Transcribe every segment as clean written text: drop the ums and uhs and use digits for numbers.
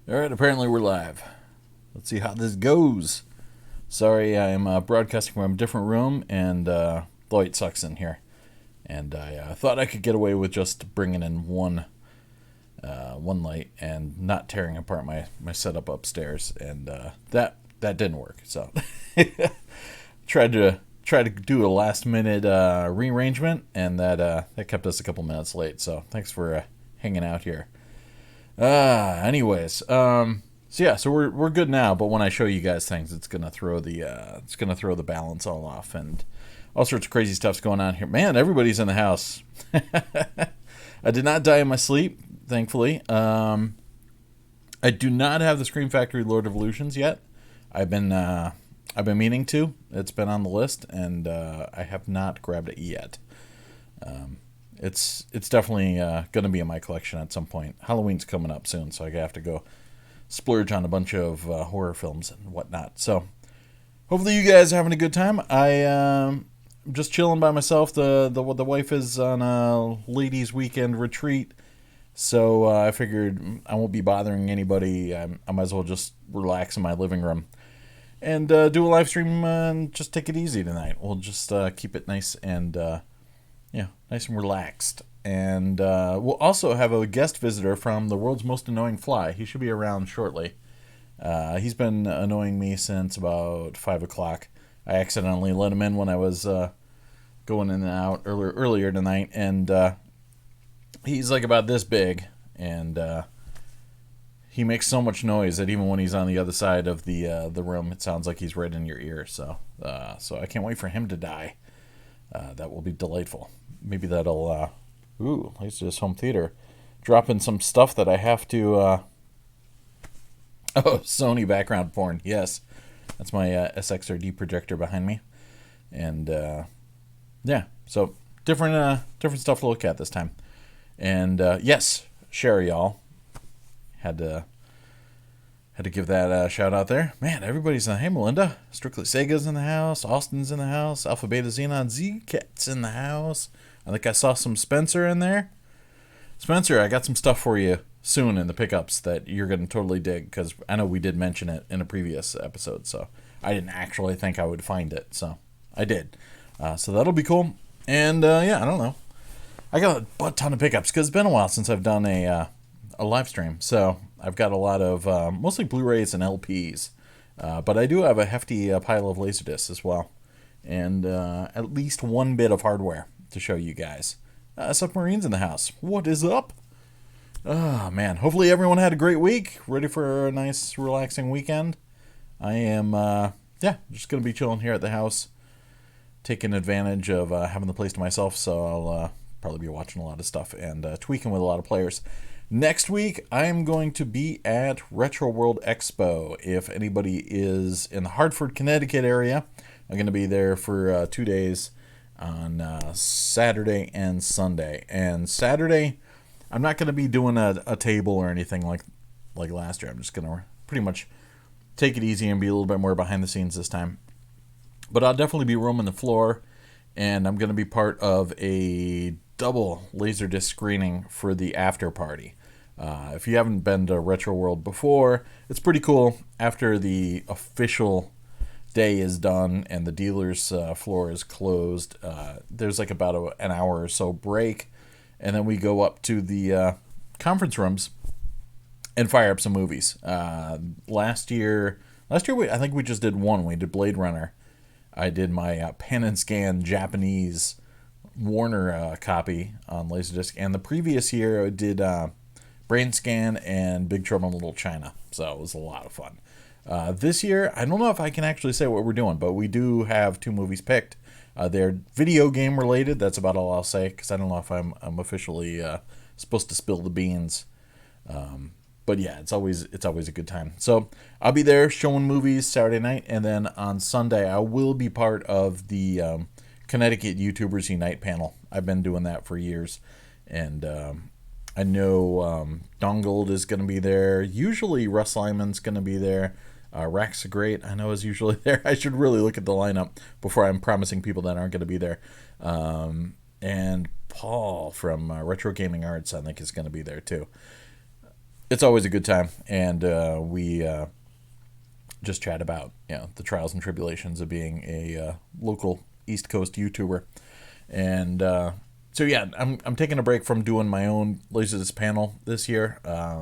All right, apparently we're live. Let's see how this goes. Sorry, I'm broadcasting from a different room, and the light sucks in here. And I thought I could get away with just bringing in one light and not tearing apart my setup upstairs, and that didn't work. So tried to do a last minute rearrangement, and that kept us a couple minutes late. So thanks for hanging out here. So we're good now. But when I show you guys things, it's gonna throw the balance all off, and all sorts of crazy stuff's going on here. Man, everybody's in the house. I did not die in my sleep, thankfully. I do not have the Scream Factory Lord of Illusions yet. I've been meaning to. It's been on the list, and I have not grabbed it yet. It's definitely going to be in my collection at some point. Halloween's coming up soon, so I have to go splurge on a bunch of horror films and whatnot. So hopefully you guys are having a good time. I'm just chilling by myself. The wife is on a ladies' weekend retreat, so I figured I won't be bothering anybody. I might as well just relax in my living room and do a live stream and just take it easy tonight. We'll just keep it nice and nice and relaxed. And we'll also have a guest visitor from the world's most annoying fly. He should be around shortly. He's been annoying me since about 5 o'clock. I accidentally let him in when I was going in and out earlier tonight, and he's like about this big, and he makes so much noise that even when he's on the other side of the room, it sounds like he's right in your ear. So I can't wait for him to die. That will be delightful. Maybe that'll LaserDisc home theater, drop in some stuff that I have to. Sony background porn. Yes, that's my SXRD projector behind me, and so different stuff to look at this time. And yes, share y'all. Had to give that a shout out there. Man, everybody's in. Hey, Melinda. Strictly Sega's in the house. Austin's in the house. Alpha Beta Xenon Z-Cat's in the house. I think I saw some Spencer in there. Spencer, I got some stuff for you soon in the pickups that you're going to totally dig, because I know we did mention it in a previous episode, so I didn't actually think I would find it, so I did. So that'll be cool. And I don't know. I got a butt ton of pickups because it's been a while since I've done a live stream, so I've got a lot of mostly Blu-rays and LPs, but I do have a hefty pile of LaserDiscs as well, and at least one bit of hardware to show you guys. Submarine's in the house. What is up? Oh, man. Hopefully everyone had a great week. Ready for a nice, relaxing weekend. I am, just going to be chilling here at the house, taking advantage of having the place to myself, so I'll probably be watching a lot of stuff and tweaking with a lot of players. Next week, I am going to be at Retro World Expo. If anybody is in the Hartford, Connecticut area, I'm going to be there for 2 days on Saturday and Sunday. And Saturday, I'm not going to be doing a table or anything like last year. I'm just going to pretty much take it easy and be a little bit more behind the scenes this time. But I'll definitely be roaming the floor, and I'm going to be part of a double LaserDisc screening for the after party. If you haven't been to Retro World before, it's pretty cool. After the official day is done and the dealer's floor is closed, there's like about an hour or so break, and then we go up to the conference rooms and fire up some movies. Last year I think we just did one. We did Blade Runner. I did my pan and scan Japanese Warner copy on LaserDisc, and the previous year I did Brain Scan and Big Trouble in Little China. So it was a lot of fun. This year, I don't know if I can actually say what we're doing, but we do have 2 movies picked. They're video game related. That's about all I'll say, because I don't know if I'm officially supposed to spill the beans. But yeah, it's always a good time. So I'll be there showing movies Saturday night, and then on Sunday I will be part of the Connecticut YouTubers Unite panel. I've been doing that for years, and I know Dongold is going to be there. Usually Russ Lyman's going to be there. Rax the Great, I know, is usually there. I should really look at the lineup before I'm promising people that aren't going to be there. And Paul from Retro Gaming Arts, I think, is going to be there too. it's always a good time, and we just chat about the trials and tribulations of being a local East Coast YouTuber, and so yeah, I'm taking a break from doing my own LaserDisc panel this year.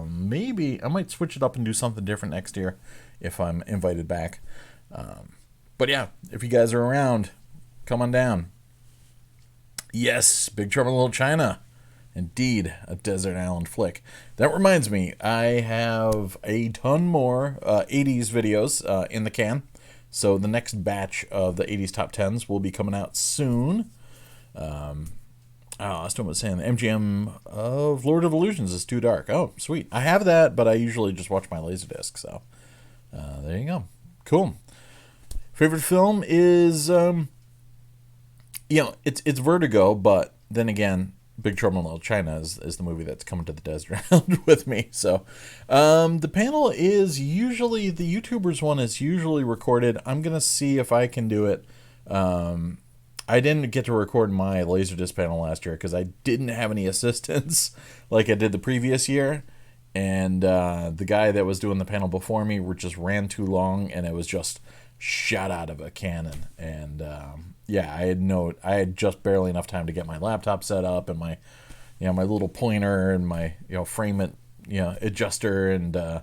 Maybe I might switch it up and do something different next year if I'm invited back. But yeah, if you guys are around, come on down. Yes, Big Trouble in Little China. Indeed, a desert island flick. That reminds me, I have a ton more 80s videos in the can. So the next batch of the 80s top 10s will be coming out soon. I still was saying the MGM of Lord of Illusions is too dark. Oh, sweet. I have that, but I usually just watch my LaserDisc. So there you go. Cool. Favorite film is, it's Vertigo, but then again, Big Trouble in Little China is the movie that's coming to the desert island with me. So the panel is usually, the YouTubers one is usually recorded. I'm going to see if I can do it. I didn't get to record my LaserDisc panel last year because I didn't have any assistance like I did the previous year. And the guy that was doing the panel before me just ran too long, and it was just shot out of a cannon. And I had just barely enough time to get my laptop set up and my my little pointer and my frame it adjuster and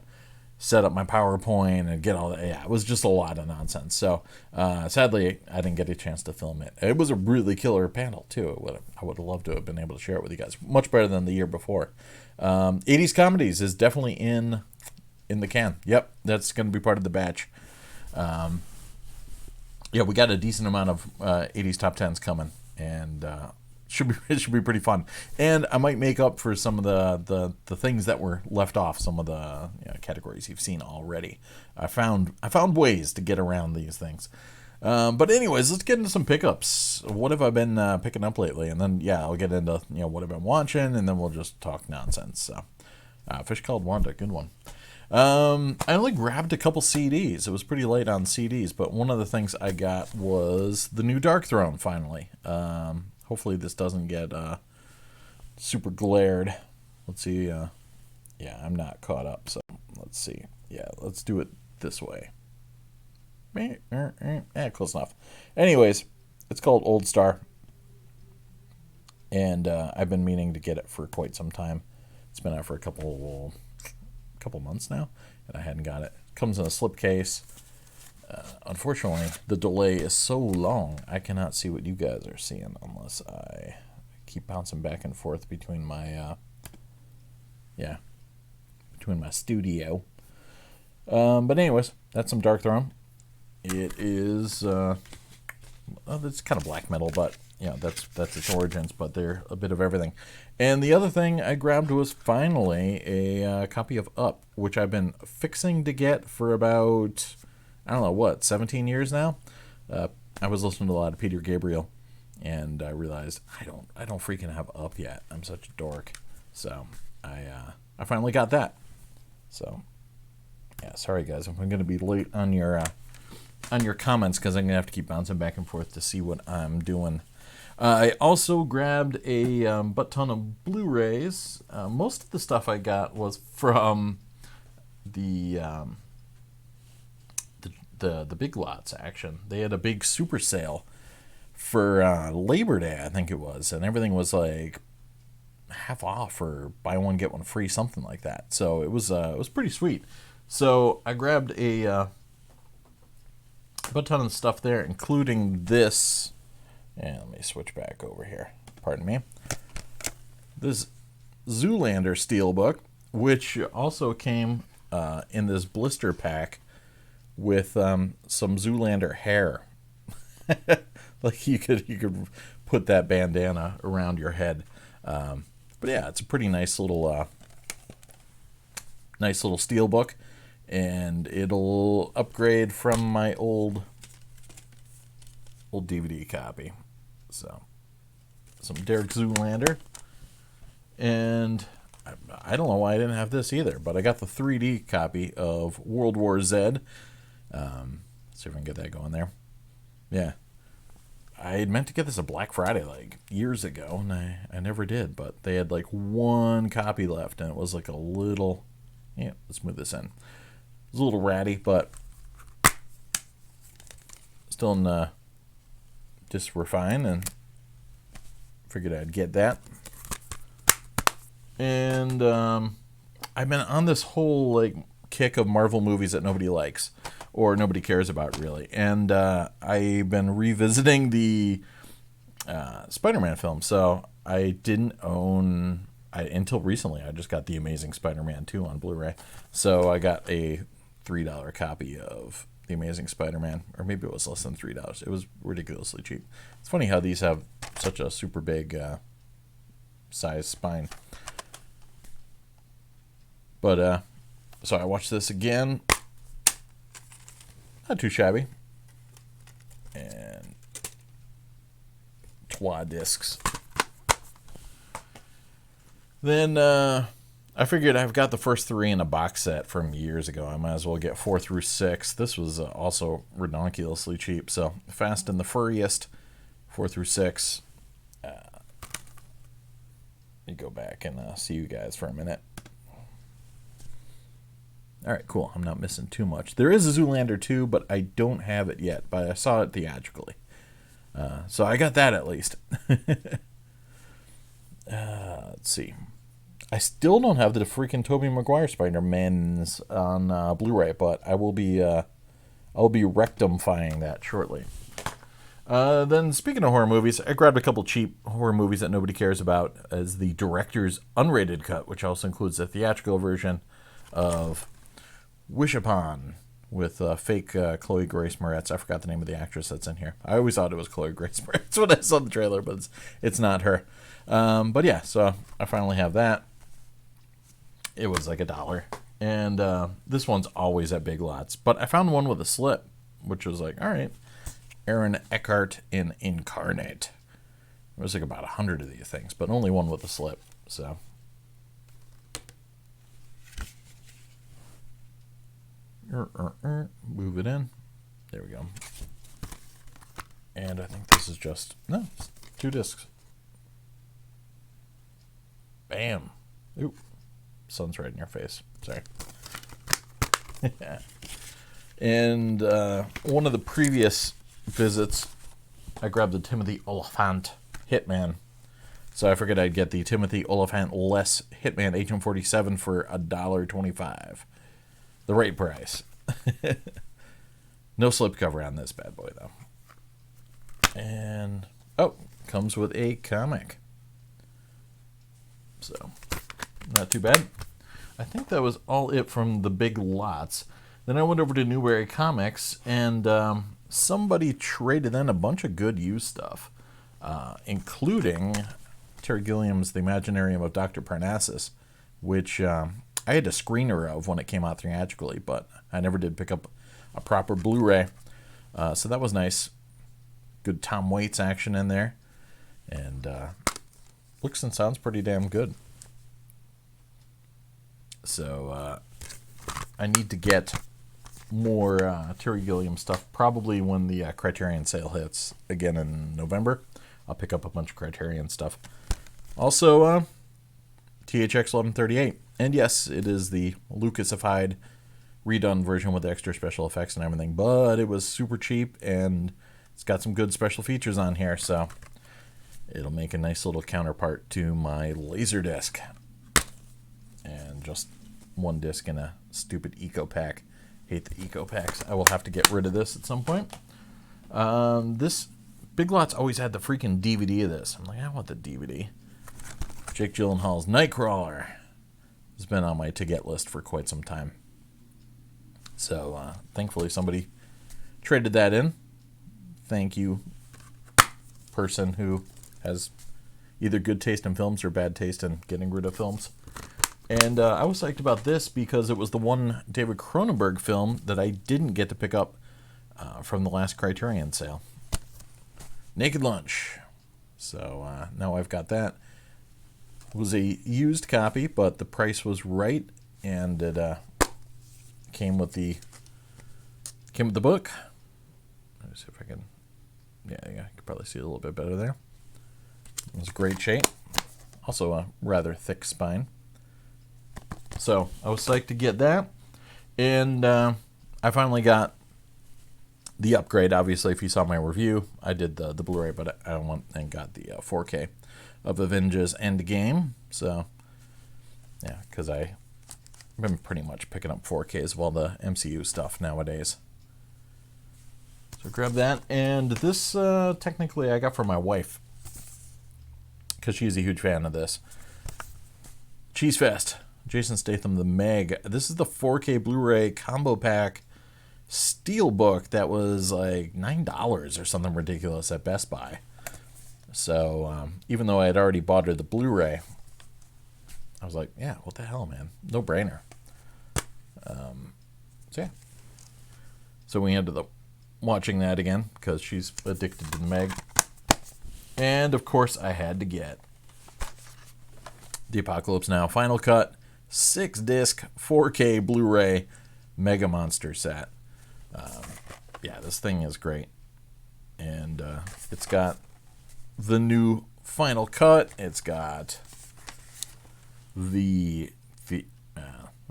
set up my PowerPoint and get all that. Yeah, it was just a lot of nonsense. So sadly, I didn't get a chance to film it. It was a really killer panel too. I would have loved to have been able to share it with you guys. Much better than the year before. 80s comedies is definitely in the can. Yep, that's going to be part of the batch. We got a decent amount of 80s top 10s coming, and it should be pretty fun. And I might make up for some of the things that were left off, some of the categories you've seen already. I found ways to get around these things. But anyways, let's get into some pickups. What have I been picking up lately? And then I'll get into what I've been watching, and then we'll just talk nonsense. So, Fish Called Wanda, good one. I only grabbed a couple CDs. It was pretty late on CDs, but one of the things I got was the new Dark Throne, finally. Hopefully this doesn't get super glared. Let's see. I'm not caught up, so let's see. Let's do it this way. Close enough. Anyways, it's called Old Star, and I've been meaning to get it for quite some time. It's been out for a couple months now, and I hadn't got it. Comes in a slipcase. Unfortunately, the delay is so long, I cannot see what you guys are seeing unless I keep bouncing back and forth between my studio. But anyways, that's some Dark Throne. It is it's kind of black metal, but that's its origins, but they're a bit of everything. And the other thing I grabbed was finally a copy of Up, which I've been fixing to get for about 17 years now. I was listening to a lot of Peter Gabriel, and I realized I don't freaking have Up yet. I'm such a dork. So I finally got that. So sorry guys, I'm going to be late on your comments because I'm going to have to keep bouncing back and forth to see what I'm doing. I also grabbed a butt ton of Blu-rays. Most of the stuff I got was from the Big Lots action. They had a big super sale for Labor Day, I think it was, and everything was like half off or buy one get one free, something like that. So it was pretty sweet. So I grabbed a ton of stuff there, including this. And let me switch back over here. Pardon me. This Zoolander steelbook, which also came in this blister pack with some Zoolander hair. Like you could put that bandana around your head. But it's a pretty nice little steelbook, and it'll upgrade from my old DVD copy. So, some Derek Zoolander. And I don't know why I didn't have this either, but I got the 3D copy of World War Z. See if I can get that going there. Yeah. I had meant to get this a Black Friday like years ago, and I never did, but they had like one copy left, and it was like a little Yeah, let's move this in. It's a little ratty, but still in discs were fine, and figured I'd get that. And I've been on this whole like kick of Marvel movies that nobody likes or nobody cares about, really. And I've been revisiting the Spider-Man film. So I didn't own until recently. I just got The Amazing Spider-Man 2 on Blu-ray. So I got a $3 copy of The Amazing Spider-Man, or maybe it was less than $3. It was ridiculously cheap. It's funny how these have such a super big size spine. But so I watched this again. Not too shabby. And 3 discs. Then I figured I've got the first 3 in a box set from years ago. I might as well get 4 through 6. This was also ridiculously cheap. So Fast and the Furriest, 4 through 6. Let me go back and see you guys for a minute. All right, cool. I'm not missing too much. There is a Zoolander 2, but I don't have it yet. But I saw it theatrically. So I got that at least. Let's see. I still don't have the freaking Tobey Maguire Spider-Mans on Blu-ray, but I'll be rectifying that shortly. Then, speaking of horror movies, I grabbed a couple cheap horror movies that nobody cares about as the director's unrated cut, which also includes the theatrical version of Wish Upon with fake Chloe Grace Moretz. I forgot the name of the actress that's in here. I always thought it was Chloe Grace Moretz when I saw the trailer, but it's not her. But yeah, so I finally have that. It was like $1. And this one's always at Big Lots. But I found one with a slip, which was like, all right. Aaron Eckhart in Incarnate. There was like about 100 of these things, but only one with a slip. So move it in. There we go. And I think this is just 2 discs. Bam. Ooh. Sun's right in your face. Sorry. And one of the previous visits, I grabbed the Timothy Olyphant Hitman. So I figured I'd get the Timothy Olyphant less Hitman 1847 for $1.25. The right price. No slipcover on this bad boy, though. And, comes with a comic. So, not too bad. I think that was all it from the Big Lots. Then I went over to Newberry Comics, and somebody traded in a bunch of good used stuff, including Terry Gilliam's The Imaginarium of Dr. Parnassus, which I had a screener of when it came out theatrically, but I never did pick up a proper Blu-ray. So that was nice. Good Tom Waits action in there. And looks and sounds pretty damn good. So I need to get more Terry Gilliam stuff, probably when the Criterion sale hits again in November. I'll pick up a bunch of Criterion stuff. Also, THX 1138. And yes, it is the Lucasified redone version with extra special effects and everything, but it was super cheap, and it's got some good special features on here, so it'll make a nice little counterpart to my LaserDisc. And just 1 disc in a stupid Eco Pack. Hate the Eco Packs. I will have to get rid of this at some point. This Big Lots always had the freaking DVD of this. I'm like, I want the DVD. Jake Gyllenhaal's Nightcrawler has been on my to-get list for quite some time. So, thankfully somebody traded that in. Thank you, person who has either good taste in films or bad taste in getting rid of films. And I was psyched about this because it was the one David Cronenberg film that I didn't get to pick up from the last Criterion sale. Naked Lunch. So now I've got that. It was a used copy, but the price was right, and it came with the book. Let me see if I can. Yeah, I can probably see it a little bit better there. It was great shape. Also a rather thick spine. So I was psyched to get that. And I finally got the upgrade. Obviously, if you saw my review, I did the Blu-ray, but I went and got the 4K of Avengers Endgame. So, yeah, because I've been pretty much picking up 4Ks of all the MCU stuff nowadays. So grab that. And this, technically, I got for my wife, because she's a huge fan of this. Cheese Fest. Jason Statham, The Meg. This is the 4K Blu-ray combo pack steelbook that was like $9 or something ridiculous at Best Buy. So even though I had already bought her the Blu-ray, I was like, yeah, what the hell, man? No brainer. So yeah. So we ended up watching that again because she's addicted to The Meg. And of course I had to get the Apocalypse Now Final Cut 6-disc 4K Blu-ray Mega Monster set. Yeah, this thing is great. And it's got the new Final Cut. It's got let me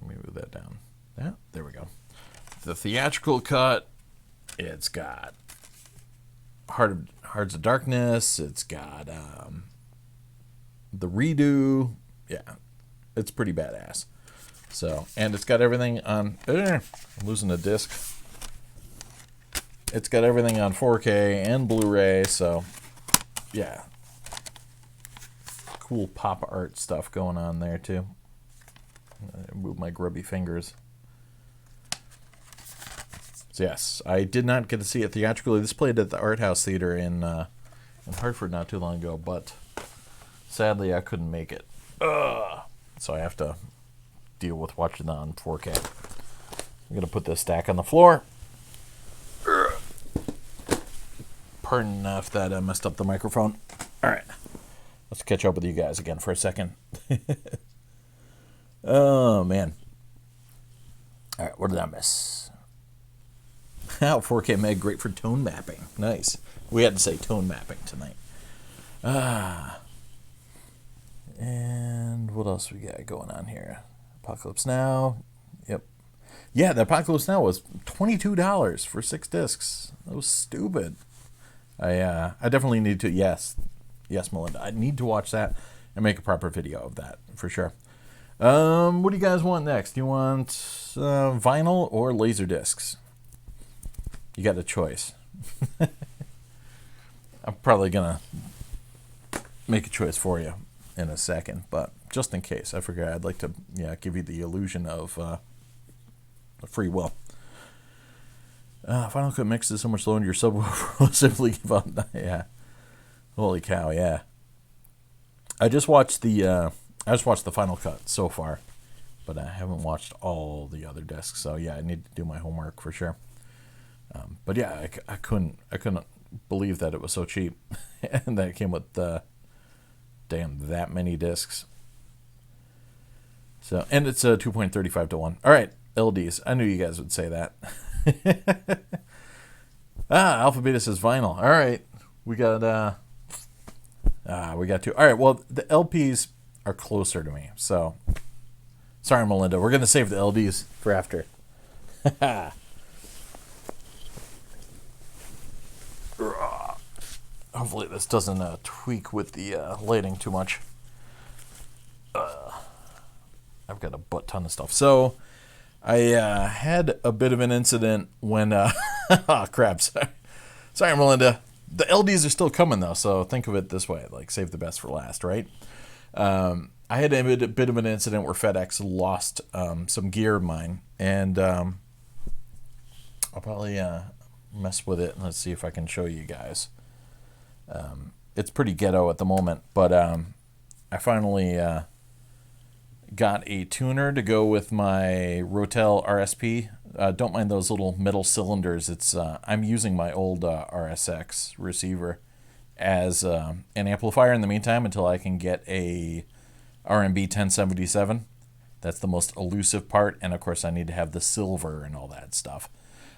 move that down. Yeah, there we go. The theatrical cut. It's got Hearts of Darkness. It's got the redo. Yeah, it's pretty badass. So, and it's got everything on... I'm losing a disc. It's got everything on 4K and Blu-ray, so yeah. Cool pop art stuff going on there too. I move my grubby fingers. So yes, I did not get to see it theatrically. This played at the Art House Theater in Hartford not too long ago, but sadly I couldn't make it. So I have to deal with watching it on 4K. I'm going to put this stack on the floor. Pardon if that messed up the microphone. All right. Let's catch up with you guys again for a second. Oh, man. All right, what did I miss? Oh, 4K Meg, great for tone mapping. Nice. We had to say tone mapping tonight. And what else we got going on here? Apocalypse Now. Yep. Yeah, the Apocalypse Now was $22 for 6 discs. That was stupid. I definitely need to, yes, Melinda, I need to watch that and make a proper video of that, for sure. What do you guys want next? Do you want vinyl or LaserDiscs? You got a choice. I'm probably going to make a choice for you in a second, but just in case, I figured I'd like to give you the illusion of free will. Final Cut mix is so much lower in your subwoofer will simply give up. Yeah. Holy cow, yeah. I just watched the Final Cut so far, but I haven't watched all the other discs. So yeah, I need to do my homework for sure. But yeah, I couldn't believe that it was so cheap, and that it came with that many discs. So, and it's a 2.35 to 1. All right, LDs. I knew you guys would say that. Alpha Beta says vinyl. All right, we got two. All right, well, the LPs are closer to me, so sorry, Melinda. We're gonna save the LDs for after. Hopefully this doesn't tweak with the lighting too much. I've got a butt ton of stuff. So I had a bit of an incident when... oh, crap. Sorry, Melinda. The LDs are still coming, though, so think of it this way. Like, save the best for last, right? I had a bit of an incident where FedEx lost some gear of mine, and I'll probably mess with it. Let's see if I can show you guys. It's pretty ghetto at the moment, but I finally got a tuner to go with my Rotel RSP. Don't mind those little metal cylinders. It's I'm using my old RSX receiver as an amplifier in the meantime until I can get a RMB 1077. That's the most elusive part, and of course I need to have the silver and all that stuff.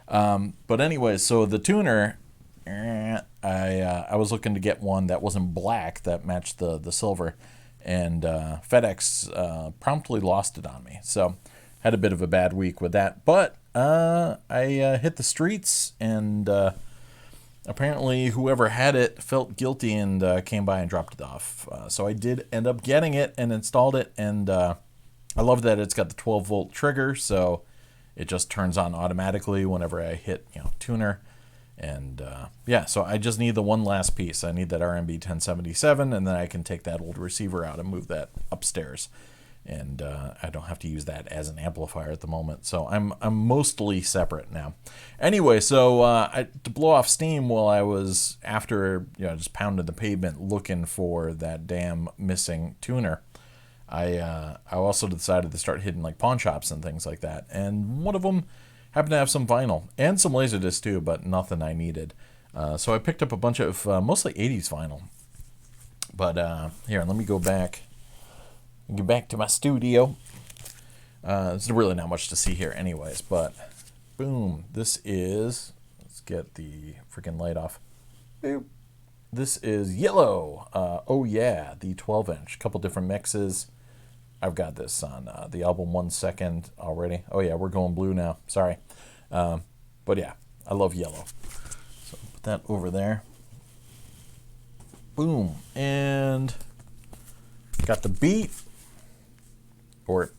But anyway, so the tuner, I was looking to get one that wasn't black that matched the silver, and FedEx promptly lost it on me. So had a bit of a bad week with that. But I hit the streets, and apparently whoever had it felt guilty and came by and dropped it off. So I did end up getting it and installed it, and I love that it's got the 12-volt trigger, so it just turns on automatically whenever I hit, tuner. And yeah, so I just need the one last piece. I need that RMB 1077, and then I can take that old receiver out and move that upstairs. And I don't have to use that as an amplifier at the moment. So I'm mostly separate now. Anyway, so to blow off steam while I was after just pounding the pavement looking for that damn missing tuner, I also decided to start hitting like pawn shops and things like that. And one of them happened to have some vinyl and some LaserDisc too, but nothing I needed. So I picked up a bunch of mostly 80s vinyl. But here, let me go back. Get back to my studio. There's really not much to see here anyways, but boom. This is, let's get the freaking light off. Boop. This is Yellow. Oh yeah, the 12-inch. Couple different mixes. I've got this on the album 1 second already. Oh yeah, we're going blue now. Sorry. But yeah, I love Yellow. So put that over there. Boom. And got the Beat, or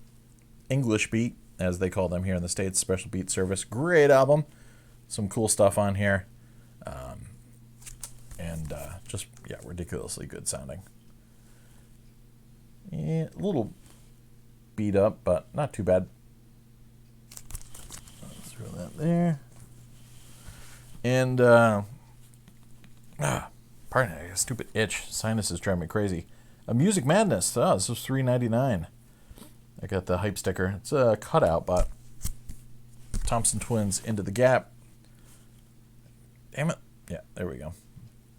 English Beat, as they call them here in the States, Special Beat Service. Great album. Some cool stuff on here. And just, yeah, ridiculously good sounding. Yeah, a little beat up, but not too bad. Let's throw that there. And, pardon me, I got a stupid itch. Sinuses drive me crazy. A Music Madness. Oh, this was $3.99. I got the hype sticker. It's a cutout, but Thompson Twins, Into the Gap. Damn it. Yeah, there we go.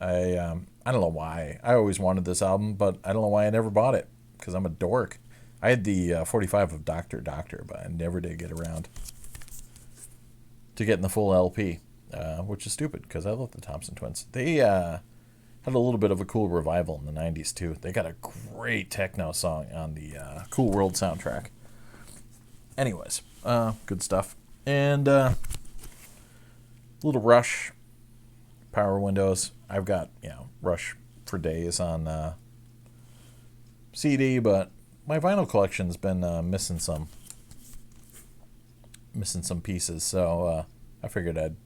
I don't know why. I always wanted this album, but I don't know why I never bought it, because I'm a dork. I had the 45 of Dr. Doctor, but I never did get around to getting the full LP, which is stupid, because I love the Thompson Twins. They had a little bit of a cool revival in the 90s, too. They got a great techno song on the Cool World soundtrack. Anyways, good stuff. And little Rush, Power Windows. I've got, Rush for days on CD, but my vinyl collection's been missing some pieces, so I figured I'd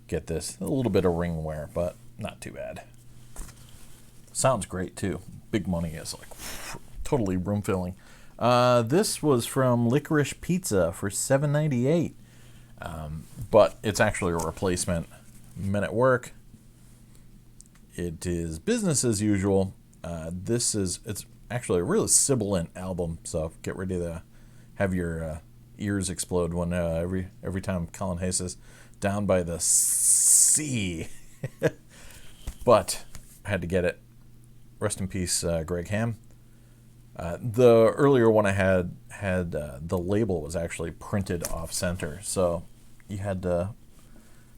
get this. A little bit of ring wear, but not too bad. Sounds great too. Big Money is like totally room filling. This was from Licorice Pizza for $7.98, but it's actually a replacement. Men at Work. It is business as usual. It's actually a really sibilant album, so get ready to have your ears explode when every time Colin Hayes says "Down by the Sea." But I had to get it. Rest in peace, Greg Ham. The earlier one I had the label was actually printed off center, so you had to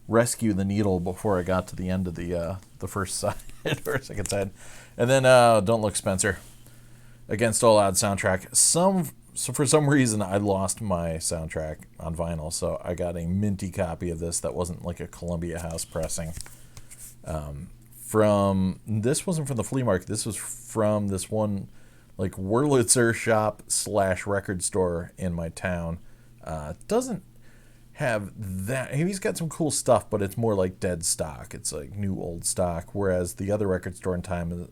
rescue the needle before I got to the end of the first side or second side. And then Don't Look Spencer, Against All Odds soundtrack. So for some reason I lost my soundtrack on vinyl, so I got a minty copy of this that wasn't like a Columbia House pressing. This wasn't from the flea market. This was from this one like Wurlitzer shop / record store in my town. Doesn't have that. He's got some cool stuff, but it's more like dead stock. It's like new old stock, whereas the other record store in town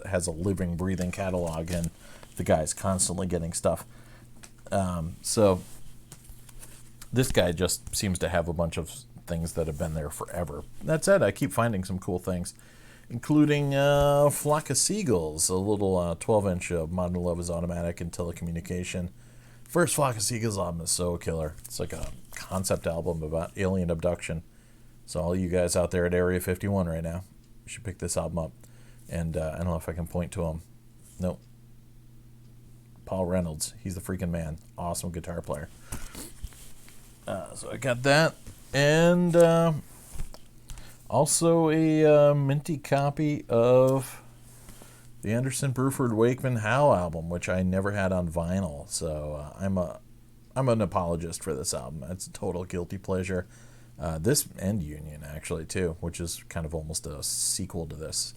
has a living, breathing catalog, and the guy's constantly getting stuff. So this guy just seems to have a bunch of things that have been there forever. That said, I keep finding some cool things, including Flock of Seagulls, a little 12-inch of Modern Love is Automatic and Telecommunication. First Flock of Seagulls album is so killer. It's like a concept album about alien abduction. So all you guys out there at Area 51 right now, you should pick this album up. And I don't know if I can point to him. Nope. Paul Reynolds. He's the freaking man. Awesome guitar player. So I got that. And also a minty copy of the Anderson, Bruford, Wakeman, Howe album, which I never had on vinyl. So I'm an apologist for this album. It's a total guilty pleasure. This and Union, actually, too, which is kind of almost a sequel to this.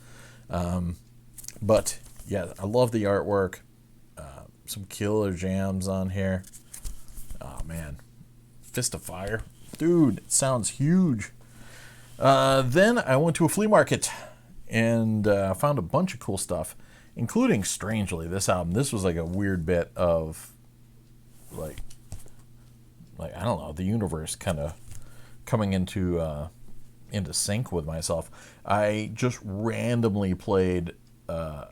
But, yeah, I love the artwork. Some killer jams on here. Oh, man. Fist of Fire. Dude, it sounds huge. Then I went to a flea market and found a bunch of cool stuff, including, strangely, this album. This was like a weird bit of, like I don't know, the universe kind of coming into sync with myself. I just randomly played a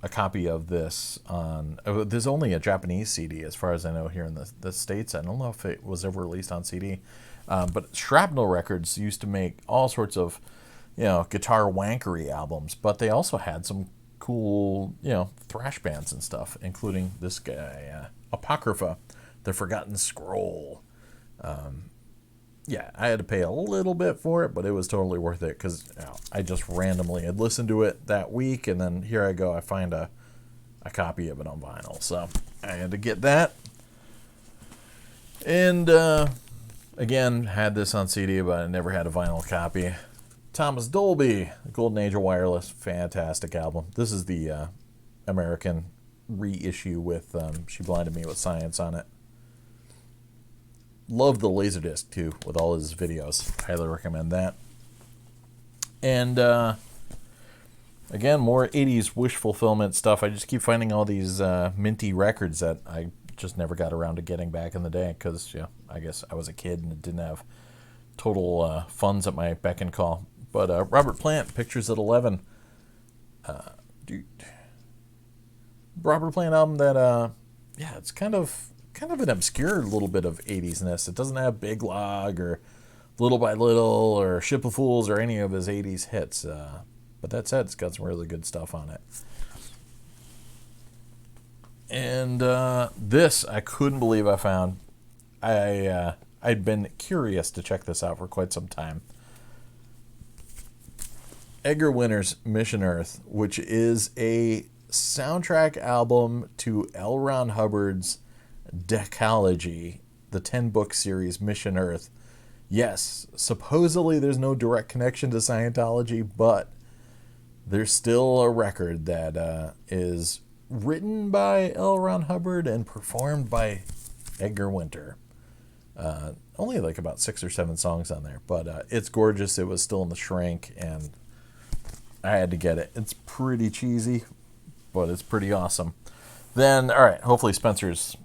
copy of this on. There's only a Japanese CD, as far as I know, here in the States. I don't know if it was ever released on CD. But Shrapnel Records used to make all sorts of, guitar wankery albums, but they also had some cool, thrash bands and stuff, including this guy, Apocrypha, The Forgotten Scroll. Yeah, I had to pay a little bit for it, but it was totally worth it because I just randomly had listened to it that week, and then here I go, I find a copy of it on vinyl. So I had to get that. And again, had this on CD, but I never had a vinyl copy. Thomas Dolby, Golden Age of Wireless, fantastic album. This is the American reissue with She Blinded Me with Science on it. Love the LaserDisc, too, with all his videos. Highly recommend that. And, again, more 80s wish fulfillment stuff. I just keep finding all these minty records that I just never got around to getting back in the day because, I guess I was a kid and didn't have total funds at my beck and call. But Robert Plant, Pictures at 11. Dude. Robert Plant album that, it's kind of an obscure little bit of 80s-ness. It doesn't have Big Log or Little by Little or Ship of Fools or any of his 80s hits. But that said, it's got some really good stuff on it. And this, I couldn't believe I found. I'd been curious to check this out for quite some time. Edgar Winter's Mission Earth, which is a soundtrack album to L. Ron Hubbard's Decalogy, the 10-book series Mission Earth. Yes, supposedly there's no direct connection to Scientology, but there's still a record that is written by L. Ron Hubbard and performed by Edgar Winter. Only like about 6 or 7 songs on there, but it's gorgeous. It was still in the shrink, and I had to get it. It's pretty cheesy, but it's pretty awesome. Then, all right, hopefully Spencer's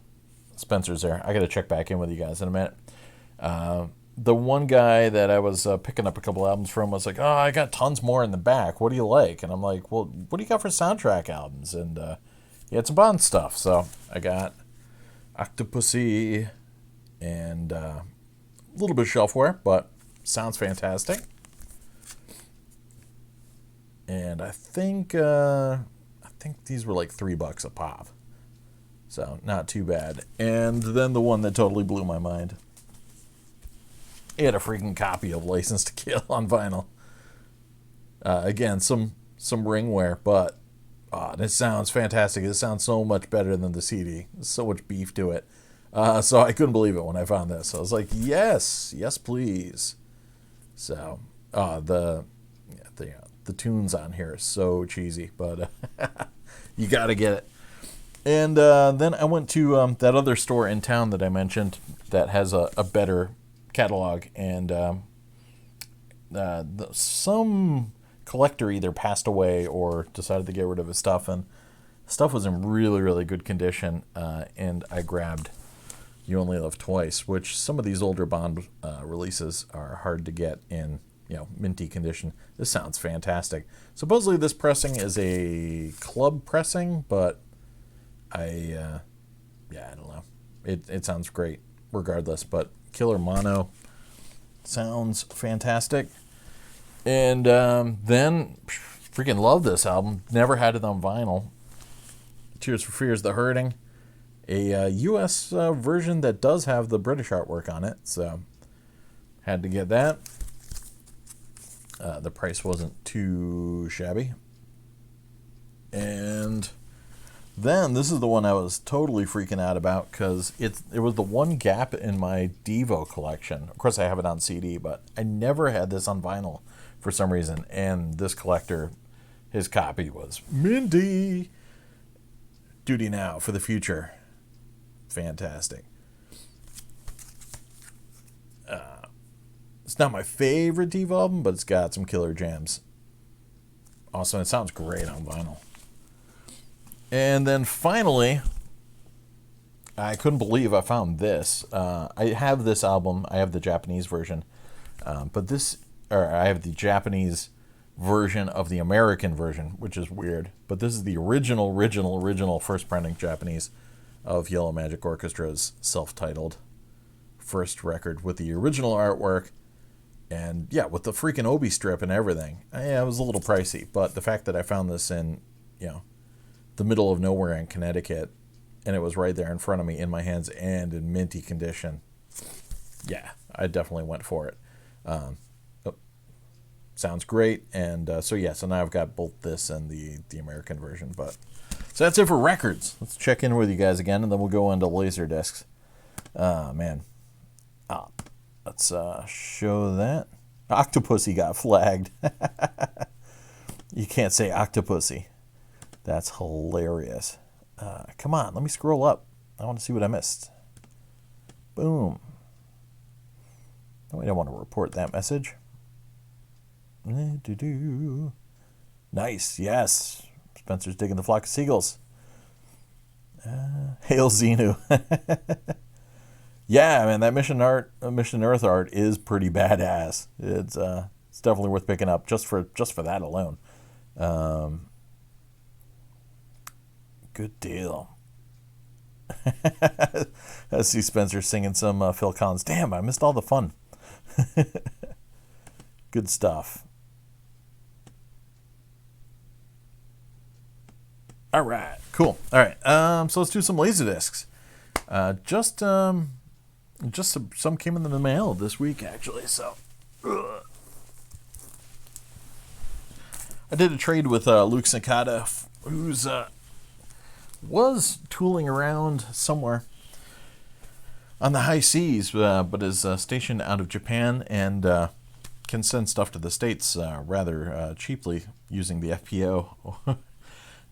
there. I got to check back in with you guys in a minute. The one guy that I was picking up a couple albums from was like, I got tons more in the back. What do you like? And I'm like, well, what do you got for soundtrack albums? And he had some Bond stuff. So I got Octopussy and a little bit of shelfware, but sounds fantastic. And I think these were like $3 a pop. So, not too bad. And then the one that totally blew my mind. It had a freaking copy of License to Kill on vinyl. Again, some ringware, but this sounds fantastic. It sounds so much better than the CD. There's so much beef to it. So I couldn't believe it when I found this. I was like, yes, please. So, the tunes on here are so cheesy, but you got to get it. And then I went to that other store in town that I mentioned that has a better catalog, and some collector either passed away or decided to get rid of his stuff, and stuff was in really, really good condition, and I grabbed You Only Live Twice, which some of these older Bond releases are hard to get in minty condition. This sounds fantastic. Supposedly this pressing is a club pressing, but I don't know. It sounds great regardless, but Killer Mono sounds fantastic. And then freaking love this album. Never had it on vinyl. Tears for Fears, The Hurting. A U.S. version that does have the British artwork on it, so had to get that. The price wasn't too shabby. And then this is the one I was totally freaking out about because it was the one gap in my Devo collection. Of course, I have it on CD, but I never had this on vinyl for some reason. And this collector, his copy was minty. Duty now for the future. Fantastic. It's not my favorite Devo album, but it's got some killer jams. Awesome. It sounds great on vinyl. And then finally, I couldn't believe I found this. I have this album. I have the Japanese version. I have the Japanese version of the American version, which is weird. But this is the original first printing Japanese of Yellow Magic Orchestra's self-titled first record with the original artwork. And yeah, with the freaking Obi strip and everything. Yeah, it was a little pricey. But the fact that I found this in, the middle of nowhere in Connecticut, and it was right there in front of me in my hands and in minty condition, yeah, I definitely went for it. Sounds great. And so now I've got both this and the American version. But so that's it for records. Let's check in with you guys again, and then we'll go into LaserDiscs. Man. Let's show that. Octopussy got flagged. You can't say Octopussy. That's hilarious. Come on, let me scroll up. I want to see what I missed. Boom. No, I don't want to report that message. Nice, yes. Spencer's digging the flock of seagulls. Hail Xenu. Yeah, man, that Mission Earth art is pretty badass. It's definitely worth picking up just for that alone. Good deal. I see Spencer singing some Phil Collins. Damn, I missed all the fun. Good stuff. All right, cool. All right, so let's do some LaserDiscs. Just some came in the mail this week, actually. So I did a trade with Luke Sakata, who's was tooling around somewhere on the high seas, but is stationed out of Japan and can send stuff to the States rather cheaply using the FPO.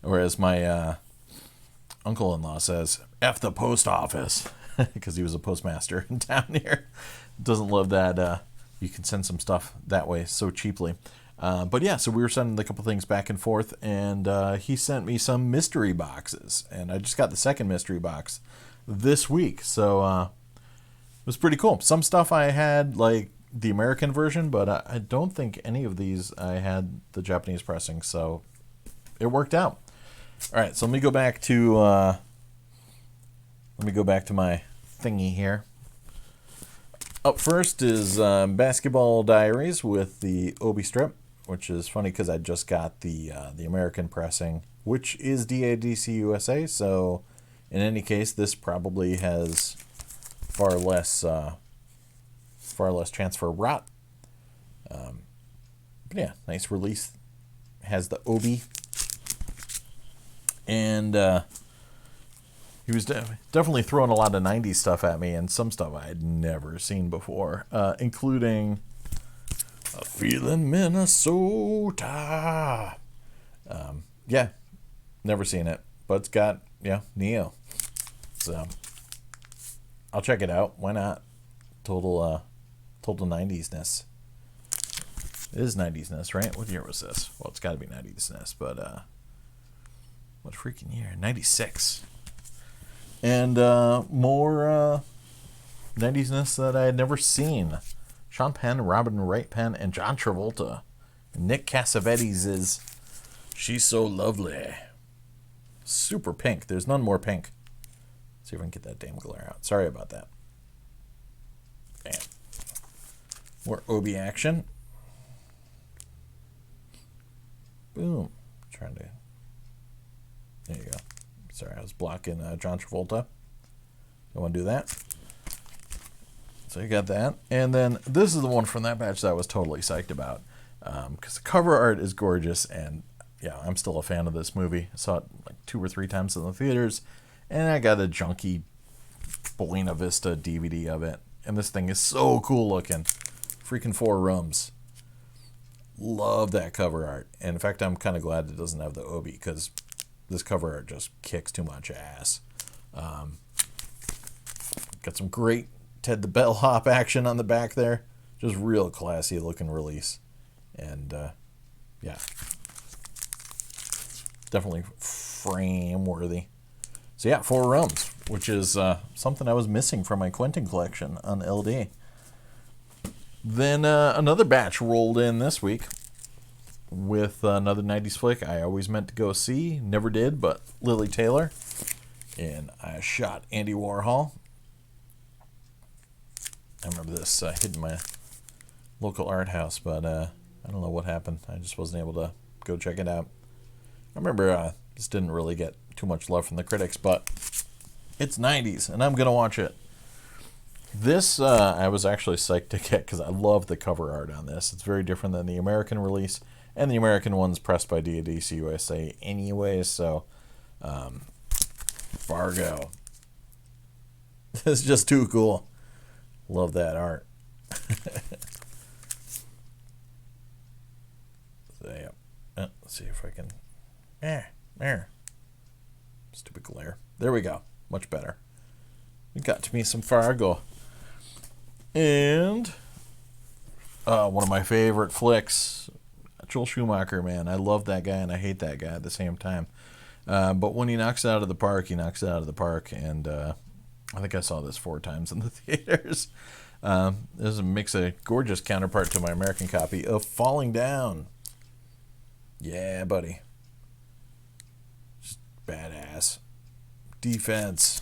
Whereas my uncle-in-law says, F the post office, because he was a postmaster in town here. Doesn't love that you can send some stuff that way so cheaply. But yeah, so we were sending a couple things back and forth, and he sent me some mystery boxes. And I just got the second mystery box this week, so it was pretty cool. Some stuff I had, like the American version, but I don't think any of these I had the Japanese pressing, so it worked out. All right, so let me go back to my thingy here. Up first is Basketball Diaries with the Obi strip, which is funny because I just got the American pressing, which is DADC USA. So in any case, this probably has far less chance for rot. But yeah, nice release. Has the Obi. And he was definitely throwing a lot of 90s stuff at me, and some stuff I had never seen before, including A Feeling Minnesota. Yeah, never seen it, but it's got, Neo. So I'll check it out. Why not? Total 90s-ness. It is 90s-ness, right? What year was this? Well, it's got to be 90s-ness, but what freaking year? 96. And more 90s-ness that I had never seen. Sean Penn, Robin Wright Penn, and John Travolta. Nick Cassavetes is She's So Lovely. Super pink. There's none more pink. Let's see if I can get that damn glare out. Sorry about that. Bam. More Obi action. Boom. Trying to... There you go. Sorry, I was blocking John Travolta. Don't want to do that. So you got that. And then this is the one from that batch that I was totally psyched about. Because the cover art is gorgeous, and yeah, I'm still a fan of this movie. I saw it like 2 or 3 times in the theaters, and I got a junky Buena Vista DVD of it. And this thing is so cool looking. Freaking 4 rooms. Love that cover art. And in fact, I'm kind of glad it doesn't have the Obi, because this cover art just kicks too much ass. Got some great Ted the Bellhop action on the back there. Just real classy looking release. And yeah, definitely frame worthy. So yeah, 4 rooms, which is something I was missing from my Quentin collection on LD. Then another batch rolled in this week with another 90s flick I always meant to go see, never did, but Lily Taylor. And I shot Andy Warhol. I remember this hitting my local art house, but I don't know what happened. I just wasn't able to go check it out. I remember this didn't really get too much love from the critics, but it's 90s, and I'm going to watch it. This, I was actually psyched to get, because I love the cover art on this. It's very different than the American release, and the American one's pressed by D&DC USA anyway, so Fargo. It's just too cool. Love that art. So, yeah. Let's see if I can... there. Stupid glare. There we go. Much better. We got to me some Fargo. And one of my favorite flicks, Joel Schumacher, man. I love that guy and I hate that guy at the same time. But when he knocks it out of the park, he knocks it out of the park. And I think I saw this 4 times in the theaters. There's a mix of gorgeous counterpart to my American copy of Falling Down. Yeah, buddy. Just badass. Defense.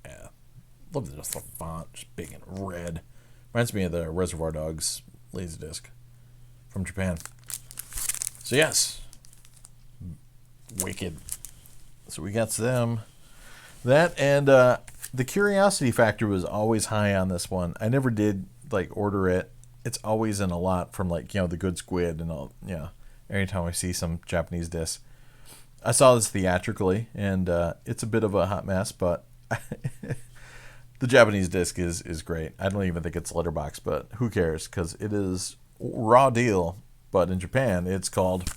Yeah. Love the font, just big and red. Reminds me of the Reservoir Dogs LaserDisc from Japan. So yes. Wicked. So we got them. That and the curiosity factor was always high on this one. I never did like order it. It's always in a lot from like, the Good Squid and all, anytime I see some Japanese disc. I saw this theatrically and it's a bit of a hot mess, but the Japanese disc is great. I don't even think it's letterbox, but who cares? Because it is raw deal. But in Japan, it's called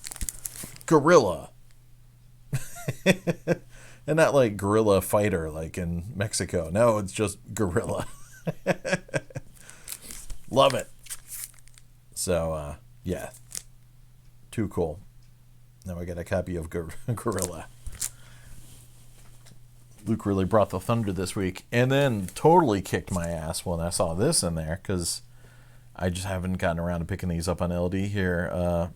Gorilla. And not like guerrilla fighter like in Mexico. No, it's just Gorilla. Love it. So, yeah. Too cool. Now I got a copy of Gorilla. Luke really brought the thunder this week. And then totally kicked my ass when I saw this in there, because I just haven't gotten around to picking these up on LD here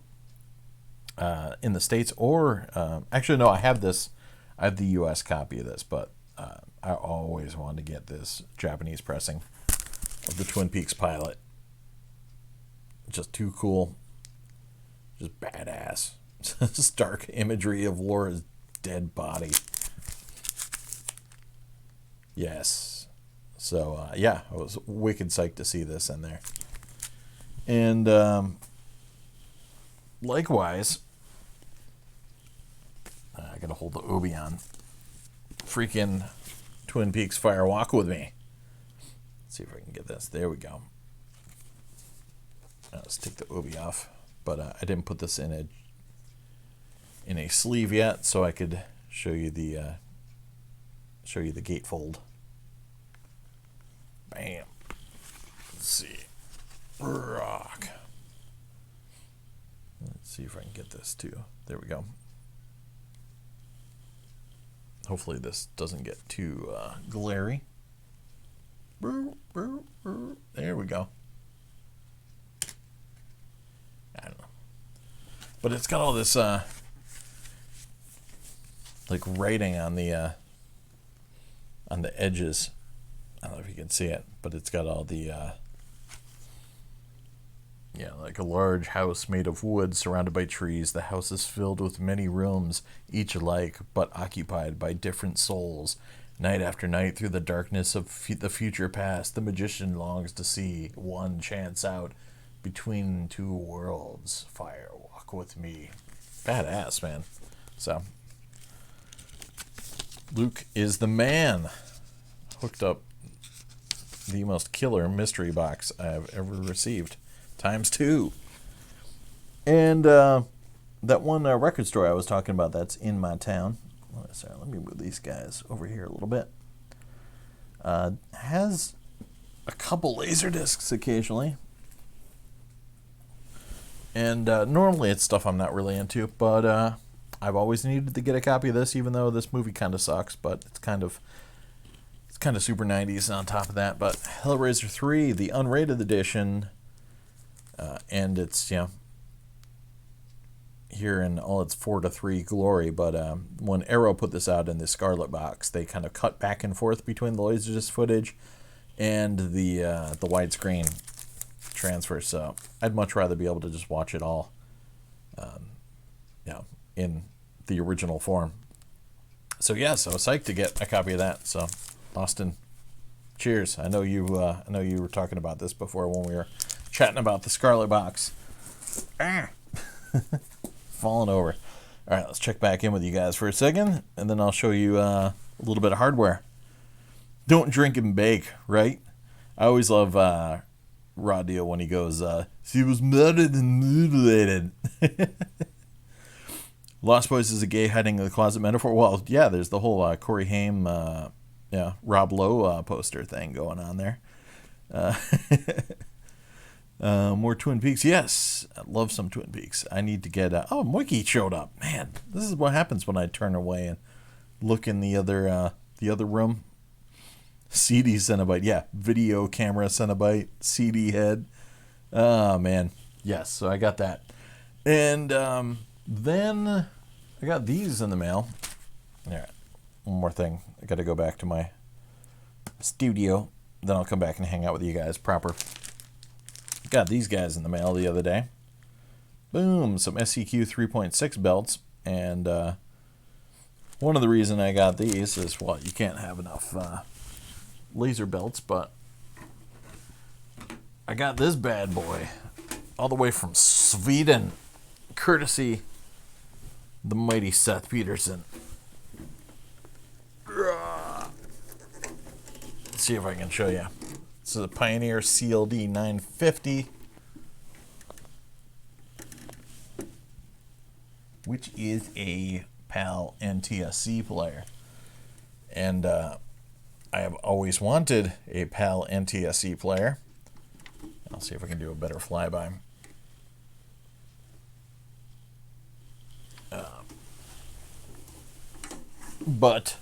in the States. Or, actually, no, I have this. I have the U.S. copy of this, but I always wanted to get this Japanese pressing of the Twin Peaks pilot. Just too cool. Just badass. Stark imagery of Laura's dead body. Yes. So, yeah, I was wicked psyched to see this in there. And likewise... I gotta hold the Obi on. Freaking Twin Peaks Fire Walk with Me. Let's see if I can get this. There we go. Let's take the Obi off. But I didn't put this in a sleeve yet, so I could show you the gatefold. Bam. Let's see. Rock. Let's see if I can get this too. There we go. Hopefully this doesn't get too glary. There we go. I don't know. But it's got all this like writing on the edges. I don't know if you can see it, but it's got all the like a large house made of wood surrounded by trees. The house is filled with many rooms, each alike, but occupied by different souls. Night after night, through the darkness of the future past, the magician longs to see one chance out Between two worlds, fire, walk with me. Badass, man. So, Luke is the man. Hooked up the most killer mystery box I've ever received. ×2. And that one record store I was talking about that's in my town. Sorry, let me move these guys over here a little bit. Has a couple LaserDiscs occasionally. And normally it's stuff I'm not really into, but I've always needed to get a copy of this, even though this movie kind of sucks, but it's kind of super 90s on top of that. But Hellraiser 3, the unrated edition, and it's, here in all its 4:3 glory, but when Arrow put this out in the Scarlet box, they kind of cut back and forth between the LaserDisc footage and the widescreen transfer, so I'd much rather be able to just watch it all in the original form. So yeah, so psyched to get a copy of that. So Austin, cheers. I know you were talking about this before when we were chatting about the Scarlet box. Falling over. All right, let's check back in with you guys for a second, and then I'll show you a little bit of hardware. Don't drink and bake, right? I always love Raw Deal when he goes, she was murdered and mutilated. Lost Boys is a gay hiding in the closet metaphor. Well, yeah, there's the whole Corey Haim, Rob Lowe poster thing going on there. More Twin Peaks. Yes, I love some Twin Peaks. I need to get... Moikey showed up. Man, this is what happens when I turn away and look in the other room. CD Cenobite. Yeah, video camera Cenobite. CD head. Oh, man. Yes, so I got that. And then I got these in the mail. All right, one more thing. I got to go back to my studio. Then I'll come back and hang out with you guys proper. Got these guys in the mail the other day. Boom, some SEQ 3.6 belts. And one of the reasons I got these is, well, you can't have enough laser belts, but I got this bad boy all the way from Sweden, courtesy the mighty Seth Peterson. Let's see if I can show you. This is a Pioneer CLD 950, which is a PAL NTSC player. And I have always wanted a PAL NTSC player. I'll see if I can do a better flyby. But,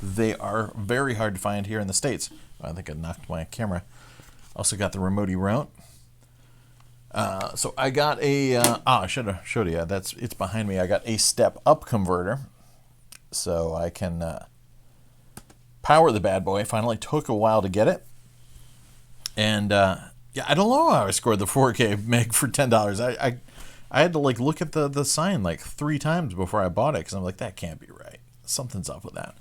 they are very hard to find here in the States. I think I knocked my camera. Also got the remote route. So I got a... I should have showed you. It's behind me. I got a step-up converter. So I can power the bad boy. Finally took a while to get it. And, I don't know how I scored the 4K meg for $10. I had to, look at the sign, 3 times before I bought it. Because I'm like, that can't be right. Something's up with that.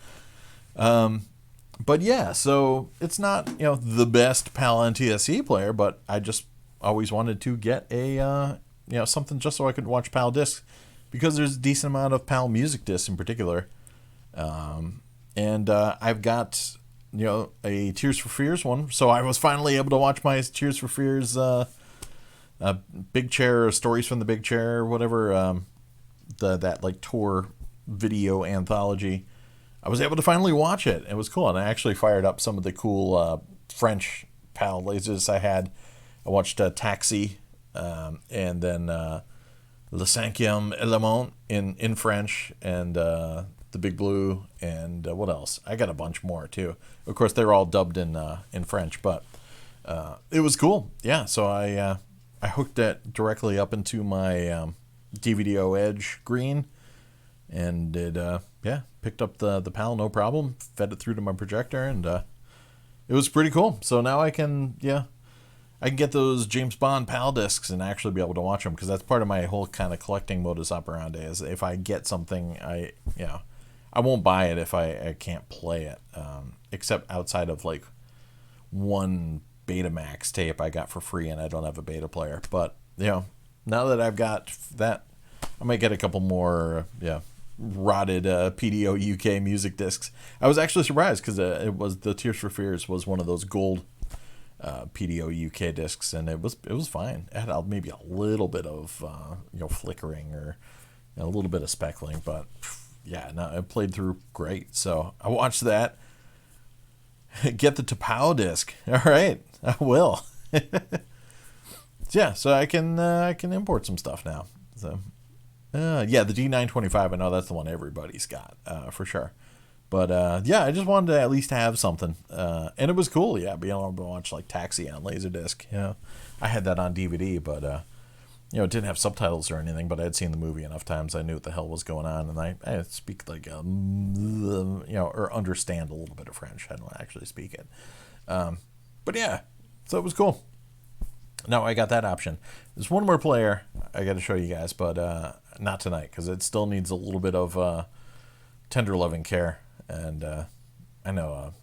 But yeah, so it's not, the best PAL NTSC player, but I just always wanted to get a, something just so I could watch PAL discs, because there's a decent amount of PAL music discs in particular. And I've got, a Tears for Fears one, so I was finally able to watch my Tears for Fears Big Chair, or Stories from the Big Chair, whatever, that tour video anthology. I was able to finally watch it. It was cool, and I actually fired up some of the cool French PAL lasers I had. I watched Taxi, and then Le Cinquième Element in French, and The Big Blue, and what else? I got a bunch more too. Of course, they're all dubbed in French, but it was cool. Yeah, so I hooked that directly up into my DVD-O Edge green, and it picked up the PAL no problem, fed it through to my projector, and it was pretty cool. So now I can get those James Bond PAL discs and actually be able to watch them, because that's part of my whole kind of collecting modus operandi. Is if I get something, I won't buy it if I can't play it, except outside of one Betamax tape I got for free, and I don't have a beta player. But, now that I've got that, I might get a couple more, rotted PDO UK music discs. I was actually surprised because it was the Tears for Fears was one of those gold PDO UK discs, and it was fine. It had maybe a little bit of flickering or a little bit of speckling, but yeah, no, it played through great. So I watched that. Get the Tapao disc. All right, I will. Yeah, so I can import some stuff now. So the D925. I know that's the one everybody's got for sure. But I just wanted to at least have something, and it was cool. Yeah, being able to watch like Taxi on LaserDisc. I had that on DVD, but it didn't have subtitles or anything. But I had seen the movie enough times, I knew what the hell was going on, and I speak like or understand a little bit of French. I don't actually speak it, but yeah, so it was cool. Now I got that option. There's one more player I got to show you guys, but not tonight because it still needs a little bit of tender loving care. And I know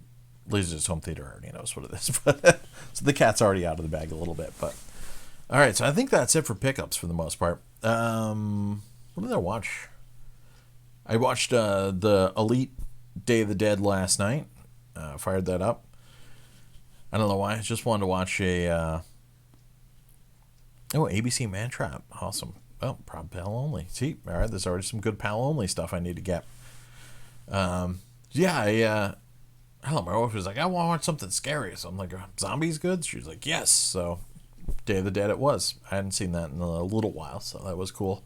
LaserDisc Home Theater already knows what it is, but so the cat's already out of the bag a little bit. But all right, so I think that's it for pickups for the most part. What did I watch? I watched the Elite Day of the Dead last night. Fired that up. I don't know why. I just wanted to watch a ABC Man Trap. Awesome. Oh, Prob Pal Only. See, all right, there's already some good Pal Only stuff I need to get. I don't know, my wife was like, I want to watch something scary. So I'm like, zombies good? She's like, yes. So Day of the Dead it was. I hadn't seen that in a little while, so that was cool.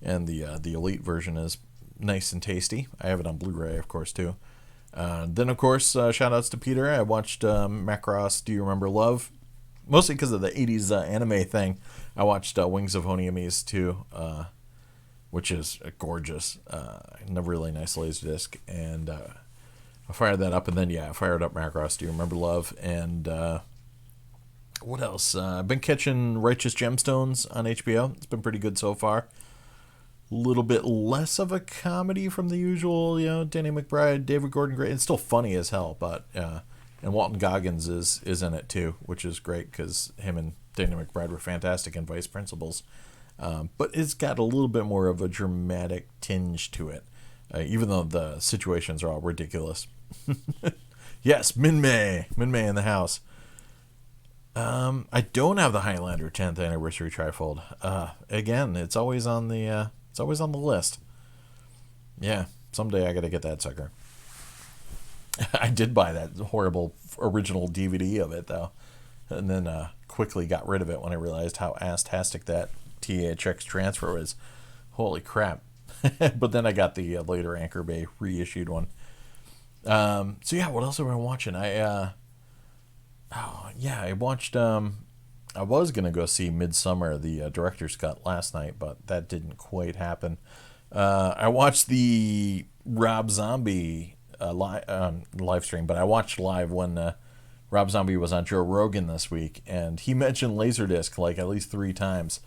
And the Elite version is nice and tasty. I have it on Blu-ray, of course, too. Then, of course, shout outs to Peter. I watched Macross Do You Remember Love? Mostly because of the 80s anime thing. I watched Wings of Honiamis, too, which is gorgeous. Another really nice LaserDisc. And I fired that up, and then, I fired up Macross Do You Remember Love? And what else? I've been catching Righteous Gemstones on HBO. It's been pretty good so far. A little bit less of a comedy from the usual, Danny McBride, David Gordon Green. It's still funny as hell, but and Walton Goggins is in it too, which is great because him and Danny McBride were fantastic in Vice Principals. But it's got a little bit more of a dramatic tinge to it, even though the situations are all ridiculous. Yes, Min-Mei in the house. I don't have the Highlander 10th anniversary trifold. Again, it's always on the list. Yeah, someday I gotta get that sucker. I did buy that horrible original DVD of it though, and then quickly got rid of it when I realized how ass-tastic that THX transfer was. Holy crap! But then I got the later Anchor Bay reissued one. So yeah, what else have I been watching? I watched. I was gonna go see Midsummer, the director's cut, last night, but that didn't quite happen. I watched the Rob Zombie live stream, but I watched live when Rob Zombie was on Joe Rogan this week, and he mentioned LaserDisc like at least 3 times.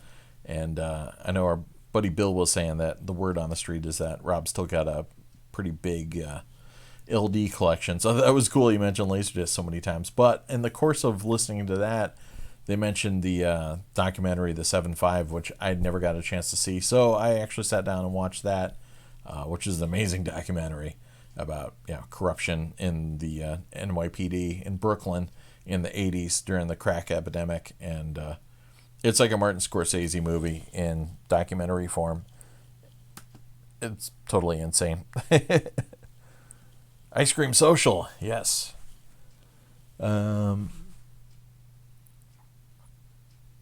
And I know our buddy Bill was saying that the word on the street is that Rob still got a pretty big LD collection. So that was cool he mentioned LaserDisc so many times. But in the course of listening to that, they mentioned the documentary, The 7-5, which I never got a chance to see. So I actually sat down and watched that, which is an amazing documentary about corruption in the NYPD in Brooklyn in the 80s during the crack epidemic. And it's like a Martin Scorsese movie in documentary form. It's totally insane. Ice Cream Social, yes.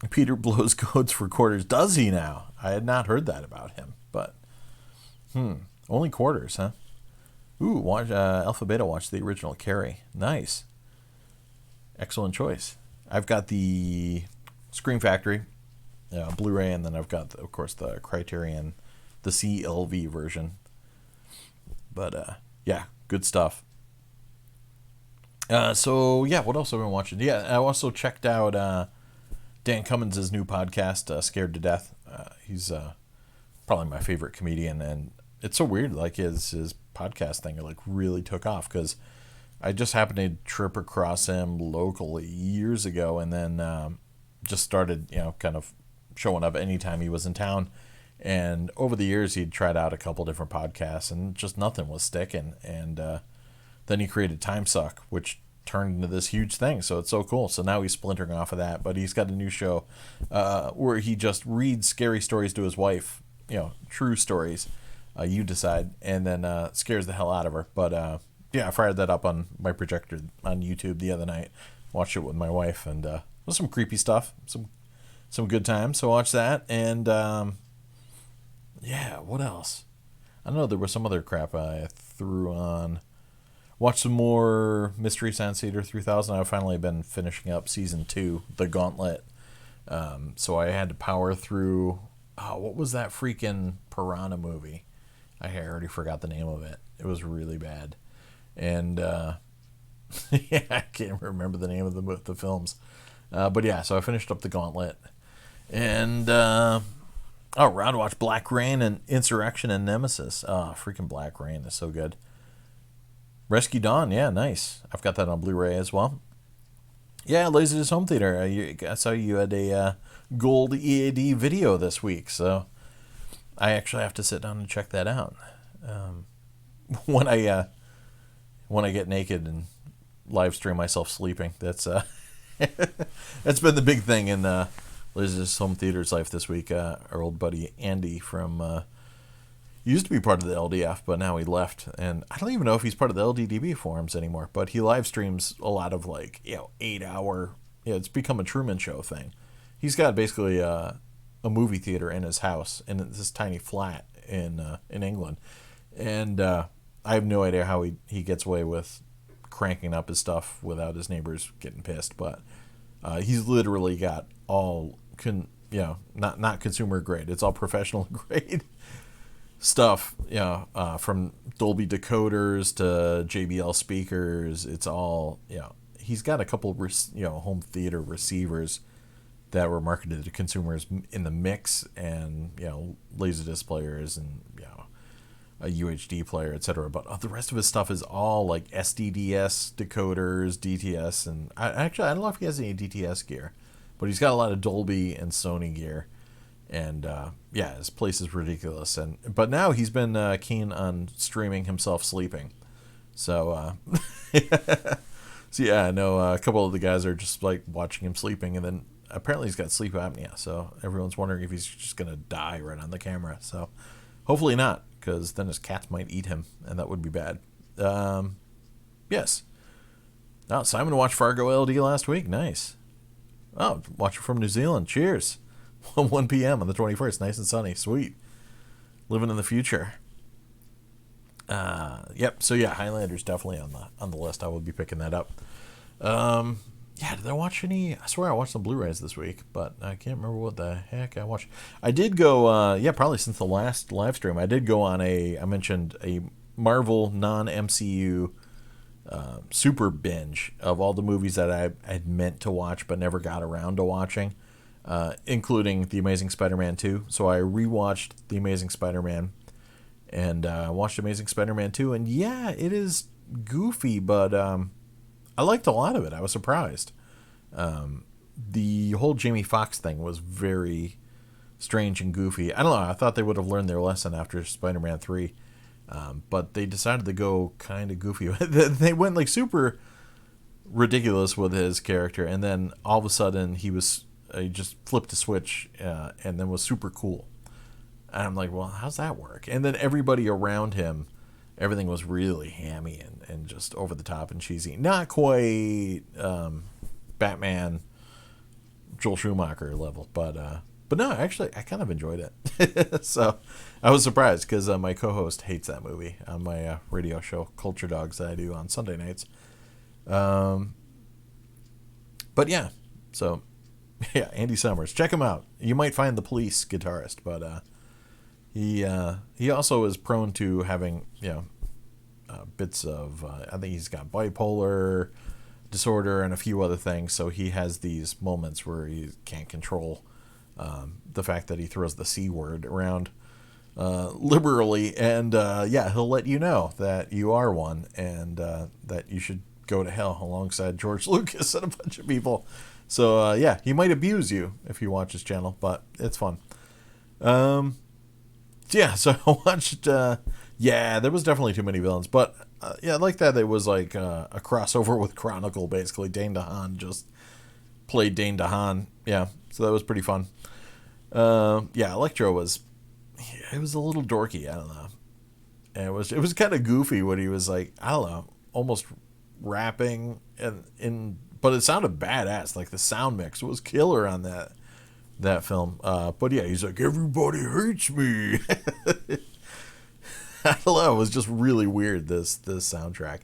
Peter blows codes for quarters. Does he now? I had not heard that about him, but only quarters, huh? Ooh, watch Alpha Beta watched the original Carrie. Nice. Excellent choice. I've got the Scream Factory Blu-ray, and then I've got, of course, the Criterion, the CLV version. But good stuff. What else have I been watching? I also checked out Dan Cummins' new podcast, Scared to Death. He's probably my favorite comedian, and it's so weird. Like his podcast thing, like really took off because I just happened to trip across him locally years ago, and then just started, kind of showing up anytime he was in town. And over the years, he'd tried out a couple different podcasts, and just nothing was sticking. And then he created Time Suck, which turned into this huge thing. So it's so cool. So now he's splintering off of that, but he's got a new show where he just reads scary stories to his wife, true stories. You decide, and then scares the hell out of her. But yeah, I fired that up on my projector on YouTube the other night. Watched it with my wife, and it was some creepy stuff, some good times. So watch that, and yeah, what else? I don't know. There was some other crap I threw on. Watched some more Mystery Science Theater 3000. I've finally been finishing up season 2, The Gauntlet. So I had to power through. What was that freaking piranha movie? I already forgot the name of it. It was really bad. And yeah, I can't remember the name of the films. But yeah, so I finished up The Gauntlet. And Round Watch Black Rain and Insurrection and Nemesis. Freaking Black Rain is so good. Rescue Dawn, yeah, nice. I've got that on Blu-ray as well. Yeah, LaserDisc Home Theater. I saw you had a gold EAD video this week, so I actually have to sit down and check that out. When I get naked and live stream myself sleeping, that's that's been the big thing in LaserDisc Home Theater's life this week. Our old buddy Andy from used to be part of the LDF, but now he left, and I don't even know if he's part of the LDDB forums anymore. But he live streams a lot of 8-hour. It's become a Truman Show thing. He's got basically a movie theater in his house in this tiny flat in England, and I have no idea how he gets away with cranking up his stuff without his neighbors getting pissed. But he's literally got all not consumer grade. It's all professional grade stuff, from Dolby decoders to JBL speakers. It's all, he's got a couple, home theater receivers that were marketed to consumers in the mix, and, LaserDisc players, and, a UHD player, etc. But the rest of his stuff is all like SDDS decoders, DTS, and I don't know if he has any DTS gear, but he's got a lot of Dolby and Sony gear. And yeah, his place is ridiculous. But now he's been keen on streaming himself sleeping. So, so yeah, I know a couple of the guys are just like watching him sleeping, and then apparently he's got sleep apnea. So everyone's wondering if he's just gonna die right on the camera. So hopefully not, because then his cats might eat him, and that would be bad. Yes. Oh, Simon watched Fargo LD last week. Nice. Oh, watching from New Zealand. Cheers. 1 p.m. on the 21st. Nice and sunny. Sweet. Living in the future. Yep. So yeah, Highlander's definitely on the list. I will be picking that up. Yeah, did I watch any? I swear I watched some Blu-rays this week, but I can't remember what the heck I watched. I did go, probably since the last live stream, I did go on I mentioned a Marvel non-MCU super binge of all the movies that I had meant to watch but never got around to watching. Including The Amazing Spider-Man 2. So I rewatched The Amazing Spider-Man and watched Amazing Spider-Man 2. And yeah, it is goofy, but I liked a lot of it. I was surprised. The whole Jamie Foxx thing was very strange and goofy. I don't know. I thought they would have learned their lesson after Spider-Man 3. But they decided to go kind of goofy. They went like super ridiculous with his character. And then all of a sudden he just flipped a switch and then was super cool. And I'm like, well, how's that work? And then everybody around him, everything was really hammy and just over the top and cheesy. Not quite Batman, Joel Schumacher level, but no, actually, I kind of enjoyed it. So I was surprised because my co-host hates that movie on my radio show, Culturedogs, that I do on Sunday nights. But yeah, so... Yeah, Andy Summers. Check him out. You might find the Police guitarist, but he also is prone to having bits of I think he's got bipolar disorder and a few other things. So he has these moments where he can't control the fact that he throws the C word around liberally, and yeah, he'll let you know that you are one, and that you should go to hell alongside George Lucas and a bunch of people. So yeah, he might abuse you if you watch his channel, but it's fun. Yeah, so I watched. Yeah, there was definitely too many villains, but yeah, I like that it was like a crossover with Chronicle. Basically, Dane DeHaan just played Dane DeHaan. Yeah, so that was pretty fun. Yeah, Electro was. It was a little dorky. I don't know. And it was kind of goofy when he was like, I don't know, almost rapping but it sounded badass. Like the sound mix was killer on that film. But yeah, he's like, everybody hates me. I don't know. It was just really weird. This soundtrack.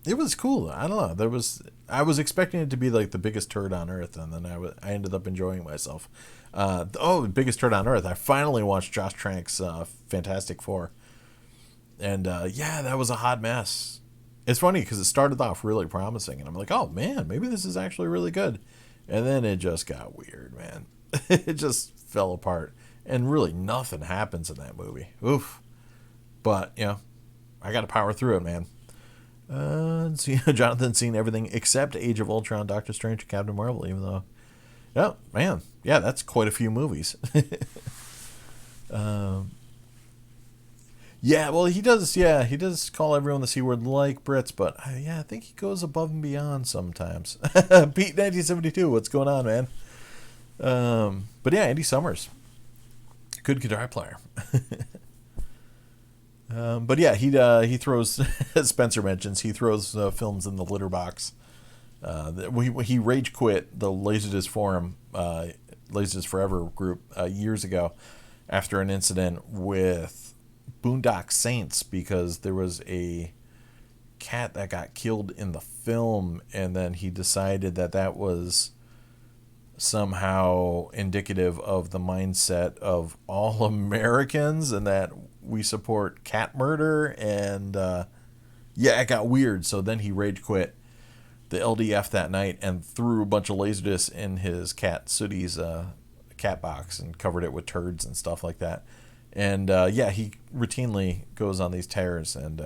It was cool. I don't know. I was expecting it to be like the biggest turd on earth, and then I ended up enjoying myself. The biggest turd on earth. I finally watched Josh Trank's Fantastic Four, and yeah, that was a hot mess. It's funny because it started off really promising, and I'm like, oh man, maybe this is actually really good, and then it just got weird, man. It just fell apart, and really nothing happens in that movie. Oof. But you know, I got to power through it, man. So, Jonathan's seen everything except Age of Ultron, Doctor Strange, and Captain Marvel, even though, oh man, yeah, that's quite a few movies. Yeah, well, he does. Yeah, he does call everyone the C word like Brits, but yeah, I think he goes above and beyond sometimes. Pete 1972, what's going on, man? But yeah, Andy Summers, good guitar player. But yeah, he throws, as Spencer mentions, he throws films in the litter box. He rage quit the Laserdisc forum, Laserdisc Forever group years ago after an incident with Boondock Saints because there was a cat that got killed in the film, and then he decided that was somehow indicative of the mindset of all Americans and that we support cat murder, and yeah, it got weird. So then he rage quit the LDF that night and threw a bunch of Laserdiscs in his cat Sootie's cat box and covered it with turds and stuff like that. And yeah, he routinely goes on these tears and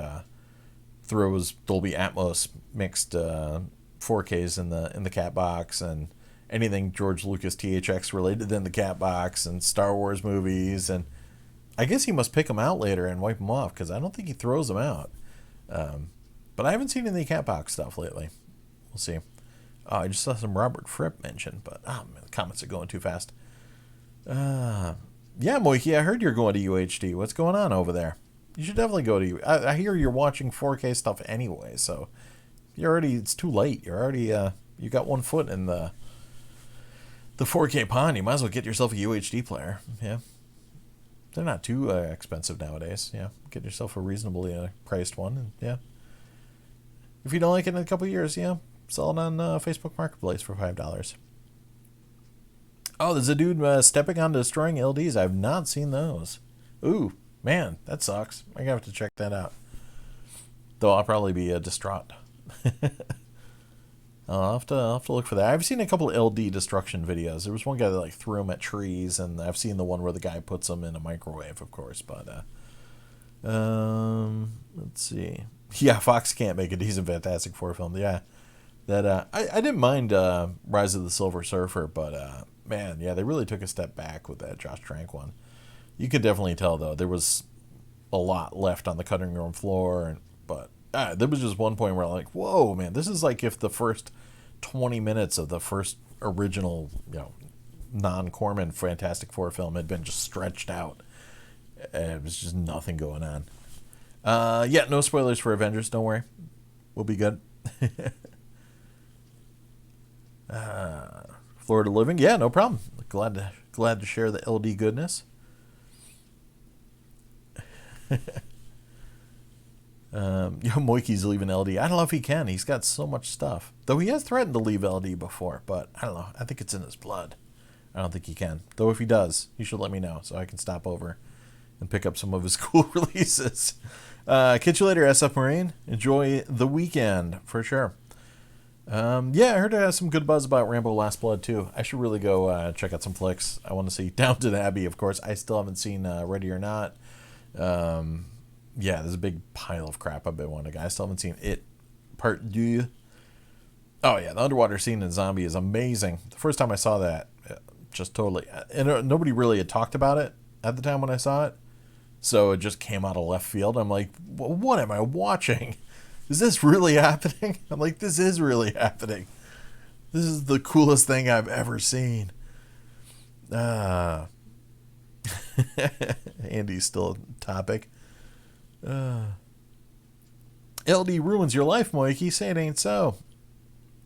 throws Dolby Atmos mixed 4Ks in the cat box, and anything George Lucas THX related in the cat box, and Star Wars movies. And I guess he must pick them out later and wipe them off, because I don't think he throws them out. But I haven't seen any cat box stuff lately. We'll see. Oh, I just saw some Robert Fripp mentioned, but oh man, the comments are going too fast. Yeah, Moiki, I heard you're going to UHD. What's going on over there? You should definitely go to. I hear you're watching 4K stuff anyway, so it's too late. You're already you got one foot in the 4K pond. You might as well get yourself a UHD player. Yeah, they're not too expensive nowadays. Yeah, get yourself a reasonably priced one. And yeah, if you don't like it in a couple of years, yeah, sell it on Facebook Marketplace for $5. Oh, there's a dude stepping on destroying LDs. I've not seen those. Ooh, man, that sucks. I have to check that out. Though I'll probably be distraught. I'll have to look for that. I've seen a couple of LD destruction videos. There was one guy that like threw them at trees, and I've seen the one where the guy puts them in a microwave, of course. But let's see. Yeah, Fox can't make a decent Fantastic Four film. Yeah, that I didn't mind Rise of the Silver Surfer, but man, yeah, they really took a step back with that Josh Trank one. You could definitely tell, though, there was a lot left on the cutting room floor, but there was just one point where I'm like, whoa, man, this is like if the first 20 minutes of the first original, non-Corman Fantastic Four film had been just stretched out. It was just nothing going on. Yeah, no spoilers for Avengers, don't worry. We'll be good. Florida Living, yeah, no problem. Glad to share the LD goodness. Moiki's leaving LD. I don't know if he can. He's got so much stuff. Though he has threatened to leave LD before, but I don't know. I think it's in his blood. I don't think he can. Though if he does, he should let me know so I can stop over and pick up some of his cool releases. Catch you later, SF Marine. Enjoy the weekend for sure. Yeah, I heard it has some good buzz about Rambo Last Blood too. I should really go check out some flicks. I want to see Downton Abbey, of course. I still haven't seen Ready or Not. Yeah, there's a big pile of crap I've been wanting. I still haven't seen it Part 2. Oh yeah, the underwater scene in Zombie is amazing. The first time I saw that, just totally, and nobody really had talked about it at the time when I saw it, so it just came out of left field. I'm like, what am I watching? Is this really happening? I'm like, this is really happening. This is the coolest thing I've ever seen. Andy's still a topic. LD ruins your life, Mikey. Say it ain't so.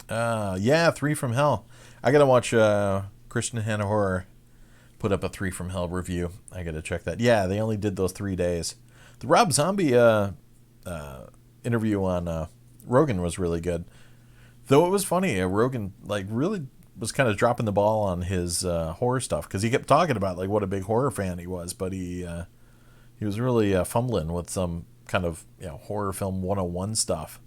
Yeah, 3 from Hell. I gotta watch Christian Hannah Horror put up a 3 from Hell review. I gotta check that. Yeah, they only did those 3 days. The Rob Zombie interview on Rogan was really good. Though it was funny, Rogan like really was kind of dropping the ball on his horror stuff because he kept talking about like what a big horror fan he was, but he was really fumbling with some kind of horror film 101 stuff.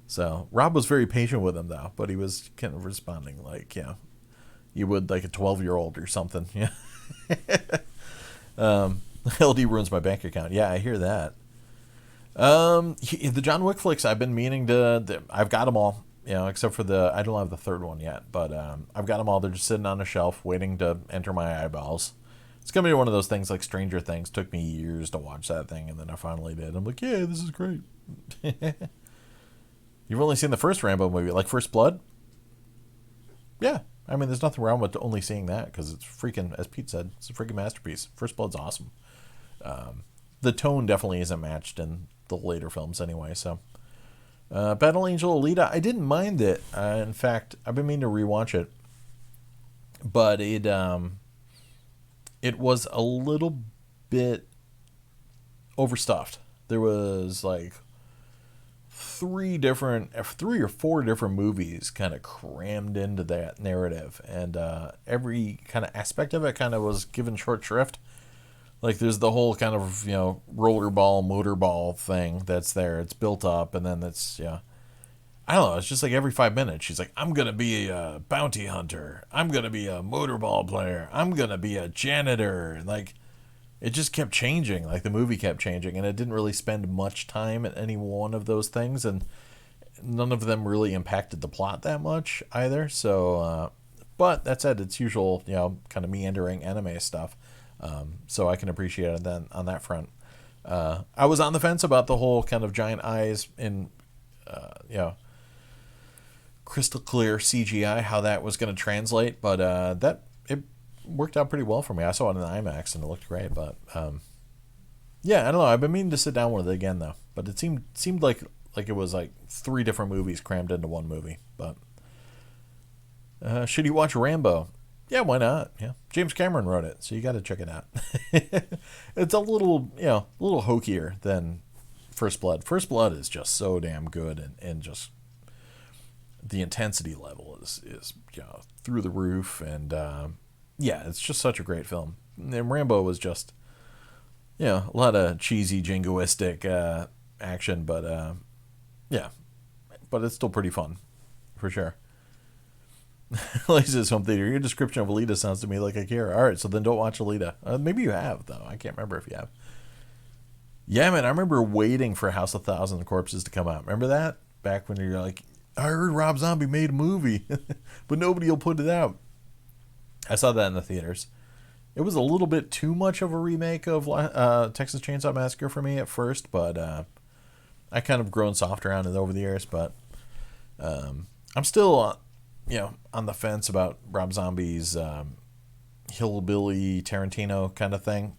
So Rob was very patient with him though, but he was kind of responding like you would like a 12-year-old or something. Yeah. LD ruins my bank account. Yeah, I hear that. The John Wick flicks, I've been meaning to. I've got them all. Except for I don't have the third one yet, but I've got them all. They're just sitting on a shelf waiting to enter my eyeballs. It's going to be one of those things like Stranger Things. Took me years to watch that thing, and then I finally did. I'm like, yeah, this is great. You've only seen the first Rambo movie, like First Blood? Yeah. I mean, there's nothing wrong with only seeing that, because it's freaking, as Pete said, it's a freaking masterpiece. First Blood's awesome. The tone definitely isn't matched in the later films anyway, so... Battle Angel Alita, I didn't mind it. In fact, I've been meaning to rewatch it, but it was a little bit overstuffed. There was like 3 or 4 different movies kind of crammed into that narrative, and every kind of aspect of it kind of was given short shrift. Like, there's the whole kind of, rollerball, motorball thing that's there. It's built up, and then it's, I don't know, it's just like every 5 minutes, she's like, I'm going to be a bounty hunter. I'm going to be a motorball player. I'm going to be a janitor. Like, it just kept changing. Like, the movie kept changing, and it didn't really spend much time at any one of those things, and none of them really impacted the plot that much either. So, but that said, it's usual, kind of meandering anime stuff. So I can appreciate it then on that front. I was on the fence about the whole kind of giant eyes in, crystal clear CGI, how that was going to translate, but it worked out pretty well for me. I saw it in IMAX and it looked great, but yeah, I don't know. I've been meaning to sit down with it again though, but it seemed like it was like 3 different movies crammed into one movie. But should you watch Rambo? Yeah, why not? Yeah, James Cameron wrote it, so you got to check it out. It's a little hokier than First Blood. First Blood is just so damn good, and just the intensity level is through the roof, and yeah, it's just such a great film. And Rambo was just a lot of cheesy jingoistic action, but yeah, but it's still pretty fun for sure. Lisa's home theater. Your description of Alita sounds to me like I care. All right, so then don't watch Alita. Maybe you have, though. I can't remember if you have. Yeah, man, I remember waiting for House of Thousand Corpses to come out. Remember that? Back when you're like, I heard Rob Zombie made a movie, but nobody will put it out. I saw that in the theaters. It was a little bit too much of a remake of Texas Chainsaw Massacre for me at first, but I kind of grown softer on it over the years. But I'm still... on the fence about Rob Zombie's hillbilly Tarantino kind of thing.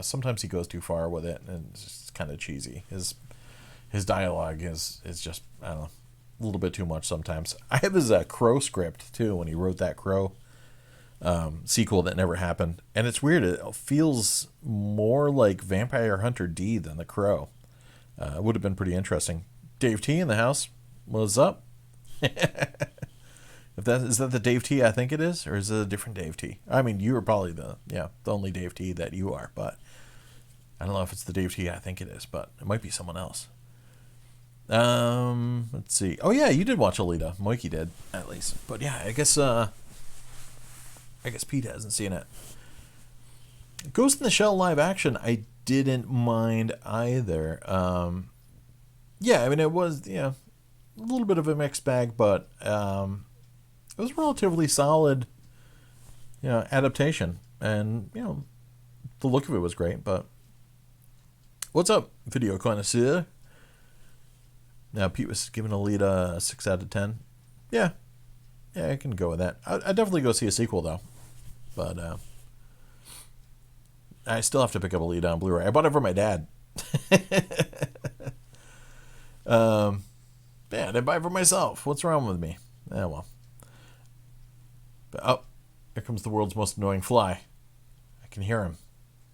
Sometimes he goes too far with it, and it's just kind of cheesy. His dialogue is just, I don't know, a little bit too much sometimes. I have his Crow script, too, when he wrote that Crow sequel that never happened. And it's weird. It feels more like Vampire Hunter D than The Crow. It would have been pretty interesting. Dave T in the house. What's up? Is that the Dave T I think it is, or is it a different Dave T? I mean, you are probably the only Dave T that you are, but I don't know if it's the Dave T I think it is, but it might be someone else. Let's see. Oh yeah, you did watch Alita. Mikey did, at least. But yeah, I guess Pete hasn't seen it. Ghost in the Shell live action, I didn't mind either. Yeah, I mean, it was, little bit of a mixed bag, but it was a relatively solid, adaptation, and the look of it was great. But what's up, video connoisseur? Now Pete was giving Alita a 6 out of 10. Yeah, I can go with that. I'd definitely go see a sequel though, but I still have to pick up Alita on Blu-ray. I bought it for my dad. I didn't buy it for myself. What's wrong with me? Well. But, here comes the world's most annoying fly. I can hear him.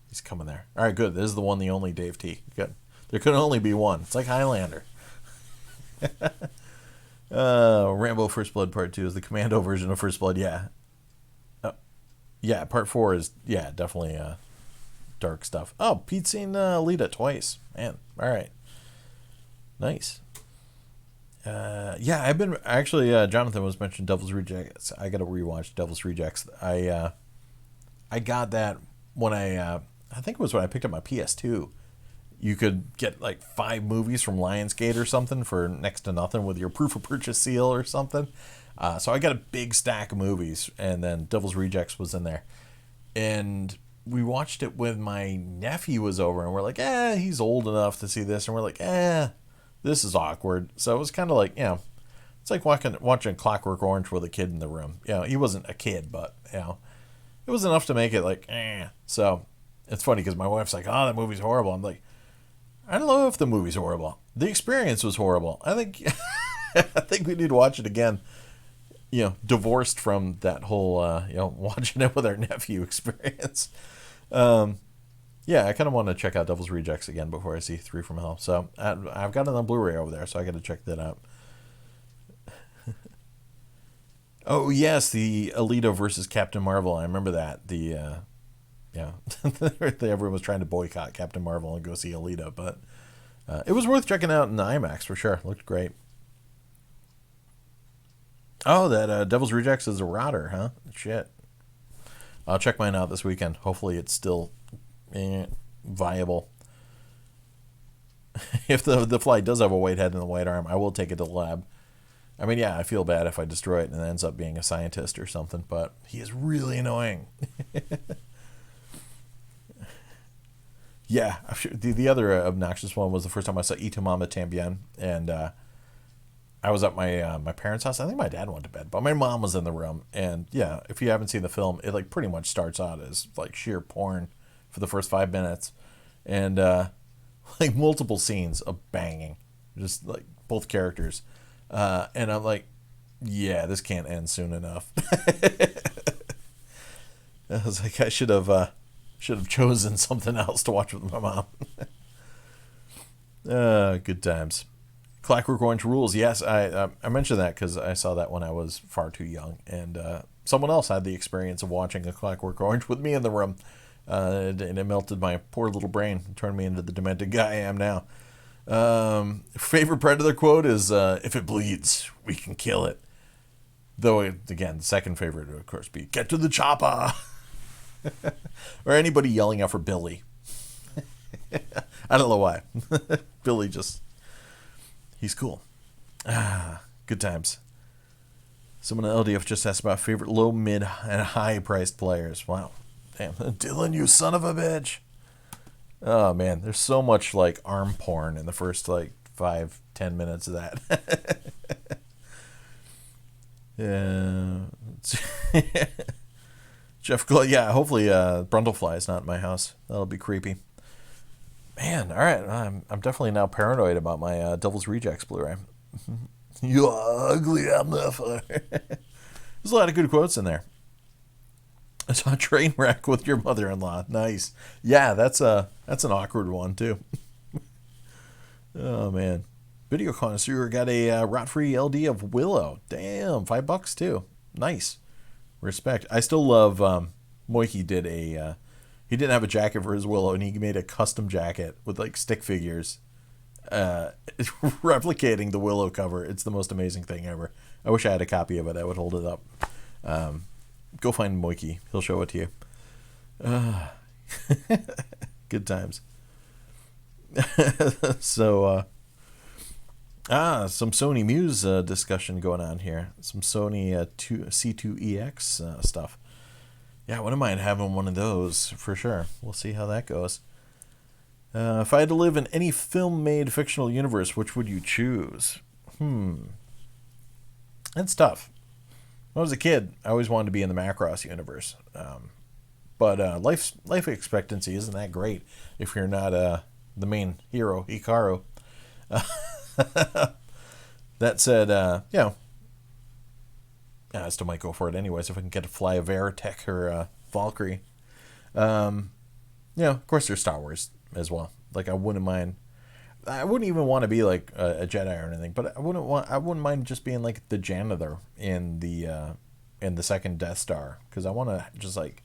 He's coming there. All right, good. This is the one, the only Dave T. Good. There could only be one. It's like Highlander. Rambo First Blood Part 2 is the Commando version of First Blood. Yeah. Yeah, Part 4 is, definitely dark stuff. Oh, Pete's seen Alita twice. Man, all right. Nice. I've been actually. Jonathan was mentioning Devil's Rejects. I got to rewatch Devil's Rejects. I got that when I think it was when I picked up my PS2. You could get like 5 movies from Lionsgate or something for next to nothing with your proof of purchase seal or something. So I got a big stack of movies, and then Devil's Rejects was in there, and we watched it when my nephew was over, and we're like, he's old enough to see this, and we're like, this is awkward. So it was kind of like, it's like watching Clockwork Orange with a kid in the room. He wasn't a kid, but, it was enough to make it like, So it's funny because my wife's like, that movie's horrible. I'm like, I don't know if the movie's horrible. The experience was horrible. I think we need to watch it again, divorced from that whole, watching it with our nephew experience. I kind of want to check out Devil's Rejects again before I see 3 from Hell. So I've got it on Blu-ray over there, so I got to check that out. Oh yes, the Alita versus Captain Marvel. I remember that. Everyone was trying to boycott Captain Marvel and go see Alita, but it was worth checking out in the IMAX for sure. It looked great. Oh, that Devil's Rejects is a router, huh? Shit. I'll check mine out this weekend. Hopefully it's still viable. If the fly does have a white head and a white arm, I will take it to the lab. I mean, I feel bad if I destroy it and it ends up being a scientist or something, but he is really annoying. I'm sure the other obnoxious one was the first time I saw Y Tu Mama Tambien, and I was at my parents' house. I think my dad went to bed, but my mom was in the room, and if you haven't seen the film, it like pretty much starts out as like sheer porn for the first 5 minutes, and like multiple scenes of banging, just like both characters, and I'm like, this can't end soon enough. I was like, I should have chosen something else to watch with my mom. Good times. Clockwork Orange rules. Yes, I mentioned that because I saw that when I was far too young, and someone else had the experience of watching a Clockwork Orange with me in the room, and it melted my poor little brain and turned me into the demented guy I am now. Favorite Predator quote is, "If it bleeds, we can kill it." Though, again, the second favorite would, of course, be, "Get to the chopper!" Or anybody yelling out for Billy. I don't know why. Billy he's cool. Good times. Someone at LDF just asked about favorite low, mid, and high priced players. Wow. Damn. Dylan, you son of a bitch. Oh, man. There's so much, like, arm porn in the first, like, 5-10 minutes of that. Jeff, hopefully Brundlefly is not in my house. That'll be creepy. Man, all right. I'm definitely now paranoid about my Devil's Rejects Blu-ray. You are ugly, motherfucker. There's a lot of good quotes in there. I saw a train wreck with your mother-in-law. Nice. Yeah, that's an awkward one too. Oh man, Video Connoisseur got a rot-free LD of Willow. Damn, $5 too. Nice. Respect. I still love. Moiki did he didn't have a jacket for his Willow, and he made a custom jacket with like stick figures, replicating the Willow cover. It's the most amazing thing ever. I wish I had a copy of it. I would hold it up. Go find Moiki. He'll show it to you. Good times. So, Some Sony Muse discussion going on here. Some Sony C2EX stuff. Yeah, I wouldn't mind having one of those for sure. We'll see how that goes. If I had to live in any film-made fictional universe, which would you choose? That's tough. When I was a kid, I always wanted to be in the Macross universe. But life expectancy isn't that great if you're not the main hero, Hikaru. That said, I still might go for it anyways if I can get to fly a Veritech or Valkyrie. Of course there's Star Wars as well. Like I wouldn't even want to be like a Jedi or anything, but I wouldn't mind just being like the janitor in the second Death Star, because I want to just like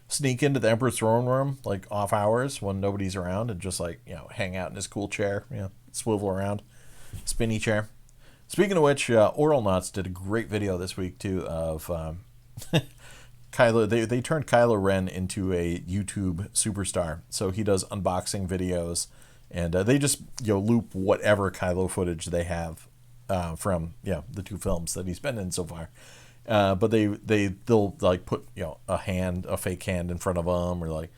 sneak into the Emperor's throne room like off hours when nobody's around and just like hang out in his cool chair, swivel around, spinny chair. Speaking of which, Oral Knots did a great video this week too of Kylo. They turned Kylo Ren into a YouTube superstar, so he does unboxing videos, and they just loop whatever Kylo footage they have from the two films that he's been in so far. But they'll like put a fake hand in front of him, or like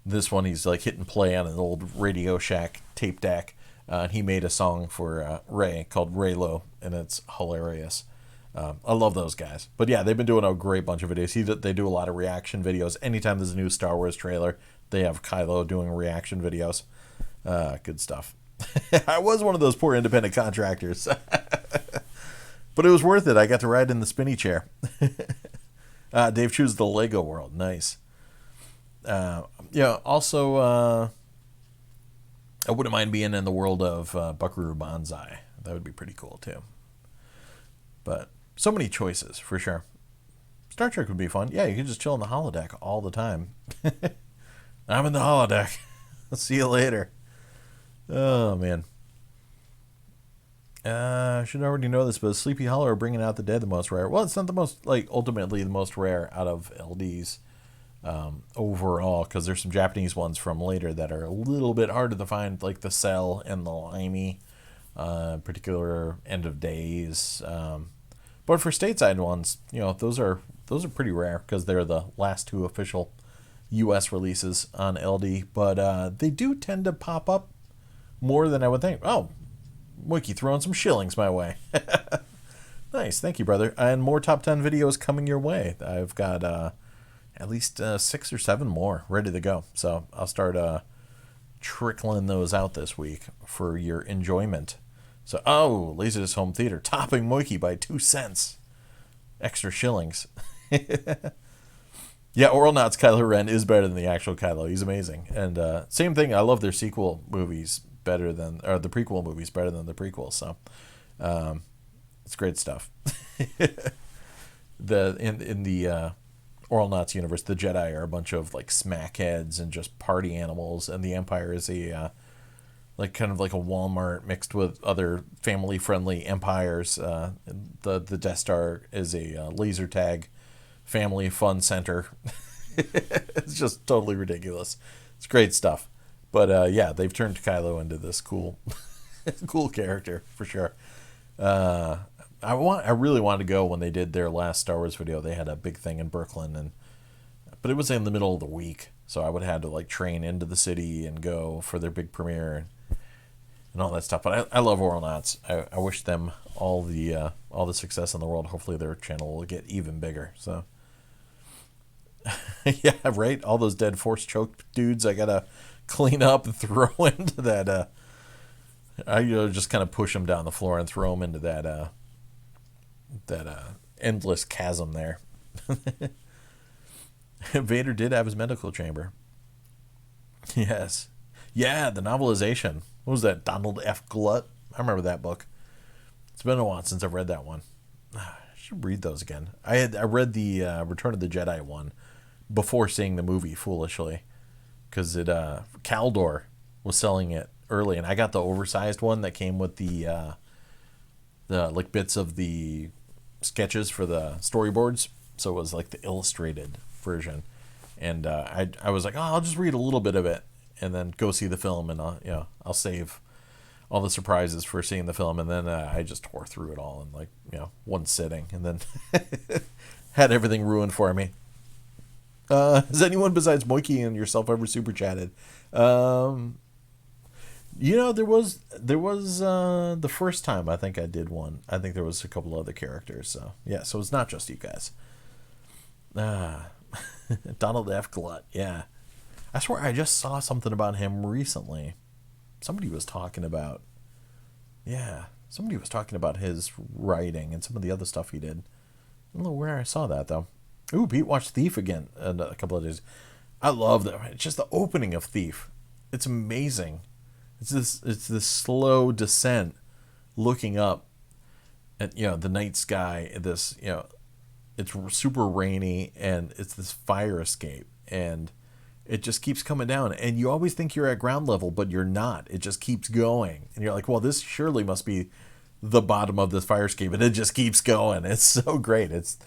this one he's like hitting play on an old Radio Shack tape deck. And he made a song for Rey called Raylo, and it's hilarious. I love those guys. But yeah, they've been doing a great bunch of videos. They do a lot of reaction videos. Anytime there's a new Star Wars trailer, they have Kylo doing reaction videos. Good stuff. I was one of those poor independent contractors. But it was worth it. I got to ride in the spinny chair. Dave chooses the Lego world. Nice. Also... I wouldn't mind being in the world of Buckaroo Banzai. That would be pretty cool, too. But so many choices, for sure. Star Trek would be fun. Yeah, you could just chill in the holodeck all the time. I'm in the holodeck. I'll see you later. Oh, man. I should already know this, but Sleepy Hollow are bringing out the dead the most rare. Well, it's not the most, ultimately the most rare out of LDs. Overall, because there's some Japanese ones from later that are a little bit harder to find, like the Cell and the Limey, particular End of Days. But for stateside ones, those are pretty rare because they're the last two official U.S. releases on LD. But they do tend to pop up more than I would think. Oh, Wiki throwing some shillings my way. Nice, thank you, brother. And more top 10 videos coming your way. I've got at least 6 or 7 more ready to go. So I'll start trickling those out this week for your enjoyment. So, LaserDisc Home Theater topping Moiki by 2 cents. Extra shillings. Yeah, Oral Knots Kylo Ren is better than the actual Kylo. He's amazing. And same thing, I love their sequel movies better than, or the prequel movies better than the prequels. So it's great stuff. In the Oral Knots universe, the Jedi are a bunch of like smackheads and just party animals, and the Empire is a kind of like a Walmart mixed with other family-friendly empires. The Death Star is a laser tag family fun center. It's just totally ridiculous. It's great stuff. But they've turned Kylo into this cool character for sure. I really wanted to go when they did their last Star Wars video. They had a big thing in Brooklyn, but it was in the middle of the week, so I would have had to like train into the city and go for their big premiere and all that stuff. But I love Oral Knots. I wish them all the success in the world. Hopefully their channel will get even bigger. So yeah, right. All those dead force choked dudes I gotta clean up and throw into that. I just kind of push them down the floor and throw them into that endless chasm there. Vader did have his medical chamber. Yes. Yeah, the novelization. What was that? Donald F. Glut? I remember that book. It's been a while since I've read that one. I should read those again. I read the Return of the Jedi one before seeing the movie, foolishly. Because Caldor was selling it early, and I got the oversized one that came with the like bits of the sketches for the storyboards, so it was like the illustrated version, and I was like, I'll just read a little bit of it and then go see the film, and I'll save all the surprises for seeing the film, and then I just tore through it all in like one sitting, and then had everything ruined for me. Has anyone besides Moiki and yourself ever super chatted? There was the first time I think I did one. I think there was a couple other characters. So yeah, so it's not just you guys. Donald F. Glut. Yeah, I swear I just saw something about him recently. Somebody was talking about. Yeah, somebody was talking about his writing and some of the other stuff he did. I don't know where I saw that though. Ooh, Pete watched Thief again a couple of days. I love that. It's just the opening of Thief. It's amazing. It's this slow descent, looking up at the night sky. This it's super rainy, and it's this fire escape, and it just keeps coming down. And you always think you're at ground level, but you're not. It just keeps going, and you're like, well, this surely must be the bottom of this fire escape, and it just keeps going. It's so great. It's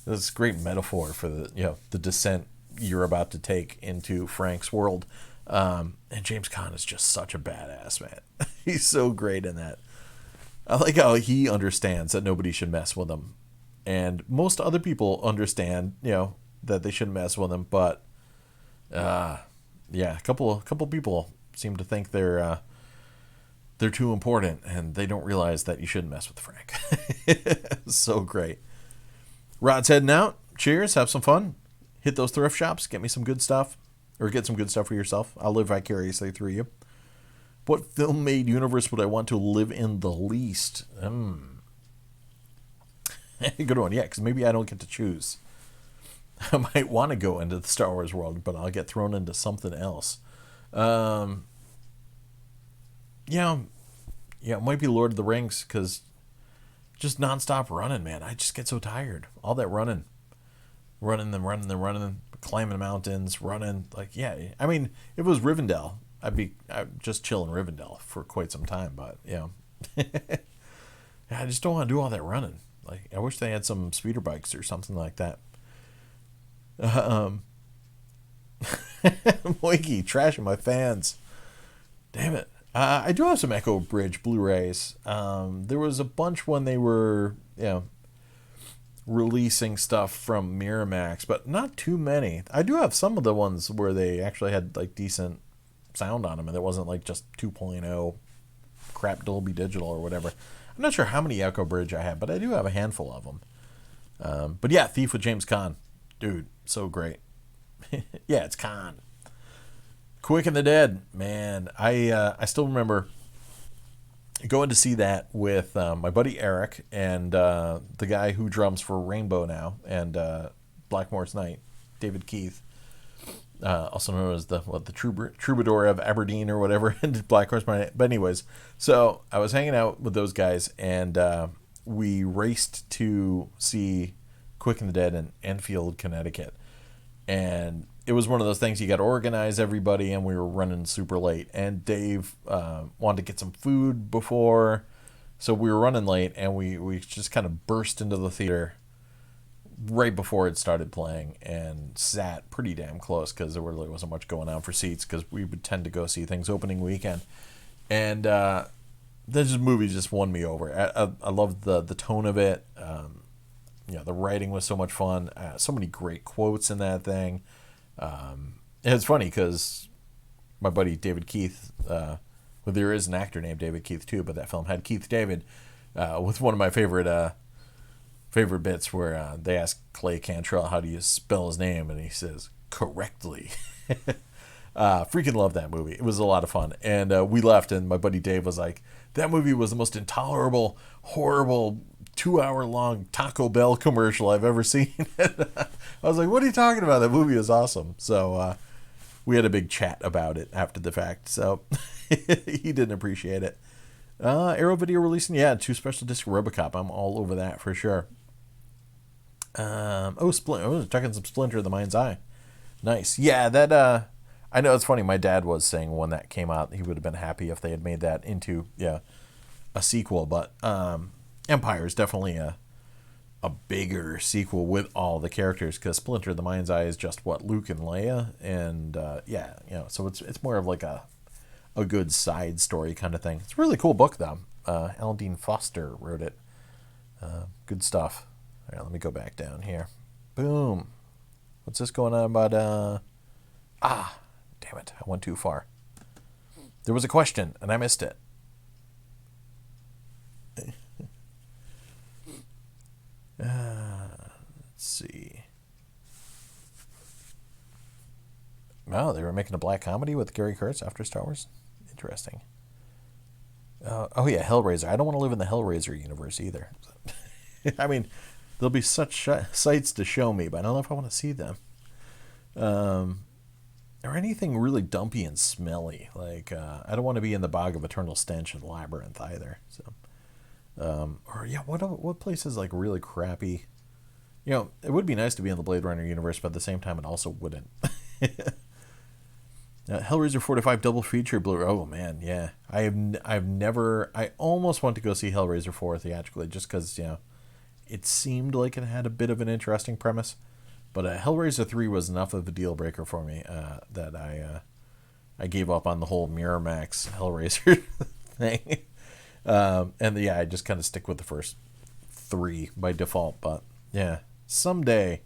this great metaphor for the descent you're about to take into Frank's world. And James Caan is just such a badass, man. He's so great in that. I like how he understands that nobody should mess with him, and most other people understand, that they shouldn't mess with him. But yeah, a couple people seem to think they're too important, and they don't realize that you shouldn't mess with Frank. So great. Rod's heading out. Cheers. Have some fun. Hit those thrift shops. Get me some good stuff. Or get some good stuff for yourself. I'll live vicariously through you. What film-made universe would I want to live in the least? Good one, yeah, because maybe I don't get to choose. I might want to go into the Star Wars world, but I'll get thrown into something else. Yeah, it might be Lord of the Rings, because just nonstop running, man. I just get so tired. All that running. Running, climbing mountains, running. Like, yeah, I mean, if it was Rivendell, I'd just chill in Rivendell for quite some time. But yeah, I just don't want to do all that running. Like, I wish they had some speeder bikes or something like that. Moiki, trashing my fans. Damn it. I do have some Echo Bridge Blu-rays. There was a bunch when they were, releasing stuff from Miramax, but not too many. I do have some of the ones where they actually had like decent sound on them, and it wasn't like just 2.0 crap Dolby Digital or whatever. I'm not sure how many Echo Bridge I have, but I do have a handful of them. But yeah, Thief with James Caan. Dude, so great. Yeah, it's Caan. Quick and the Dead. Man, I still remember going to see that with my buddy Eric and the guy who drums for Rainbow now and Blackmore's Night, David Keith, also known as the troubadour of Aberdeen or whatever, and Blackmore's Night. But anyways, so I was hanging out with those guys, and we raced to see Quick and the Dead in Enfield, Connecticut. And it was one of those things, you got to organize everybody, and we were running super late. And Dave wanted to get some food before, so we were running late, and we just kind of burst into the theater right before it started playing and sat pretty damn close because there really wasn't much going on for seats because we would tend to go see things opening weekend. And this movie just won me over. I loved the tone of it. The writing was so much fun. So many great quotes in that thing. It's funny because my buddy David Keith, well, there is an actor named David Keith too, but that film had Keith David with one of my favorite bits where they ask Clay Cantrell, how do you spell his name? And he says, correctly. Freaking love that movie. It was a lot of fun. And we left, and my buddy Dave was like, that movie was the most intolerable, horrible, 2-hour-long Taco Bell commercial I've ever seen. I was like, what are you talking about? That movie is awesome. So we had a big chat about it after the fact. So he didn't appreciate it. Arrow Video releasing, 2 special disc Robocop. I'm all over that for sure. Checking some Splinter of the Mind's Eye. Nice. Yeah, that I know it's funny. My dad was saying when that came out, he would have been happy if they had made that into a sequel. But Empire is definitely a bigger sequel with all the characters, because Splinter of the Mind's Eye is just Luke and Leia, and so it's more of like a a good side story kind of thing. It's a really cool book, though. Alan Dean Foster wrote it. Good stuff. All right, let me go back down here. Boom. What's this going on about? Damn it. I went too far. There was a question, and I missed it. Let's see. Oh, they were making a black comedy with Gary Kurtz after Star Wars? Interesting. Oh, yeah, Hellraiser. I don't want to live in the Hellraiser universe either. I mean, there'll be such sights to show me, but I don't know if I want to see them. Or anything really dumpy and smelly. Like, I don't want to be in the Bog of Eternal Stench and Labyrinth either. So, what place is like really crappy? You know, it would be nice to be in the Blade Runner universe, but at the same time, it also wouldn't. Hellraiser 4 to 5 double feature Blu-ray. Oh man, yeah. I've never. I almost went to go see Hellraiser 4 theatrically just because it seemed like it had a bit of an interesting premise, but Hellraiser 3 was enough of a deal breaker for me that I gave up on the whole Miramax Hellraiser thing. I just kind of stick with the first 3 by default. But yeah, someday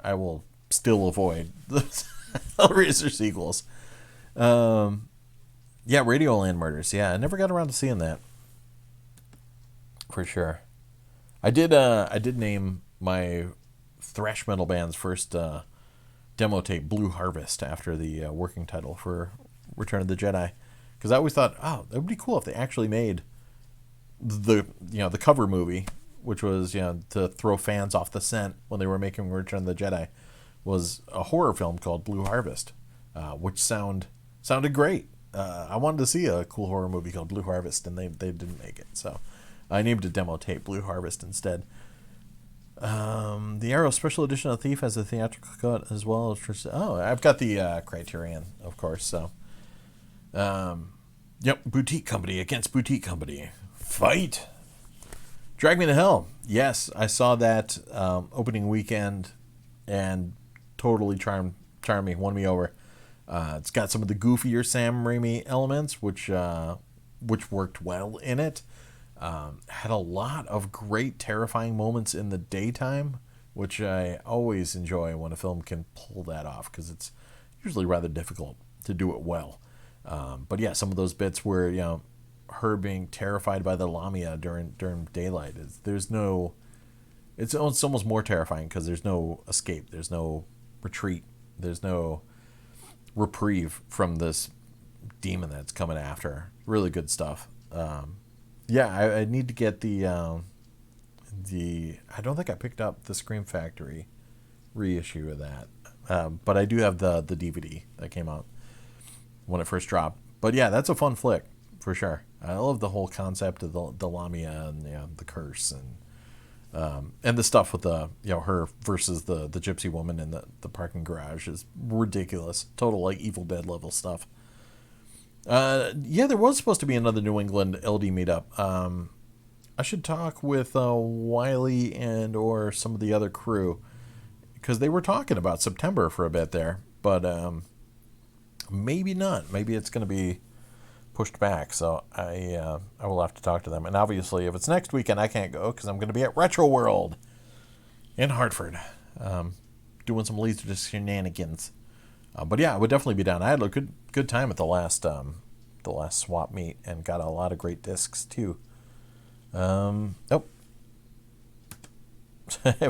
I will still avoid the Hellraiser sequels. Radioland Murders. Yeah, I never got around to seeing that. For sure. I did name my thrash metal band's first demo tape Blue Harvest after the working title for Return of the Jedi, because I always thought, oh, that would be cool if they actually made the cover movie, which was to throw fans off the scent when they were making Return of the Jedi, was a horror film called Blue Harvest, which sounded great. I wanted to see a cool horror movie called Blue Harvest, and they didn't make it, so I named a demo tape Blue Harvest instead. The Arrow Special Edition of Thief has a theatrical cut as well. I've got the Criterion, of course. So, Boutique Company against Boutique Company. Fight! Drag Me to Hell. Yes, I saw that opening weekend and totally charmed me, won me over. It's got some of the goofier Sam Raimi elements, which worked well in it. Had a lot of great terrifying moments in the daytime, which I always enjoy when a film can pull that off, because it's usually rather difficult to do it well. But yeah, some of those bits where her being terrified by the Lamia during daylight it's almost more terrifying because there's no escape, there's no retreat, there's no reprieve from this demon that's coming after her. Really good stuff. I need to get the I don't think I picked up the Scream Factory reissue of that, but I do have the DVD that came out when it first dropped. But yeah, that's a fun flick for sure. I love the whole concept of the Lamia and the curse and the stuff with the her versus the gypsy woman in the parking garage is ridiculous. Total like Evil Dead level stuff. There was supposed to be another New England LD meetup. I should talk with Wiley and or some of the other crew, because they were talking about September for a bit there, but maybe not. Maybe it's going to be pushed back. So I will have to talk to them. And obviously, if it's next weekend, I can't go because I'm going to be at Retro World in Hartford, doing some LaserDisc shenanigans. But yeah, I would definitely be down. I had a good time at the last swap meet and got a lot of great discs too. If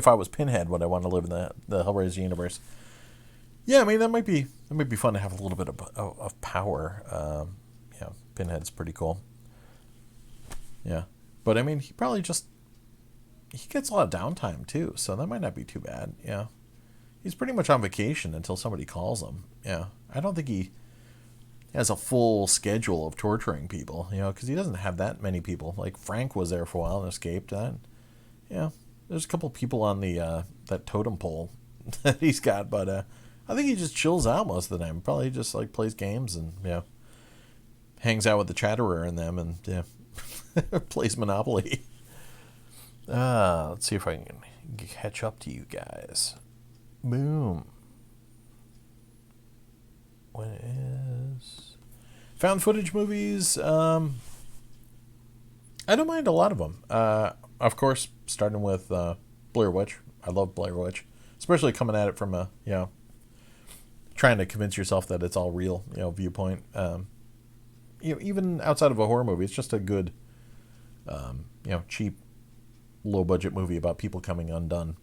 I was Pinhead, would I want to live in the Hellraiser universe? Yeah, I mean that might be fun to have a little bit of power. Pinhead's pretty cool. Yeah, but I mean he gets a lot of downtime too, so that might not be too bad. Yeah. He's pretty much on vacation until somebody calls him. Yeah, I don't think he has a full schedule of torturing people, because he doesn't have that many people. Like Frank was there for a while and escaped. There's a couple people on the that totem pole that he's got, but I think he just chills out most of the time. Probably just like plays games and hangs out with the Chatterer and them and plays Monopoly. Let's see if I can catch up to you guys. Boom. When is Found footage movies. I don't mind a lot of them. Of course, starting with Blair Witch. I love Blair Witch, especially coming at it from a trying to convince yourself that it's all real viewpoint. Even outside of a horror movie, it's just a good cheap, low budget movie about people coming undone.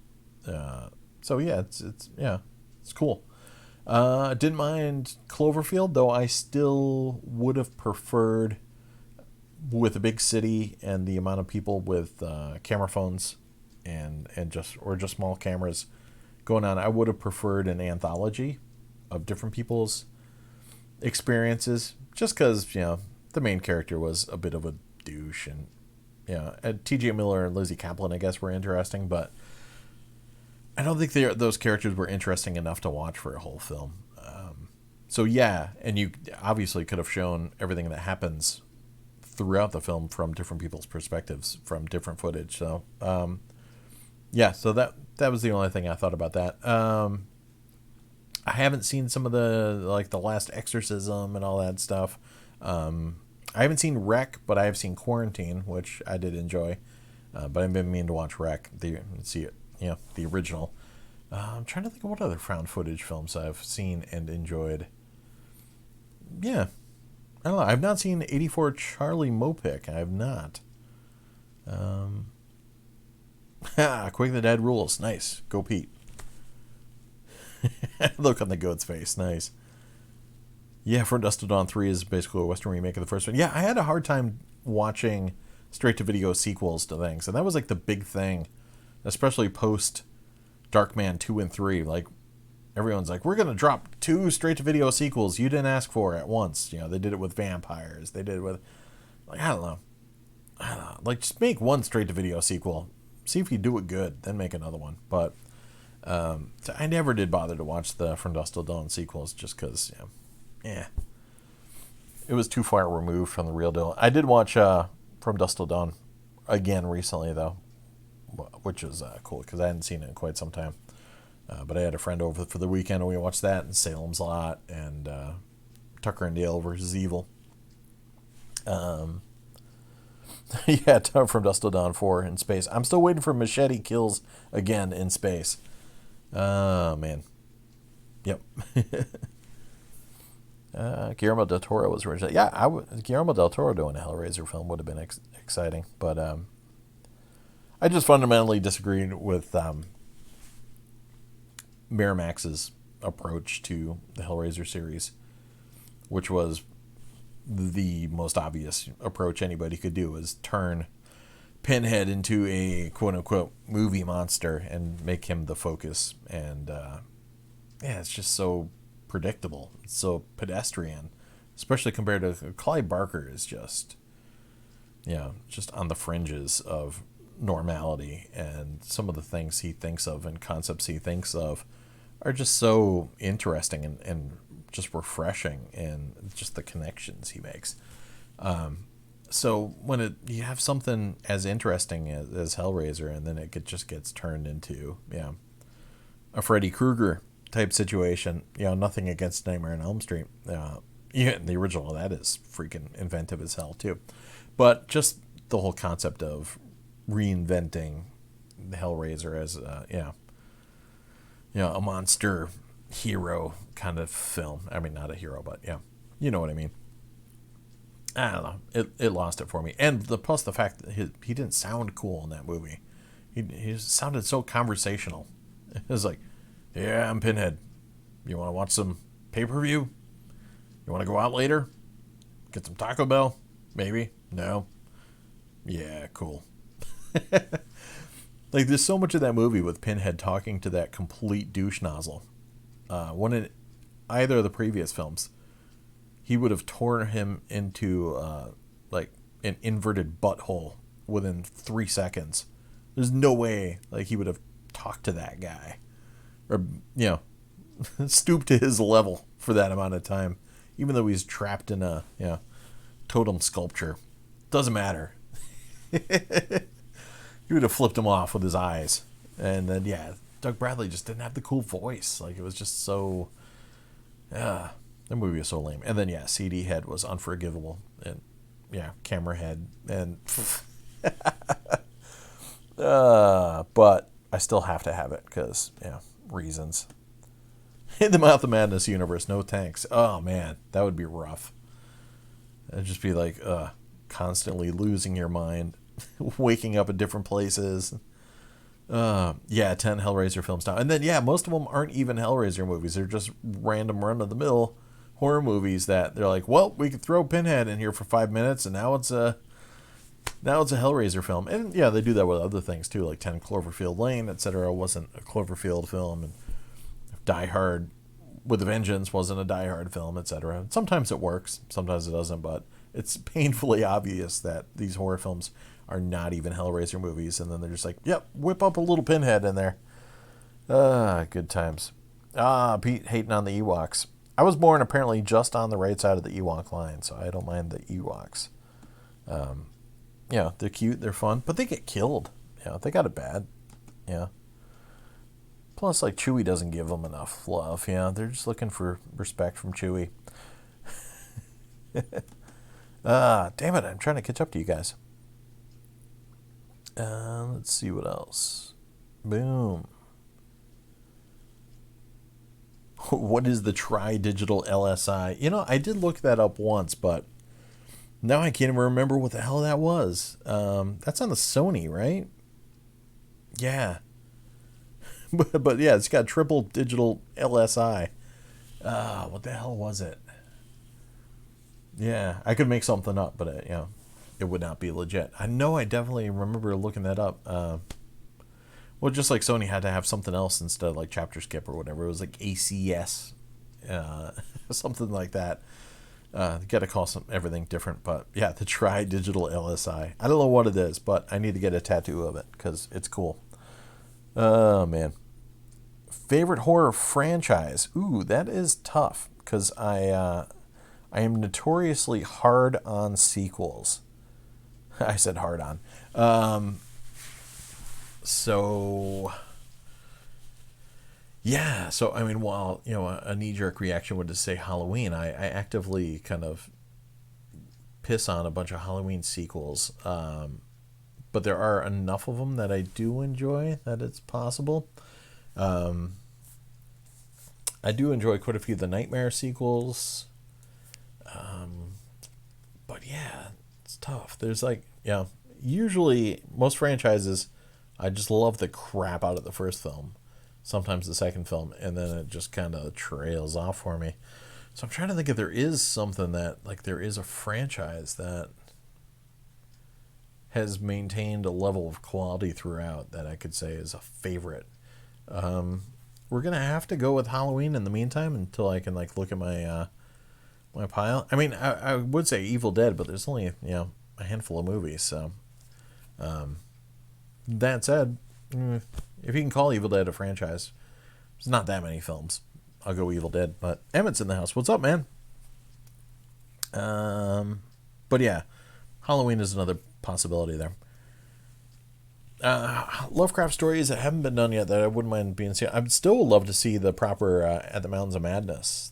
So yeah, it's cool. Didn't mind Cloverfield, though I still would have preferred, with a big city and the amount of people with camera phones and just small cameras going on, I would have preferred an anthology of different people's experiences, just because the main character was a bit of a douche, and T.J. Miller and Lizzie Kaplan, I guess, were interesting, but I don't think those characters were interesting enough to watch for a whole film. So yeah, and you obviously could have shown everything that happens throughout the film from different people's perspectives, from different footage. So yeah, so that was the only thing I thought about that. I haven't seen some of the Last Exorcism and all that stuff. I haven't seen Wreck, but I have seen Quarantine, which I did enjoy. But I've been meaning to watch Wreck, the original. I'm trying to think of what other found footage films I've seen and enjoyed. Yeah, I don't know. I've not seen 84 Charlie Mopic. I have not. Quick the Dead rules. Nice. Go Pete. Look on the goat's face. Nice. Yeah, From Dusk Till Dawn 3 is basically a Western remake of the first one. Yeah, I had a hard time watching straight-to-video sequels to things. And that was like the big thing, especially post Darkman 2 and 3. Like, everyone's like, we're going to drop 2 straight-to-video sequels you didn't ask for at once. They did it with vampires. They did it with, I don't know. Like, just make one straight-to-video sequel. See if you do it good, then make another one. But so I never did bother to watch the From Dusk Till Dawn sequels just because, it was too far removed from the real deal. I did watch From Dusk Till Dawn again recently, though, which was cool because I hadn't seen it in quite some time. But I had a friend over for the weekend, and we watched that, and Salem's Lot, and Tucker and Dale versus Evil. Yeah, From Dusk Till Dawn 4 in space. I'm still waiting for Machete Kills again in space. Oh, man. Yep. Guillermo del Toro was originally... Yeah, Guillermo del Toro doing a Hellraiser film would have been exciting. But I just fundamentally disagreed with Miramax's approach to the Hellraiser series, which was the most obvious approach anybody could do, is turn Pinhead into a quote-unquote movie monster and make him the focus. And it's just so predictable. It's so pedestrian, especially compared to Clive Barker is just on the fringes of normality, and some of the things he thinks of and concepts he thinks of are just so interesting and just refreshing, and just the connections he makes. So when you have something as interesting as Hellraiser, and then it just gets turned into a Freddy Krueger type situation. Nothing against Nightmare on Elm Street. The original, that is freaking inventive as hell too. But just the whole concept of reinventing the Hellraiser as a monster hero kind of film. I mean, not a hero, but you know what I mean. I don't know. It lost it for me. And plus the fact that he didn't sound cool in that movie. He sounded so conversational. It was like, yeah, I'm Pinhead. You want to watch some pay-per-view? You want to go out later? Get some Taco Bell? Maybe? No? Yeah, cool. Like, there's so much of that movie with Pinhead talking to that complete douche nozzle. When in either of the previous films, he would have torn him into like an inverted butthole within 3 seconds. There's no way he would have talked to that guy, or stooped to his level for that amount of time, even though he's trapped in a totem sculpture. Doesn't matter. He would have flipped him off with his eyes. And then Doug Bradley just didn't have the cool voice. It was just so That movie was so lame. And then, yeah, CD Head was unforgivable. And, yeah, Camera Head. And, but I still have to have it because, reasons. In the Mouth of Madness universe, no tanks. Oh, man, that would be rough. It'd just be like, constantly losing your mind, waking up at different places. 10 Hellraiser films now. And then, most of them aren't even Hellraiser movies. They're just random run-of-the-mill horror movies that they're like, well, we could throw Pinhead in here for 5 minutes, and now it's a Hellraiser film. And, they do that with other things, too, like 10 Cloverfield Lane, etc. wasn't a Cloverfield film, and Die Hard with a Vengeance wasn't a Die Hard film, etc. Sometimes it works, sometimes it doesn't, but it's painfully obvious that these horror films are not even Hellraiser movies, and then they're just like, yep, whip up a little Pinhead in there. Good times. Pete hating on the Ewoks. I was born apparently just on the right side of the Ewok line, so I don't mind the Ewoks. They're cute, they're fun, but they get killed. They got it bad. Plus, like, Chewie doesn't give them enough love. They're just looking for respect from Chewie. Damn it, I'm trying to catch up to you guys. Let's see what else. Boom. What is the Tri-Digital LSI? I did look that up once, but now I can't even remember what the hell that was. That's on the Sony, right? Yeah. but it's got triple digital LSI. What the hell was it? Yeah, I could make something up, but it would not be legit. I know I definitely remember looking that up. Well, just like Sony had to have something else instead of like Chapter Skip or whatever. It was like ACS, something like that. Got to call everything different, but the Tri-Digital LSI. I don't know what it is, but I need to get a tattoo of it because it's cool. Oh, man. Favorite horror franchise? Ooh, that is tough because I am notoriously hard on sequels. I said hard on. So I mean, while a knee-jerk reaction would just say Halloween, I actively kind of piss on a bunch of Halloween sequels, but there are enough of them that I do enjoy that it's possible. I do enjoy quite a few of the Nightmare sequels, but it's tough. There's usually most franchises, I just love the crap out of the first film, sometimes the second film, and then it just kind of trails off for me. So I'm trying to think if there is something that, there is a franchise that has maintained a level of quality throughout that I could say is a favorite. We're going to have to go with Halloween in the meantime until I can, look at my my pile. I mean, I would say Evil Dead, but there's only, a handful of movies, so... that said, if you can call Evil Dead a franchise, there's not that many films. I'll go Evil Dead, but Emmett's in the house. What's up, man? But Halloween is another possibility there. Lovecraft stories that haven't been done yet that I wouldn't mind being seen. I'd still love to see the proper At the Mountains of Madness,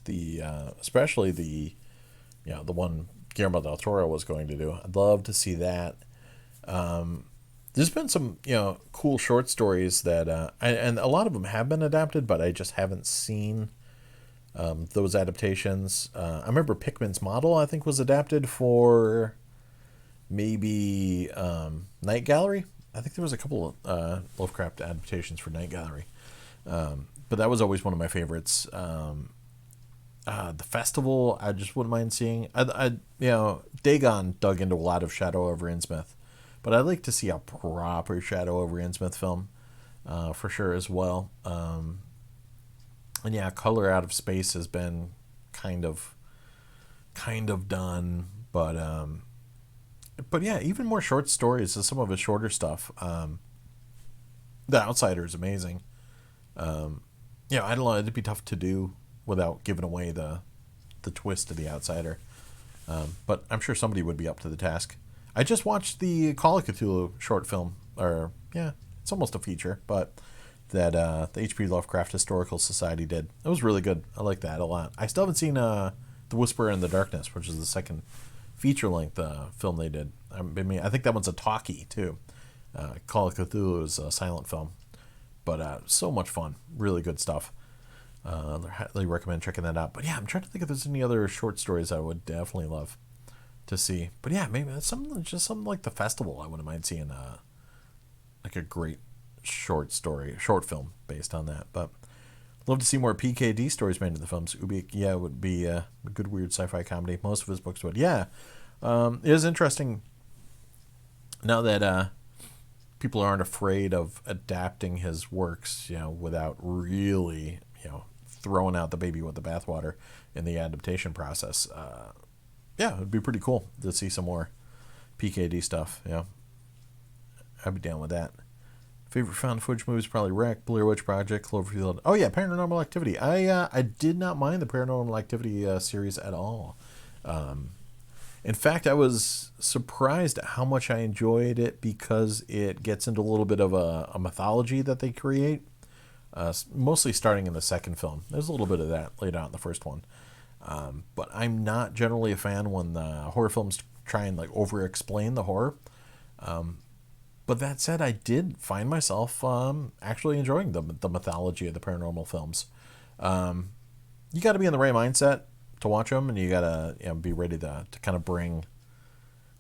especially the one Guillermo del Toro was going to do. I'd love to see that. There's been some, cool short stories that, and a lot of them have been adapted, but I just haven't seen those adaptations. I remember Pickman's Model, I think, was adapted for maybe Night Gallery. I think there was a couple of Lovecraft adaptations for Night Gallery. But that was always one of my favorites. The Festival, I just wouldn't mind seeing. Dagon dug into a lot of Shadow over Innsmouth. But I'd like to see a proper Shadow over Innsmouth film, for sure as well. And Color Out of Space has been kind of done, but even more short stories of some of his shorter stuff. The Outsider is amazing. I don't know, it'd be tough to do without giving away the twist of The Outsider. But I'm sure somebody would be up to the task. I just watched the Call of Cthulhu short film, it's almost a feature, but that the H.P. Lovecraft Historical Society did. It was really good. I like that a lot. I still haven't seen The Whisperer in the Darkness, which is the second feature-length film they did. I mean, I think that one's a talkie, too. Call of Cthulhu is a silent film. But so much fun. Really good stuff. I highly recommend checking that out. But yeah, I'm trying to think if there's any other short stories I would definitely love to see. But yeah, maybe that's something like The Festival. I wouldn't mind seeing like a great short film based on that. But love to see more PKD stories made into the films. It would be a good weird sci-fi comedy. Most of his books would. Yeah, it is interesting now that people aren't afraid of adapting his works, without really, throwing out the baby with the bathwater in the adaptation process. Yeah, it would be pretty cool to see some more PKD stuff. I'd be down with that. Favorite found footage movies, probably Wreck, Blair Witch Project, Cloverfield. Oh yeah, Paranormal Activity. I did not mind the Paranormal Activity series at all. In fact, I was surprised at how much I enjoyed it because it gets into a little bit of a mythology that they create. Mostly starting in the second film. There's a little bit of that laid out in the first one. But I'm not generally a fan when the horror films try and over-explain the horror. But that said, I did find myself actually enjoying the mythology of the paranormal films. You got to be in the right mindset to watch them, and you got to be ready to kind of bring.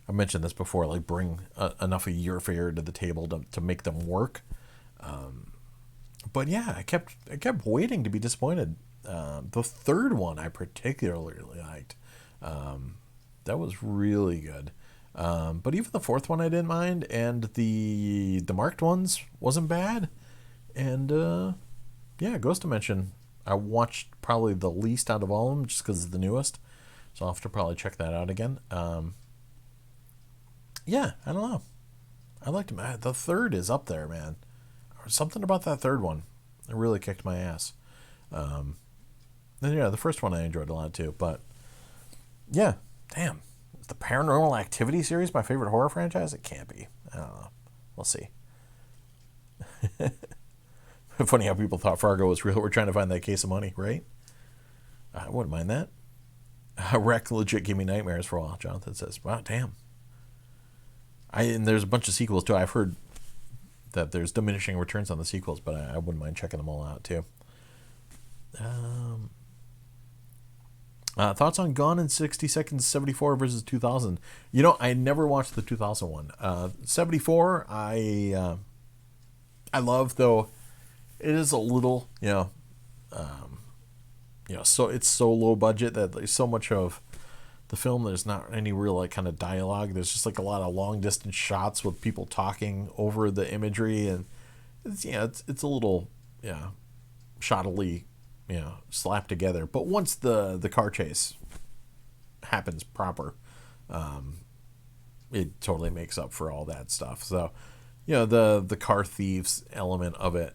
I mentioned this before, bring enough of your fare to the table to make them work. But yeah, I kept waiting to be disappointed. The third one I particularly liked. That was really good. But even the fourth one I didn't mind, and the marked ones wasn't bad. And yeah, Ghost Dimension I watched probably the least out of all of them just because it's the newest. So I'll have to probably check that out again. Yeah, I don't know. I liked him. The third is up there, man. Something about that third one. It really kicked my ass. And yeah, the first one I enjoyed a lot too. But yeah, damn. Is the Paranormal Activity series my favorite horror franchise? It can't be. I don't know. We'll see. Funny how people thought Fargo was real. We're trying to find that case of money, right? I wouldn't mind that. Wreck legit gave me nightmares for a while, Jonathan says. Wow, damn. And there's a bunch of sequels too. I've heard that there's diminishing returns on the sequels, but I wouldn't mind checking them all out too. Thoughts on Gone in 60 Seconds 74 versus 2000? I never watched the 2000 one. 74, I love, though it is a little, so it's so low budget that there's so much of the film there's not any real kind of dialogue. There's just a lot of long distance shots with people talking over the imagery, and it's a little shoddily slapped together. But once the car chase happens proper, it totally makes up for all that stuff. So the car thieves element of it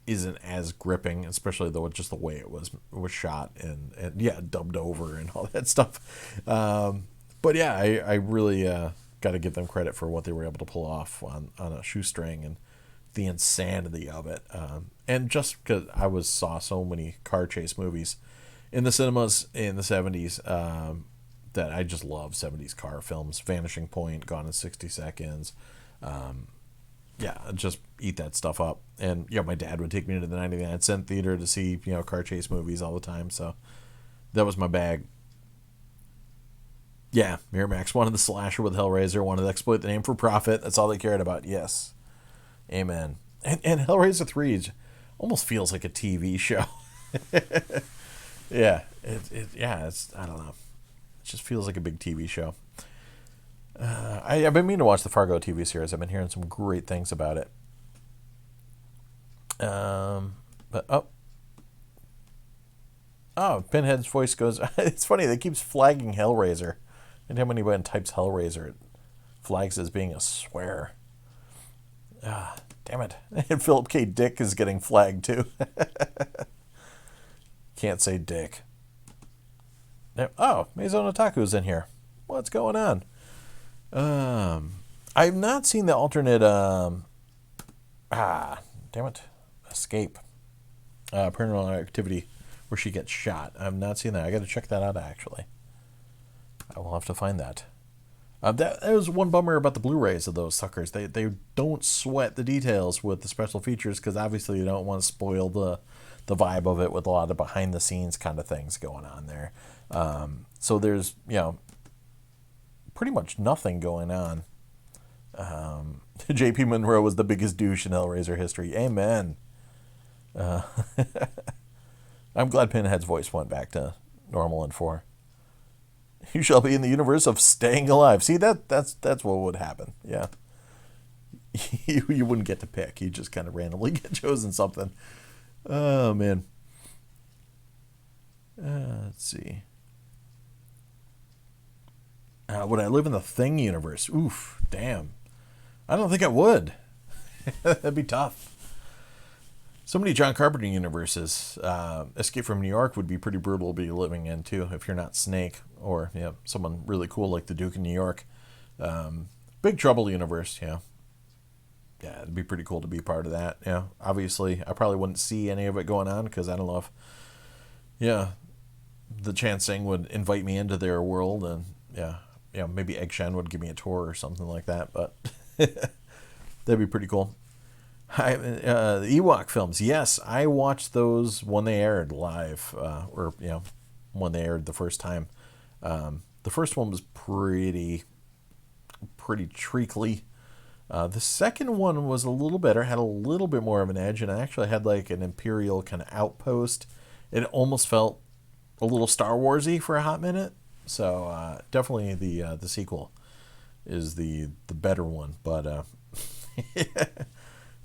isn't as gripping, especially though just the way it was shot and dubbed over and all that stuff. But yeah, I really got to give them credit for what they were able to pull off on a shoestring and the insanity of it. And just because I saw so many car chase movies in the cinemas in the 70s, that I just love 70s car films. Vanishing Point, Gone in 60 Seconds. Just eat that stuff up. And my dad would take me to the 99-cent theater to see car chase movies all the time. So that was my bag. Yeah, Miramax wanted the slasher with Hellraiser, wanted to exploit the name for profit. That's all they cared about. Yes, amen. And Hellraiser 3 almost feels like a TV show. It's I don't know. It just feels like a big TV show. I've been meaning to watch the Fargo TV series. I've been hearing some great things about it. Pinhead's voice goes. It's funny. They keeps flagging Hellraiser. Anytime anybody types Hellraiser, it flags as being a swear. Damn it. And Philip K. Dick is getting flagged too. Can't say Dick. Oh, Maison Otaku's in here. What's going on? I've not seen the alternate, damn it, Escape, Paranormal Activity where she gets shot. I've not seen that. I got to check that out, actually. I will have to find that. That was one bummer about the Blu-rays of those suckers. They don't sweat the details with the special features because obviously you don't want to spoil the vibe of it with a lot of behind-the-scenes kind of things going on there. So there's, pretty much nothing going on. J.P. Monroe was the biggest douche in Hellraiser history. Amen. I'm glad Pinhead's voice went back to normal in 4. You shall be in the universe of staying alive. See, that's what would happen. Yeah. You wouldn't get to pick. You just kind of randomly get chosen something. Oh, man. Let's see. Would I live in the Thing universe? Oof, damn. I don't think I would. That'd be tough. So many John Carpenter universes. Escape from New York would be pretty brutal to be living in, too, if you're not Snake or someone really cool like the Duke in New York. Big Trouble universe, yeah, it'd be pretty cool to be part of that. Yeah, obviously, I probably wouldn't see any of it going on because I don't know if, the Chansing would invite me into their world, and maybe Egg Shen would give me a tour or something like that, but that'd be pretty cool. The Ewok films, yes, I watched those when they aired live, when they aired the first time. The first one was pretty treacly. The second one was a little better, had a little bit more of an edge, and it actually had like an Imperial kind of outpost. It almost felt a little Star Warsy for a hot minute. So definitely the sequel is the better one, but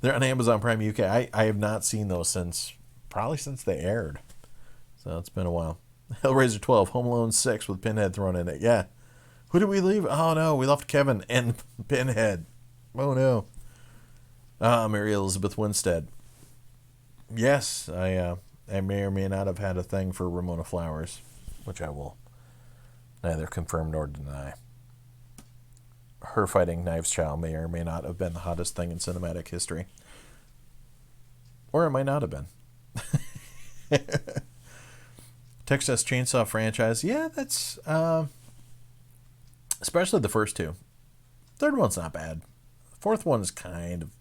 they're on Amazon Prime UK. I have not seen those since they aired, so it's been a while. Hellraiser 12, Home Alone 6 with Pinhead thrown in it. Yeah, who did we leave? Oh no, we left Kevin and Pinhead. Oh no. Mary Elizabeth Winstead. Yes, I may or may not have had a thing for Ramona Flowers, which I will neither confirm nor deny. Her fighting Knives Chow may or may not have been the hottest thing in cinematic history. Or it might not have been. Texas Chainsaw franchise. Yeah, that's... especially the first two. Third one's not bad. Fourth one's kind of...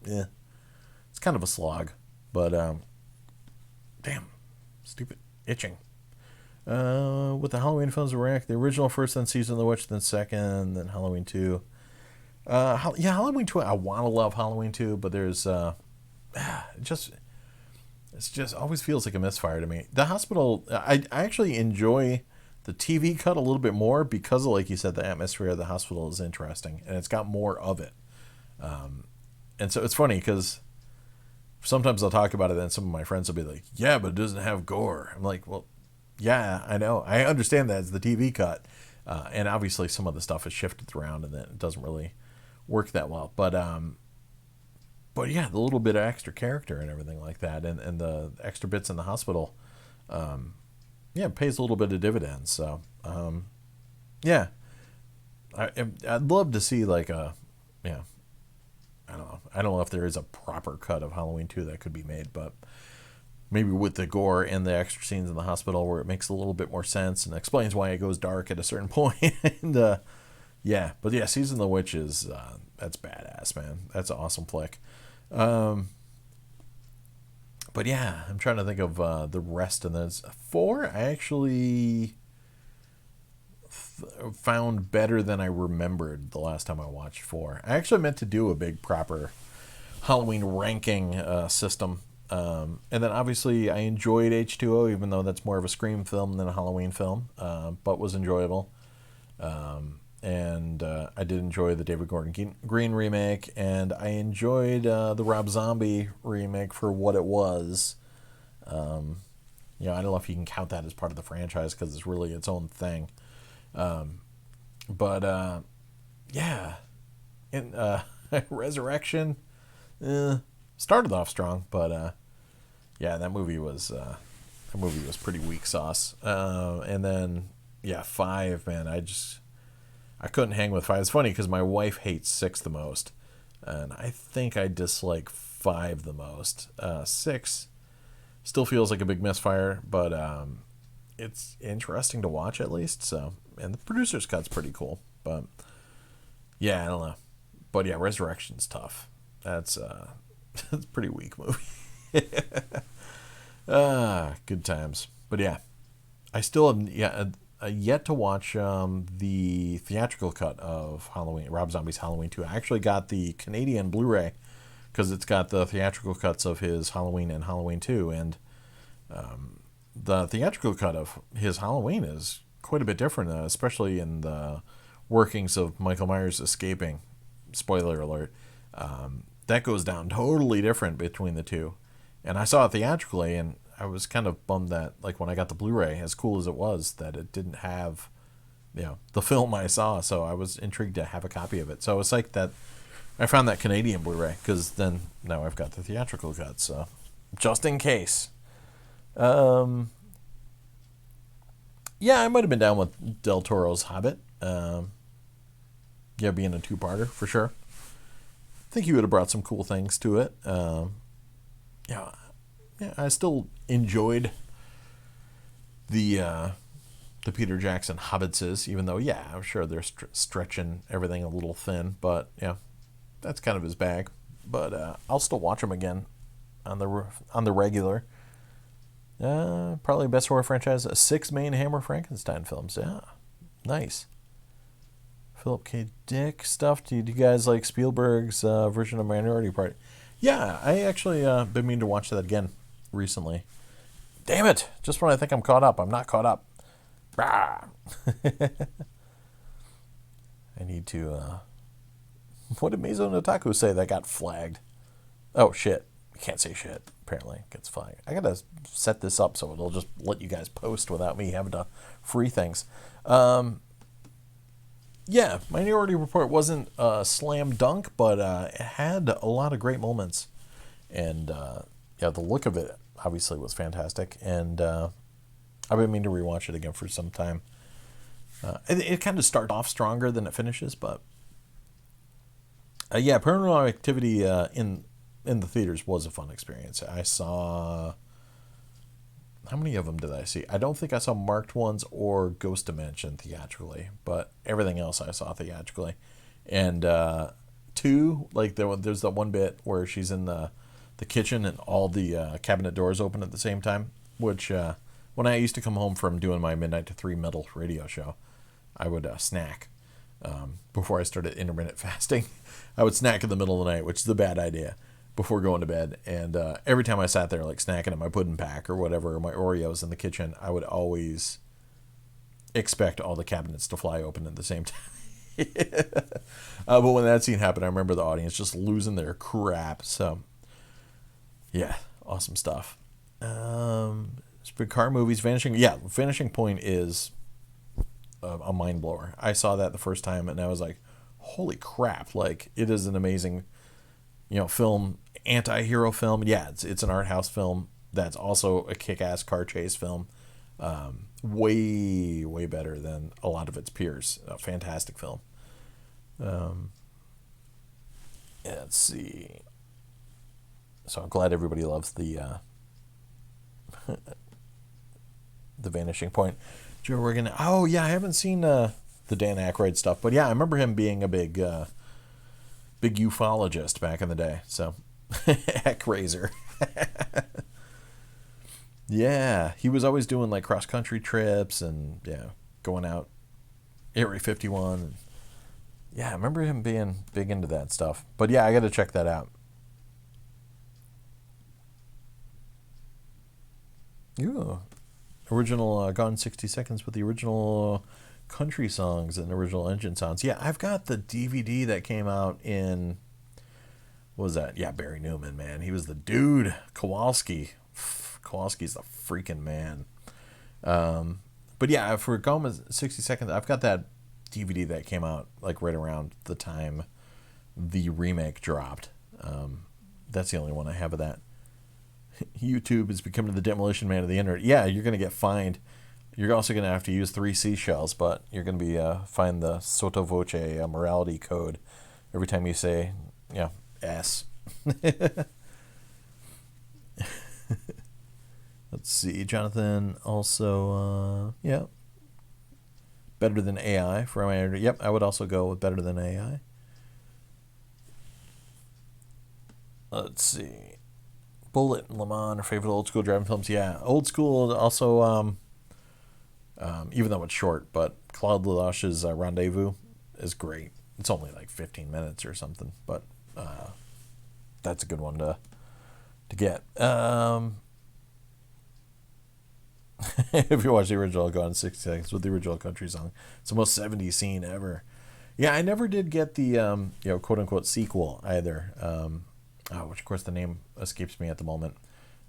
It's kind of a slog. But, damn. Stupid itching. With the Halloween films were ranked, the original first, then Season of the Witch, then second, then Halloween 2. Halloween 2, I want to love Halloween 2, but there's, it just always feels like a misfire to me. The Hospital, I actually enjoy the TV cut a little bit more because of, like you said, the atmosphere of the hospital is interesting, and it's got more of it. And so it's funny because sometimes I'll talk about it, and some of my friends will be like, yeah, but it doesn't have gore. I'm like, well, yeah, I know. I understand that it's the TV cut. And obviously some of the stuff is shifted around and then it doesn't really work that well. But yeah, the little bit of extra character and everything like that and the extra bits in the hospital, it pays a little bit of dividends. So, yeah. I'd love to see like I don't know. I don't know if there is a proper cut of Halloween 2 that could be made, but maybe with the gore and the extra scenes in the hospital where it makes a little bit more sense and explains why it goes dark at a certain point. And Season of the Witch is that's badass, man. That's an awesome flick. But yeah, I'm trying to think of the rest of those. 4 I actually found better than I remembered the last time I watched 4. I actually meant to do a big proper Halloween ranking system. And then obviously I enjoyed H2O, even though that's more of a Scream film than a Halloween film, but was enjoyable. And I did enjoy the David Gordon Green remake, and I enjoyed the Rob Zombie remake for what it was. I don't know if you can count that as part of the franchise because it's really its own thing. Resurrection started off strong, but that movie was pretty weak sauce. And then 5, man, I couldn't hang with 5. It's funny because my wife hates 6 the most, and I think I dislike 5 the most. 6 Still feels like a big misfire, but it's interesting to watch at least. So, and the producer's cut's pretty cool, but yeah, I don't know. But yeah, Resurrection's tough. That's that's a pretty weak movie. Good times. But yeah, I still have yet to watch the theatrical cut of Halloween, Rob Zombie's Halloween 2. I actually got the Canadian Blu-ray because it's got the theatrical cuts of his Halloween and Halloween 2, and the theatrical cut of his Halloween is quite a bit different, especially in the workings of Michael Myers escaping. Spoiler alert. That goes down totally different between the two. And I saw it theatrically, and I was kind of bummed that, like, when I got the Blu-ray, as cool as it was, that it didn't have, the film I saw. So I was intrigued to have a copy of it. So it's like that. I found that Canadian Blu-ray because then now I've got the theatrical cut. So just in case. Yeah, I might have been down with Del Toro's Hobbit. Yeah, being a two-parter for sure. I think he would have brought some cool things to it. Yeah, I still enjoyed the Peter Jackson Hobbitses, even though, yeah, I'm sure they're stretching everything a little thin, but yeah, that's kind of his bag. But I'll still watch them again on the regular. Probably best horror franchise, 6 main Hammer Frankenstein films. Yeah, nice. Philip K. Dick stuff. Do you guys like Spielberg's version of Minority Report? Yeah, I actually been meaning to watch that again recently. Damn it! Just when I think I'm caught up, I'm not caught up. I need to. What did Meizo no Taku say that got flagged? Oh shit! I can't say shit. Apparently, it gets flagged. I gotta set this up so it'll just let you guys post without me having to free things. Yeah, Minority Report wasn't a slam dunk, but it had a lot of great moments. And yeah, the look of it obviously was fantastic. And I've been meaning to rewatch it again for some time. It kind of starts off stronger than it finishes, but yeah, Paranormal Activity in the theaters was a fun experience. I saw... How many of them did I see? I don't think I saw Marked Ones or Ghost Dimension theatrically, but everything else I saw theatrically. And 2, like there's that one bit where she's in the kitchen and all the cabinet doors open at the same time, which when I used to come home from doing my midnight to 3 metal radio show, I would snack before I started intermittent fasting. I would snack in the middle of the night, which is a bad idea, before going to bed. And every time I sat there like snacking at my pudding pack or whatever, or my Oreos in the kitchen, I would always expect all the cabinets to fly open at the same time. But when that scene happened, I remember the audience just losing their crap. So yeah, awesome stuff. Big car movies. Vanishing Point is a mind blower. I saw that the first time and I was like, holy crap, like it is an amazing film, anti-hero film. Yeah, it's an art house film that's also a kick-ass car chase film. Way better than a lot of its peers. A fantastic film. Let's see. So I'm glad everybody loves the the Vanishing Point. Joe Rogan. Oh yeah, I haven't seen the Dan Aykroyd stuff, but yeah, I remember him being a big ufologist back in the day. So, Ackraiser. Yeah, he was always doing like cross country trips and going out Area 51. And, yeah, I remember him being big into that stuff. But yeah, I got to check that out. Ooh, original Gone 60 Seconds with the original country songs and original engine sounds. Yeah, I've got the DVD that came out in, what was that? Yeah, Barry Newman, man. He was the dude. Kowalski's the freaking man. But yeah, for Gone with 60 Seconds, I've got that DVD that came out like right around the time the remake dropped. That's the only one I have of that. YouTube is becoming the demolition man of the internet. Yeah, you're going to get fined. You're also going to have to use 3 seashells, but you're going to be find the sotto voce morality code every time you say, S. Let's see. Jonathan also, yeah, Better Than AI for my editor. Yep, I would also go with Better Than AI. Let's see. Bullet and Le Mans are favorite old school driving films. Yeah, old school also, even though it's short, but Claude Lelouch's Rendezvous is great. It's only like 15 minutes or something, but that's a good one to get. If you watch the original, go on 60 seconds with the original country song. It's the most 70s scene ever. Yeah, I never did get the quote unquote sequel either. Which of course the name escapes me at the moment.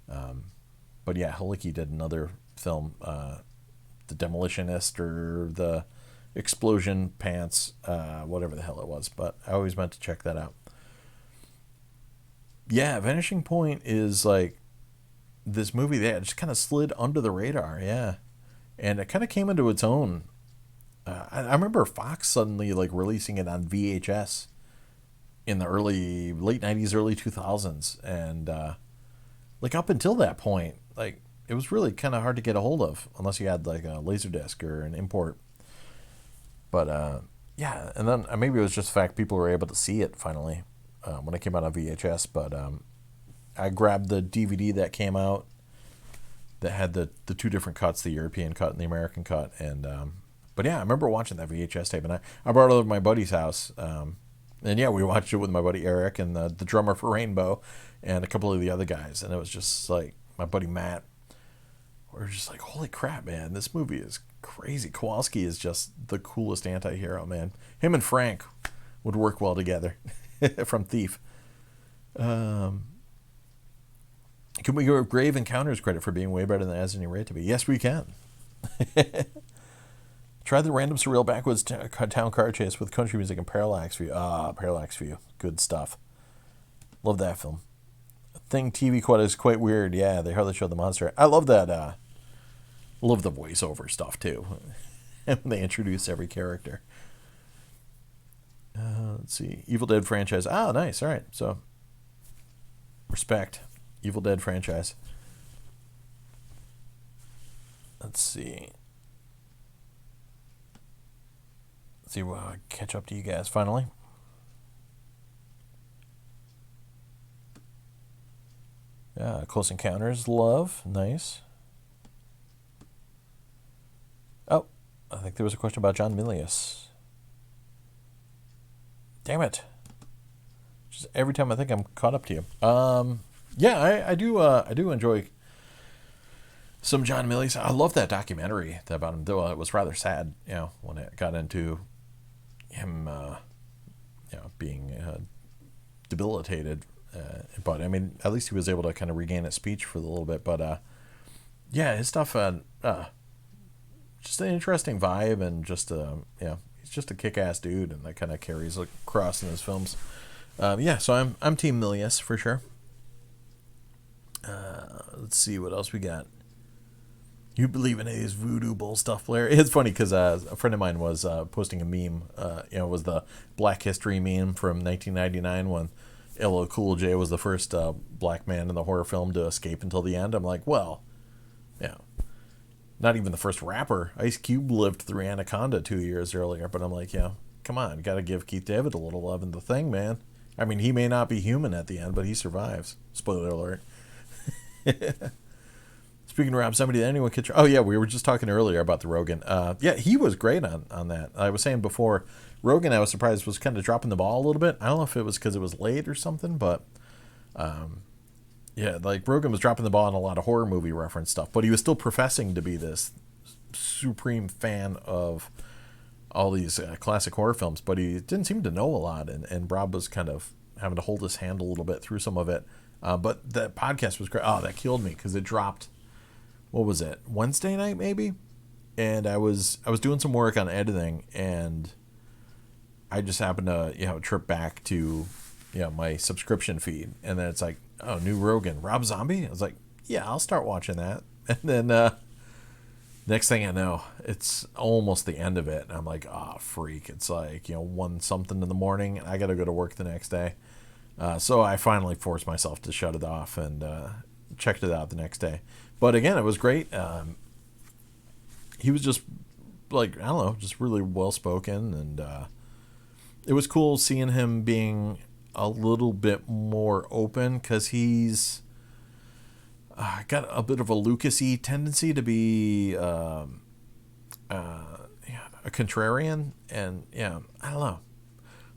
But yeah, Halicki did another film, The Demolitionist or The Explosion Pants, whatever the hell it was. But I always meant to check that out. Yeah, Vanishing Point is like this movie that just kind of slid under the radar, yeah. And it kind of came into its own. I remember Fox suddenly like releasing it on VHS in the late 90s, early 2000s. And like up until that point, like it was really kind of hard to get a hold of unless you had like a LaserDisc or an import. But yeah, and then maybe it was just the fact people were able to see it finally when it came out on VHS. But I grabbed the DVD that came out that had the two different cuts, the European cut and the American cut. And but yeah, I remember watching that VHS tape, and I brought it over to my buddy's house. And yeah, we watched it with my buddy Eric and the drummer for Rainbow and a couple of the other guys. And it was just like my buddy Matt. We were just like, holy crap, man, this movie is crazy. Kowalski is just the coolest anti-hero, man. Him and Frank would work well together from Thief. Can we give Grave Encounters credit for being way better than As You Rate to Be? Yes, we can. Try the random surreal backwoods town car chase with country music and parallax view. Parallax view. Good stuff. Love that film. Thing TV quote is quite weird. Yeah, they hardly show the monster. I love that. Love the voiceover stuff, too. When they introduce every character. Let's see. Evil Dead franchise. Ah, nice. All right. So, respect. Evil Dead franchise. Let's see. We'll catch up to you guys finally. Yeah, Close Encounters, love, nice. Oh, I think there was a question about John Milius. Damn it! Just every time I think I'm caught up to you. Yeah, I do enjoy some John Milius. I love that documentary about him, though it was rather sad, when it got into him, being debilitated. But I mean, at least he was able to kind of regain his speech for a little bit. But yeah, his stuff, just an interesting vibe, and just he's just a kick-ass dude, and that kind of carries across in his films. Yeah, so I'm Team Milius for sure. Let's see what else we got. You believe in his voodoo bull stuff, Blair? It's funny because a friend of mine was posting a meme. It was the Black History meme from 1999 when LL Cool J was the first black man in the horror film to escape until the end. I'm like, well, not even the first rapper. Ice Cube lived through Anaconda 2 years earlier, but I'm like, come on, got to give Keith David a little love in The Thing, man. I mean, he may not be human at the end, but he survives. Spoiler alert. Speaking of Rob Zombie, did anyone catch? Oh yeah, we were just talking earlier about the Rogan. Yeah, he was great on that. I was saying before, Rogan, I was surprised, was kind of dropping the ball a little bit. I don't know if it was because it was late or something, but yeah, like Rogan was dropping the ball on a lot of horror movie reference stuff, but he was still professing to be this supreme fan of all these classic horror films, but he didn't seem to know a lot, and Rob was kind of having to hold his hand a little bit through some of it. But that podcast was great. Oh, that killed me because it dropped. What was it? Wednesday night maybe, and I was doing some work on editing, and I just happened to trip back to my subscription feed, and then it's like, oh, new Rogan, Rob Zombie. I was like, yeah, I'll start watching that, and then next thing I know, it's almost the end of it, and I'm like, oh, freak! It's like 1 something in the morning, and I got to go to work the next day. So I finally forced myself to shut it off, and checked it out the next day. But again, it was great. He was just like, I don't know, just really well spoken, and it was cool seeing him being a little bit more open, because he's got a bit of a Lucas-y tendency to be a contrarian, and yeah, I don't know.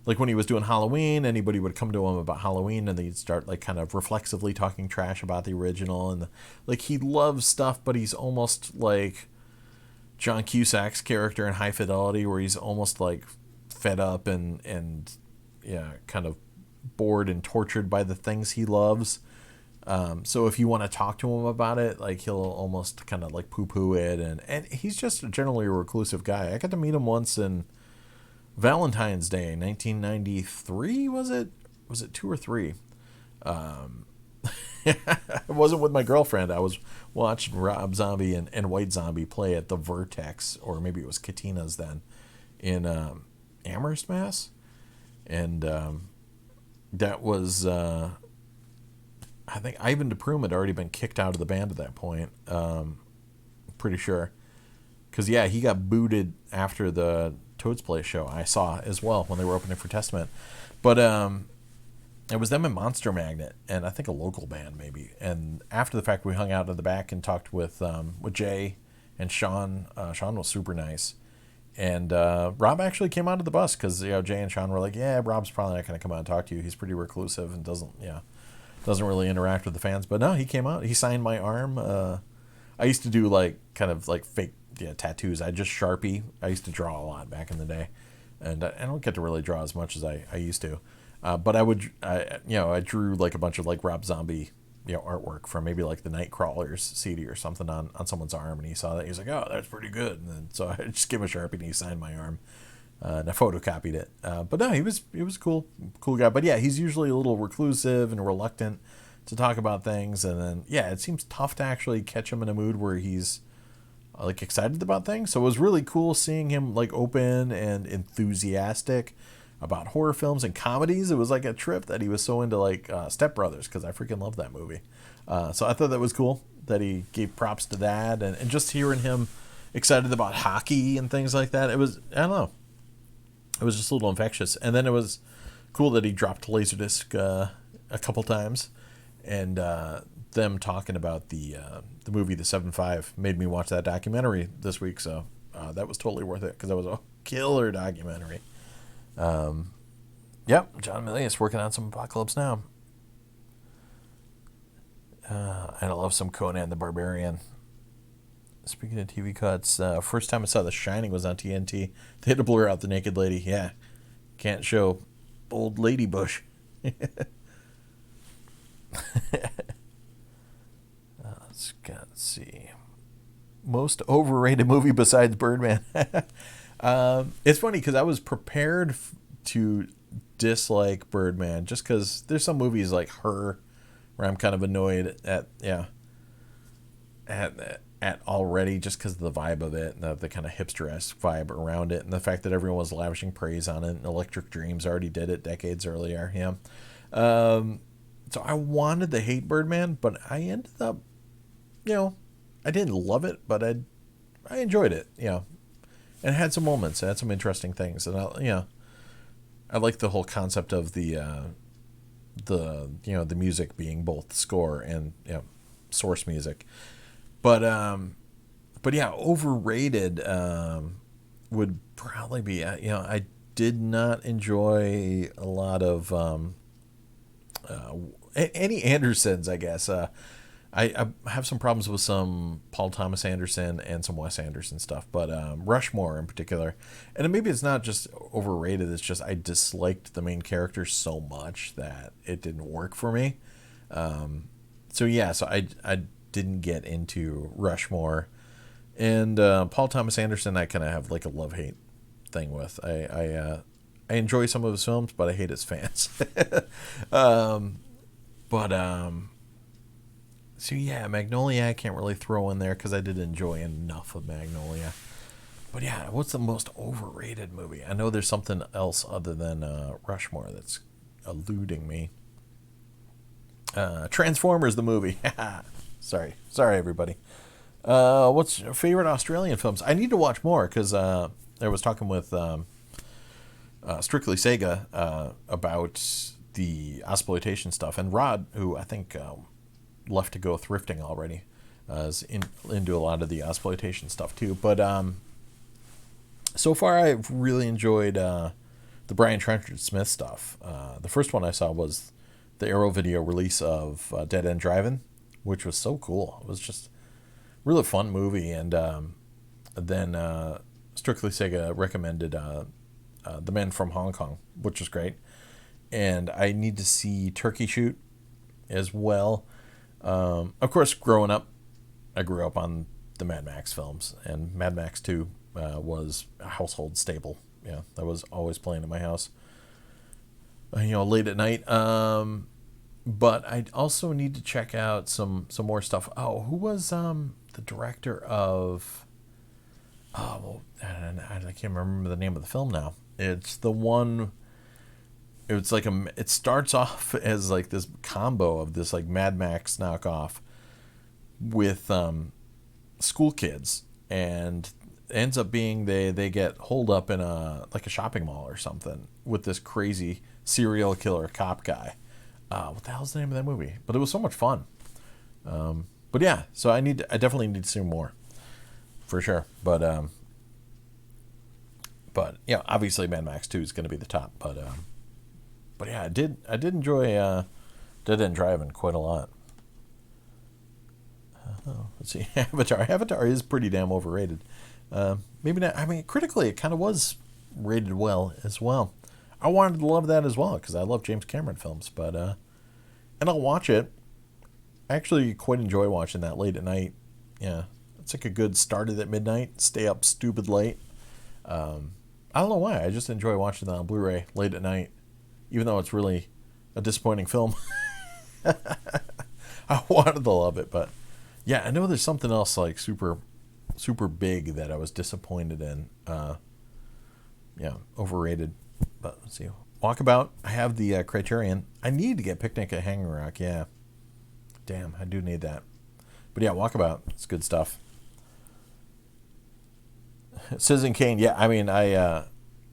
Like when he was doing Halloween, anybody would come to him about Halloween, and they'd start like kind of reflexively talking trash about the original, and like he loves stuff, but he's almost like John Cusack's character in High Fidelity, where he's almost like fed up and yeah, kind of bored and tortured by the things he loves. So if you want to talk to him about it, like he'll almost kind of like poo-poo it, and he's just generally a reclusive guy. I got to meet him once in Valentine's Day, 1993, was it? Was it 2 or 3? I wasn't with my girlfriend. I was watching Rob Zombie and White Zombie play at the Vertex, or maybe it was Katina's then, in Amherst, Mass. And that was... I think Ivan DePrume had already been kicked out of the band at that point. Pretty sure. Because, yeah, he got booted after the Toad's Play show I saw as well when they were opening for Testament. But it was them and Monster Magnet, and I think a local band maybe. And after the fact, we hung out in the back and talked with Jay and Sean. Sean was super nice. And Rob actually came onto the bus because, Jay and Sean were like, yeah, Rob's probably not going to come out and talk to you. He's pretty reclusive and doesn't really interact with the fans. But no, he came out. He signed my arm. I used to do kind of fake tattoos. I just Sharpie. I used to draw a lot back in the day, and I don't get to really draw as much as I used to. But I drew a bunch of Rob Zombie artwork from maybe the Nightcrawlers CD or something on someone's arm, and he saw that. He was like, oh, that's pretty good. And then, so I just gave him a Sharpie and he signed my arm. And I photocopied it. But no, he was a cool guy. But yeah, he's usually a little reclusive and reluctant to talk about things. And then, yeah, it seems tough to actually catch him in a mood where he's excited about things. So it was really cool seeing him open and enthusiastic about horror films and comedies. It was like a trip that he was so into Step Brothers, because I freaking love that movie. So I thought that was cool that he gave props to that. And just hearing him excited about hockey and things like that, it was, I don't know. It was just a little infectious. And then it was cool that he dropped LaserDisc a couple times. And them talking about the movie The 7-5 made me watch that documentary this week. So that was totally worth it, because that was a killer documentary. Yep, John Milius working on some Apocalypse Now. And I love some Conan the Barbarian. Speaking of TV cuts, first time I saw The Shining was on TNT. They had to blur out the naked lady. Yeah, can't show old lady bush. Let's see. Most overrated movie besides Birdman. It's funny because I was prepared to dislike Birdman just because there's some movies like Her where I'm kind of annoyed at already, just because of the vibe of it, and the kind of hipster-esque vibe around it, and the fact that everyone was lavishing praise on it. And Electric Dreams already did it decades earlier. Yeah. So I wanted to hate Birdman, but I ended up, I didn't love it, but I enjoyed it. And it had some moments. It had some interesting things, and I like the whole concept of the music being both score and source music. But yeah, overrated would probably be, I did not enjoy a lot of any Andersons, I guess. I have some problems with some Paul Thomas Anderson and some Wes Anderson stuff, but Rushmore in particular. And maybe it's not just overrated, it's just I disliked the main character so much that it didn't work for me. So I didn't get into Rushmore. And Paul Thomas Anderson, I kind of have a love-hate thing with. I enjoy some of his films, but I hate his fans. So yeah, Magnolia I can't really throw in there because I did enjoy enough of Magnolia. But yeah, what's the most overrated movie? I know there's something else other than Rushmore that's eluding me. Transformers the movie. Sorry, everybody. What's your favorite Australian films? I need to watch more because I was talking with Strictly Sega about the exploitation stuff, and Rod, who I think left to go thrifting already, is into a lot of the exploitation stuff too. But so far, I've really enjoyed the Brian Trenchard Smith stuff. The first one I saw was the Arrow Video release of Dead End Driving, which was so cool. It was just a really fun movie. And then Strictly Sega recommended The Men from Hong Kong, which was great. And I need to see Turkey Shoot as well. Of course, growing up, I grew up on the Mad Max films, and Mad Max 2 was a household staple. Yeah, that was always playing in my house, late at night. But I also need to check out some more stuff. Oh, who was the director of? Oh, well, I can't remember the name of the film now. It's the one. It's like it starts off as like this combo of this like Mad Max knockoff with school kids, and ends up being they get holed up in a shopping mall or something with this crazy serial killer cop guy. What the hell's the name of that movie? But it was so much fun. But yeah, so I definitely need to see more, for sure. But yeah, obviously Mad Max 2 is going to be the top. But yeah, I did enjoy Dead End Driving quite a lot. Let's see, Avatar. Avatar is pretty damn overrated. Maybe not. I mean, critically, it kind of was rated well as well. I wanted to love that as well because I love James Cameron films. But and I'll watch it. I actually quite enjoy watching that late at night. Yeah, it's like a good start at midnight. Stay up stupid late. I don't know why. I just enjoy watching that on Blu-ray late at night, even though it's really a disappointing film. I wanted to love it, but yeah, I know there's something else like super big that I was disappointed in. Yeah, overrated. But let's see. Walkabout. I have the Criterion. I need to get Picnic at Hanging Rock. Yeah. Damn, I do need that. But yeah, Walkabout. It's good stuff. Citizen Kane. Yeah, I mean, I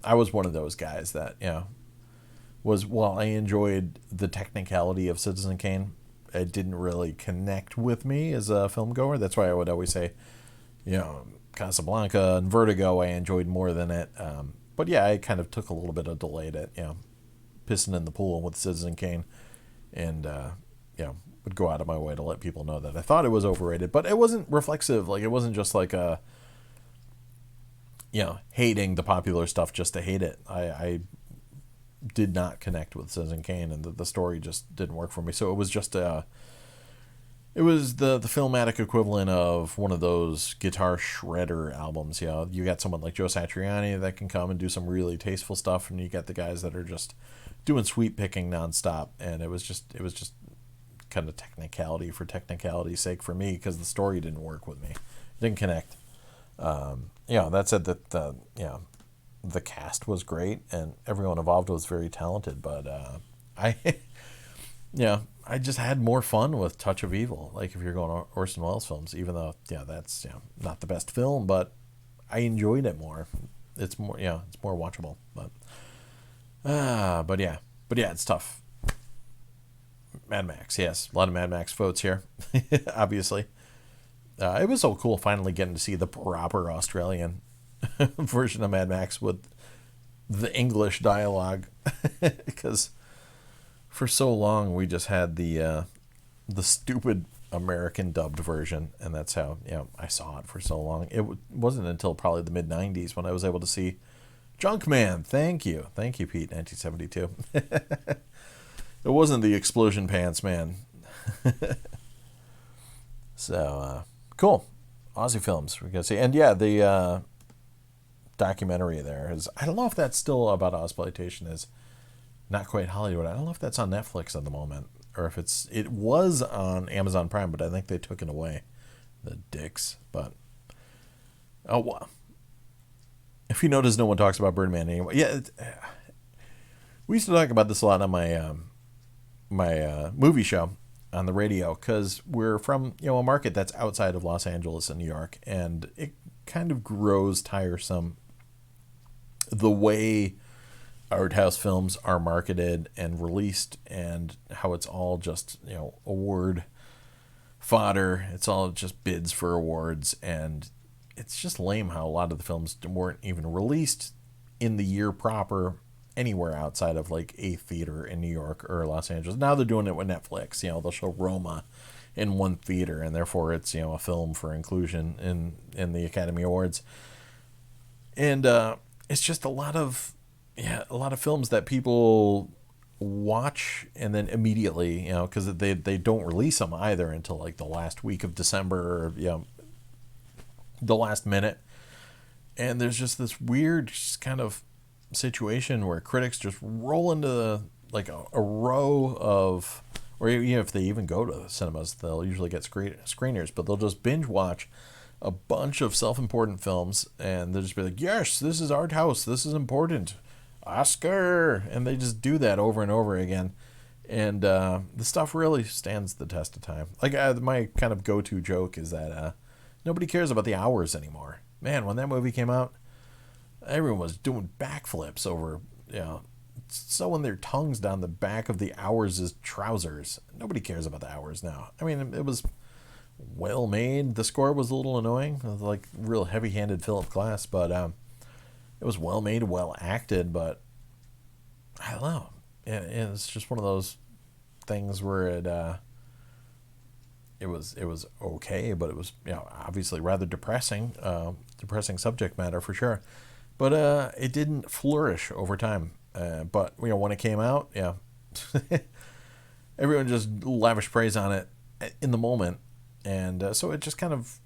was one of those guys that I enjoyed the technicality of Citizen Kane, it didn't really connect with me as a film goer. That's why I would always say, Casablanca and Vertigo I enjoyed more than it. But yeah, I kind of took a little bit of delay at pissing in the pool with Citizen Kane, and would go out of my way to let people know that I thought it was overrated. But it wasn't reflexive. Like, it wasn't just like a hating the popular stuff just to hate it. I did not connect with Citizen Kane, and the story just didn't work for me. So it was just it was the filmatic equivalent of one of those guitar shredder albums. You got someone like Joe Satriani that can come and do some really tasteful stuff, and you got the guys that are just doing sweet picking nonstop. And it was just kind of technicality for technicality's sake for me, because the story didn't work with me. It didn't connect. That said, that the cast was great and everyone involved was very talented, but I just had more fun with Touch of Evil. Like, if you're going to Orson Welles films, even though that's not the best film, but I enjoyed it more. It's more it's more watchable. But yeah, it's tough. Mad Max, yes, a lot of Mad Max votes here, obviously. It was so cool finally getting to see the proper Australian version of Mad Max with the English dialogue, because for so long we just had the stupid American dubbed version, and that's how I saw it for so long. It wasn't until probably the mid '90s when I was able to see Junkman. Thank you, Pete. 1972. It wasn't the Explosion Pants Man. So cool, Aussie films we're gonna see, and the documentary there is, I don't know if that's still about exploitation, is Not Quite Hollywood. I don't know if that's on Netflix at the moment, or if it was on Amazon Prime, but I think they took it away, the dicks. But oh well, if you notice, no one talks about Birdman anymore. We used to talk about this a lot on my movie show, on the radio, because we're from, a market that's outside of Los Angeles and New York, and it kind of grows tiresome the way art house films are marketed and released, and how it's all just, award fodder. It's all just bids for awards, and it's just lame how a lot of the films weren't even released in the year proper anywhere outside of like a theater in New York or Los Angeles. Now they're doing it with Netflix. They'll show Roma in one theater, and therefore it's, a film for inclusion in the Academy Awards. And it's just a lot of films that people watch and then immediately, because they don't release them either until like the last week of December, or the last minute. And there's just this weird just kind of situation where critics just roll into like a row of, or if they even go to the cinemas, they'll usually get screeners, but they'll just binge watch a bunch of self-important films, and they'll just be like, yes, this is art house, this is important, Oscar, and they just do that over and over again. And the stuff really stands the test of time. Like, my kind of go-to joke is that nobody cares about the hours anymore. Man, when that movie came out, everyone was doing backflips over, sewing their tongues down the back of the Hours' trousers. Nobody cares about the Hours now. I mean, it was well made. The score was a little annoying. It was like real heavy-handed Philip Glass, but it was well made, well acted. But I don't know. It's just one of those things where it was okay, but it was, obviously rather depressing subject matter for sure. But it didn't flourish over time. But when it came out, everyone just lavished praise on it in the moment, and so it just kind of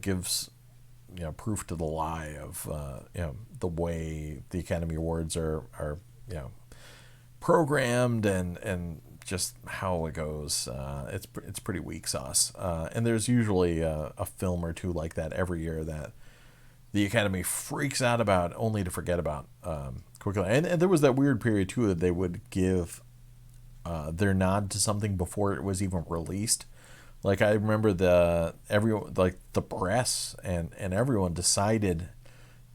gives proof to the lie of the way the Academy Awards are programmed, and just how it goes. It's pretty weak sauce, and there's usually a film or two like that every year that the Academy freaks out about, only to forget about quickly. And there was that weird period too that they would give their nod to something before it was even released. Like, I remember the press and everyone decided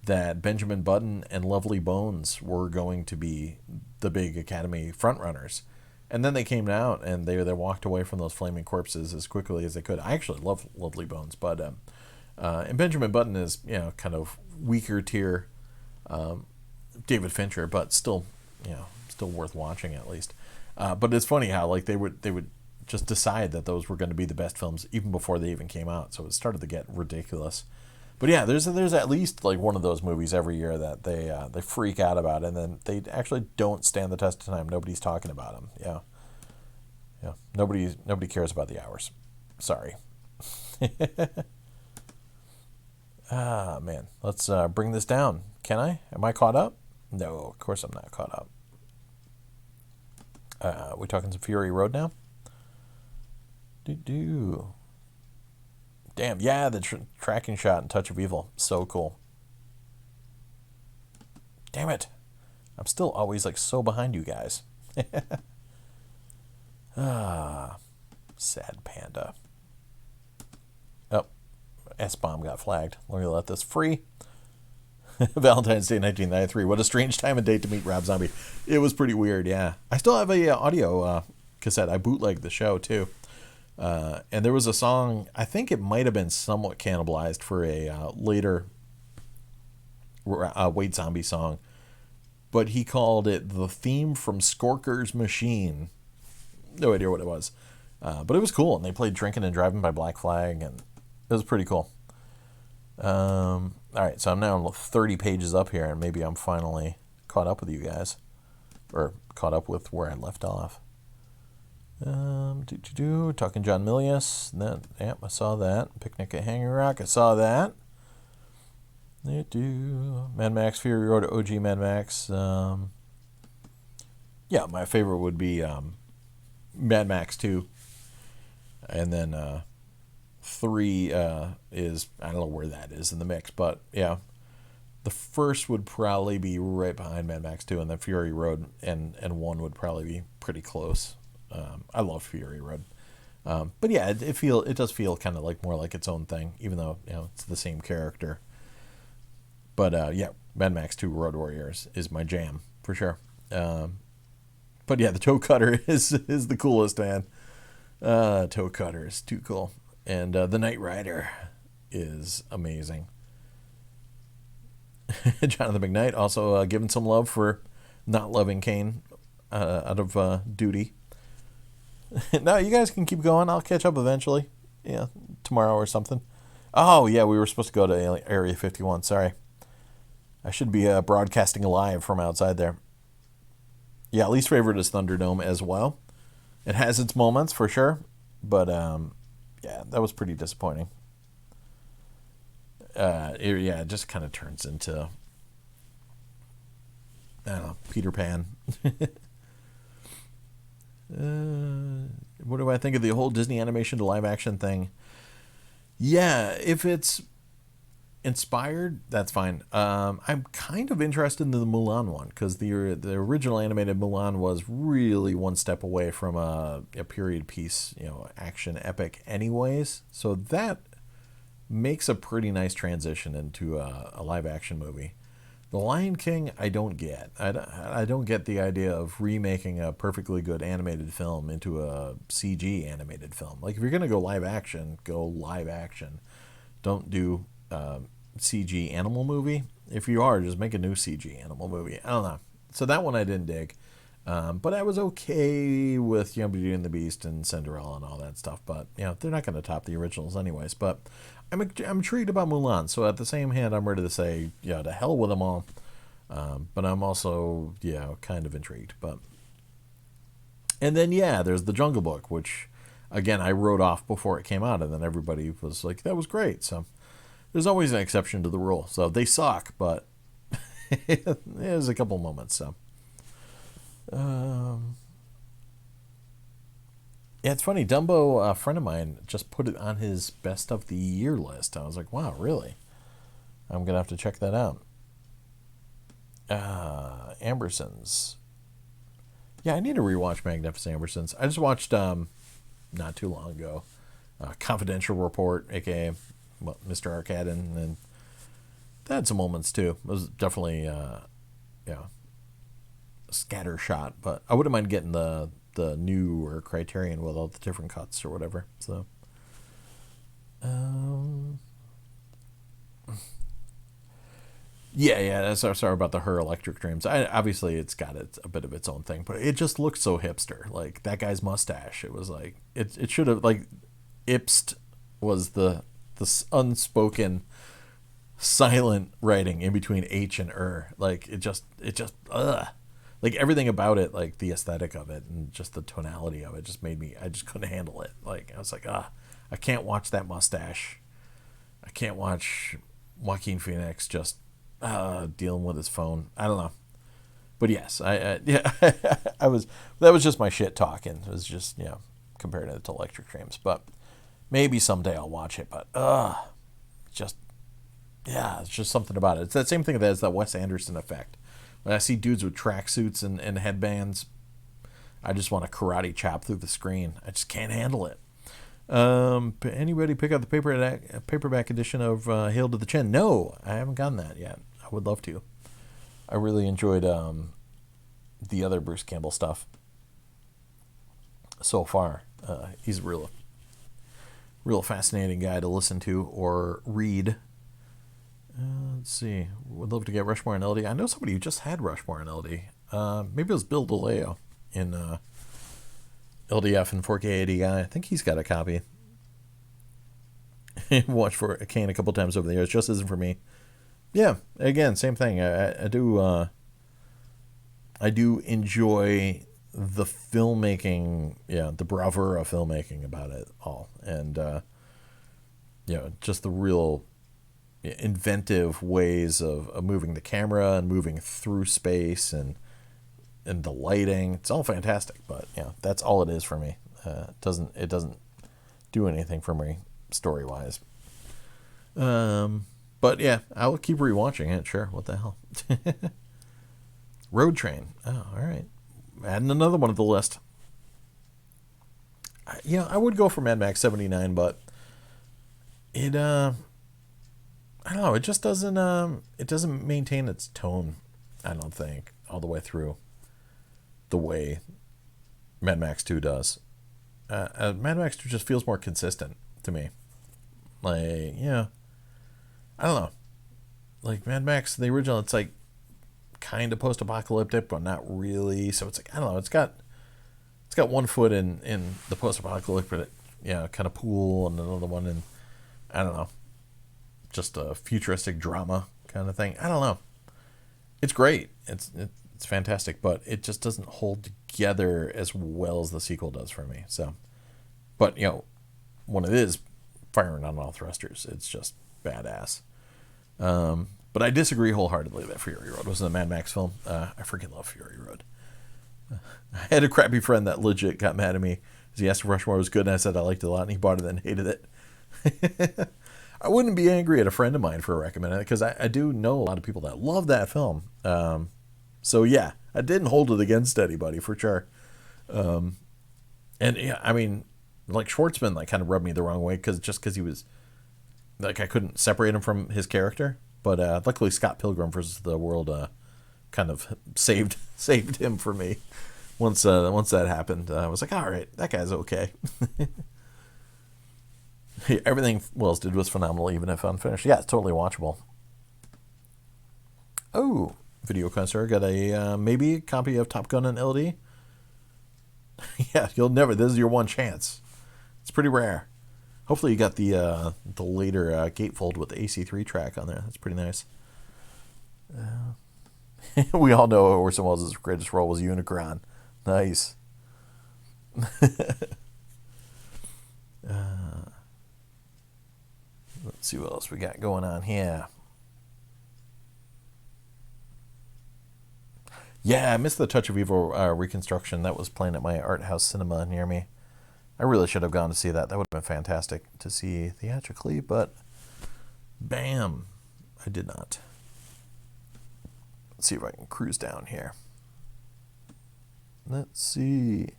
that Benjamin Button and Lovely Bones were going to be the big Academy frontrunners. And then they came out and they walked away from those flaming corpses as quickly as they could. I actually love Lovely Bones, but and Benjamin Button is, kind of weaker tier David Fincher, but still worth watching at least. But it's funny how like they would just decide that those were going to be the best films even before they even came out. So it started to get ridiculous. But yeah, there's at least like one of those movies every year that they freak out about, and then they actually don't stand the test of time. Nobody's talking about them. Yeah. Nobody cares about the Hours. Sorry. Man, let's bring this down. Can I? Am I caught up? No, of course I'm not caught up. We talking some Fury Road now? Damn, yeah, the tracking shot in Touch of Evil. So cool. Damn it. I'm still always like so behind you guys. Sad panda. Oh, S-bomb got flagged. Let me let this free. Valentine's Day 1993. What a strange time and date to meet Rob Zombie. It was pretty weird, yeah. I still have a audio cassette. I bootlegged the show, too. And there was a song, I think it might have been somewhat cannibalized for a later Wade Zombie song, but he called it the theme from Skorker's Machine. No idea what it was. But it was cool, and they played Drinking and Driving by Black Flag, and it was pretty cool. All right, so I'm now 30 pages up here, and maybe I'm finally caught up with you guys, or caught up with where I left off. Talking John Milius. Yep, I saw that. Picnic at Hanging Rock. I saw that. Mad Max Fury Road, OG Mad Max. Yeah, my favorite would be Mad Max 2. And then 3 is, I don't know where that is in the mix, but yeah. The first would probably be right behind Mad Max 2, and then Fury Road and 1 would probably be pretty close. I love Fury Road. But yeah, it does feel kind of like more like its own thing, even though it's the same character. But yeah, Mad Max 2 Road Warriors is my jam for sure. But yeah, the toe cutter is the coolest, man. Toe cutter is too cool, and the Knight Rider is amazing. Jonathan McKnight also given some love for not loving Kane out of duty. No, you guys can keep going. I'll catch up eventually. Yeah, tomorrow or something. Oh, yeah, we were supposed to go to Area 51. Sorry. I should be broadcasting live from outside there. Yeah, least favorite is Thunderdome as well. It has its moments for sure, but yeah, that was pretty disappointing. It just kind of turns into, I don't know, Peter Pan. What do I think of the whole Disney animation to live action thing? Yeah, if it's inspired, that's fine. I'm kind of interested in the Mulan one because the original animated Mulan was really one step away from a period piece, action epic, anyways. So that makes a pretty nice transition into a live action movie. The Lion King, I don't get. I don't get the idea of remaking a perfectly good animated film into a CG animated film. Like, if you're going to go live action, go live action. Don't do CG animal movie. If you are, just make a new CG animal movie. I don't know. So that one I didn't dig. But I was okay with Beauty and the Beast and Cinderella and all that stuff. But, they're not going to top the originals anyways. But I'm intrigued about Mulan. So at the same hand, I'm ready to say, to hell with them all. But I'm also, kind of intrigued. And then, there's The Jungle Book, which, again, I wrote off before it came out. And then everybody was like, that was great. So there's always an exception to the rule. So they suck, but there's a couple moments. So. Yeah, it's funny. Dumbo, a friend of mine, just put it on his best of the year list. I was like, wow, really? I'm going to have to check that out. Ambersons. Yeah, I need to rewatch Magnificent Ambersons. I just watched, not too long ago, Confidential Report, a.k.a. Mr. Arcadin, and that had some moments, too. It was definitely, scatter shot, but I wouldn't mind getting the newer Criterion with all the different cuts or whatever. So, yeah. Sorry about the Her Electric Dreams. Obviously it's got a bit of its own thing, but it just looked so hipster. Like that guy's mustache. It was like it should have like Ipst was the unspoken silent writing in between H and Like it just ugh. Like everything about it, like the aesthetic of it and just the tonality of it just made me, I just couldn't handle it. Like I was like, I can't watch that mustache. I can't watch Joaquin Phoenix just dealing with his phone. I don't know. But yes, I that was just my shit talking. It was just, comparing it to Electric Dreams. But maybe someday I'll watch it. But it's just something about it. It's that same thing as that Wes Anderson effect. When I see dudes with tracksuits and headbands, I just want to karate chop through the screen. I just can't handle it. Anybody pick up the paperback edition of Hail to the Chin? No, I haven't gotten that yet. I would love to. I really enjoyed the other Bruce Campbell stuff so far. He's a real fascinating guy to listen to or read. Let's see. Would love to get Rushmore and LD. I know somebody who just had Rushmore and LD. Maybe it was Bill DeLeo in LDF and 4K AD guy. I think he's got a copy. Watched for Kane a couple times over the years. Just isn't for me. Yeah, again, same thing. I do enjoy the filmmaking, the bravura filmmaking about it all, and just the real inventive ways of moving the camera and moving through space and the lighting. It's all fantastic, but that's all it is for me. It doesn't do anything for me story wise. But yeah, I'll keep rewatching it. Sure, what the hell? Road Train. Oh, all right. Adding another one to the list. I would go for Mad Max 79, but it I don't know, it just doesn't maintain its tone, I don't think, all the way through the way Mad Max 2 does. Mad Max 2 just feels more consistent to me. Like, I don't know. Like Mad Max, the original, it's like kind of post-apocalyptic, but not really. So it's like, I don't know. It's got one foot in the post-apocalyptic, kind of pool, and another one in, I don't know, just a futuristic drama kind of thing. I don't know. It's great. It's fantastic, but it just doesn't hold together as well as the sequel does for me. So, but when it is firing on all thrusters, it's just badass. But I disagree wholeheartedly that Fury Road wasn't a Mad Max film. I freaking love Fury Road. I had a crappy friend that legit got mad at me because he asked if Rushmore was good, and I said I liked it a lot, and he bought it and hated it. I wouldn't be angry at a friend of mine for recommending it, because I do know a lot of people that love that film. So yeah, I didn't hold it against anybody for sure. And yeah, I mean, like Schwartzman, like kind of rubbed me the wrong way because he was like, I couldn't separate him from his character. But luckily, Scott Pilgrim vs. the World kind of saved him for me. Once that happened, I was like, all right, that guy's okay. Everything Wells did was phenomenal, even if unfinished. Yeah, it's totally watchable. Oh, video connoisseur got a maybe a copy of Top Gun and LD. Yeah, you'll never. This is your one chance. It's pretty rare. Hopefully you got the later gatefold with the AC3 track on there. That's pretty nice. We all know Orson Welles' greatest role was Unicron. Nice. Let's see what else we got going on here. Yeah, I missed the Touch of Evil reconstruction that was playing at my art house cinema near me. I really should have gone to see that. That would have been fantastic to see theatrically, but bam, I did not. Let's see if I can cruise down here. Let's see.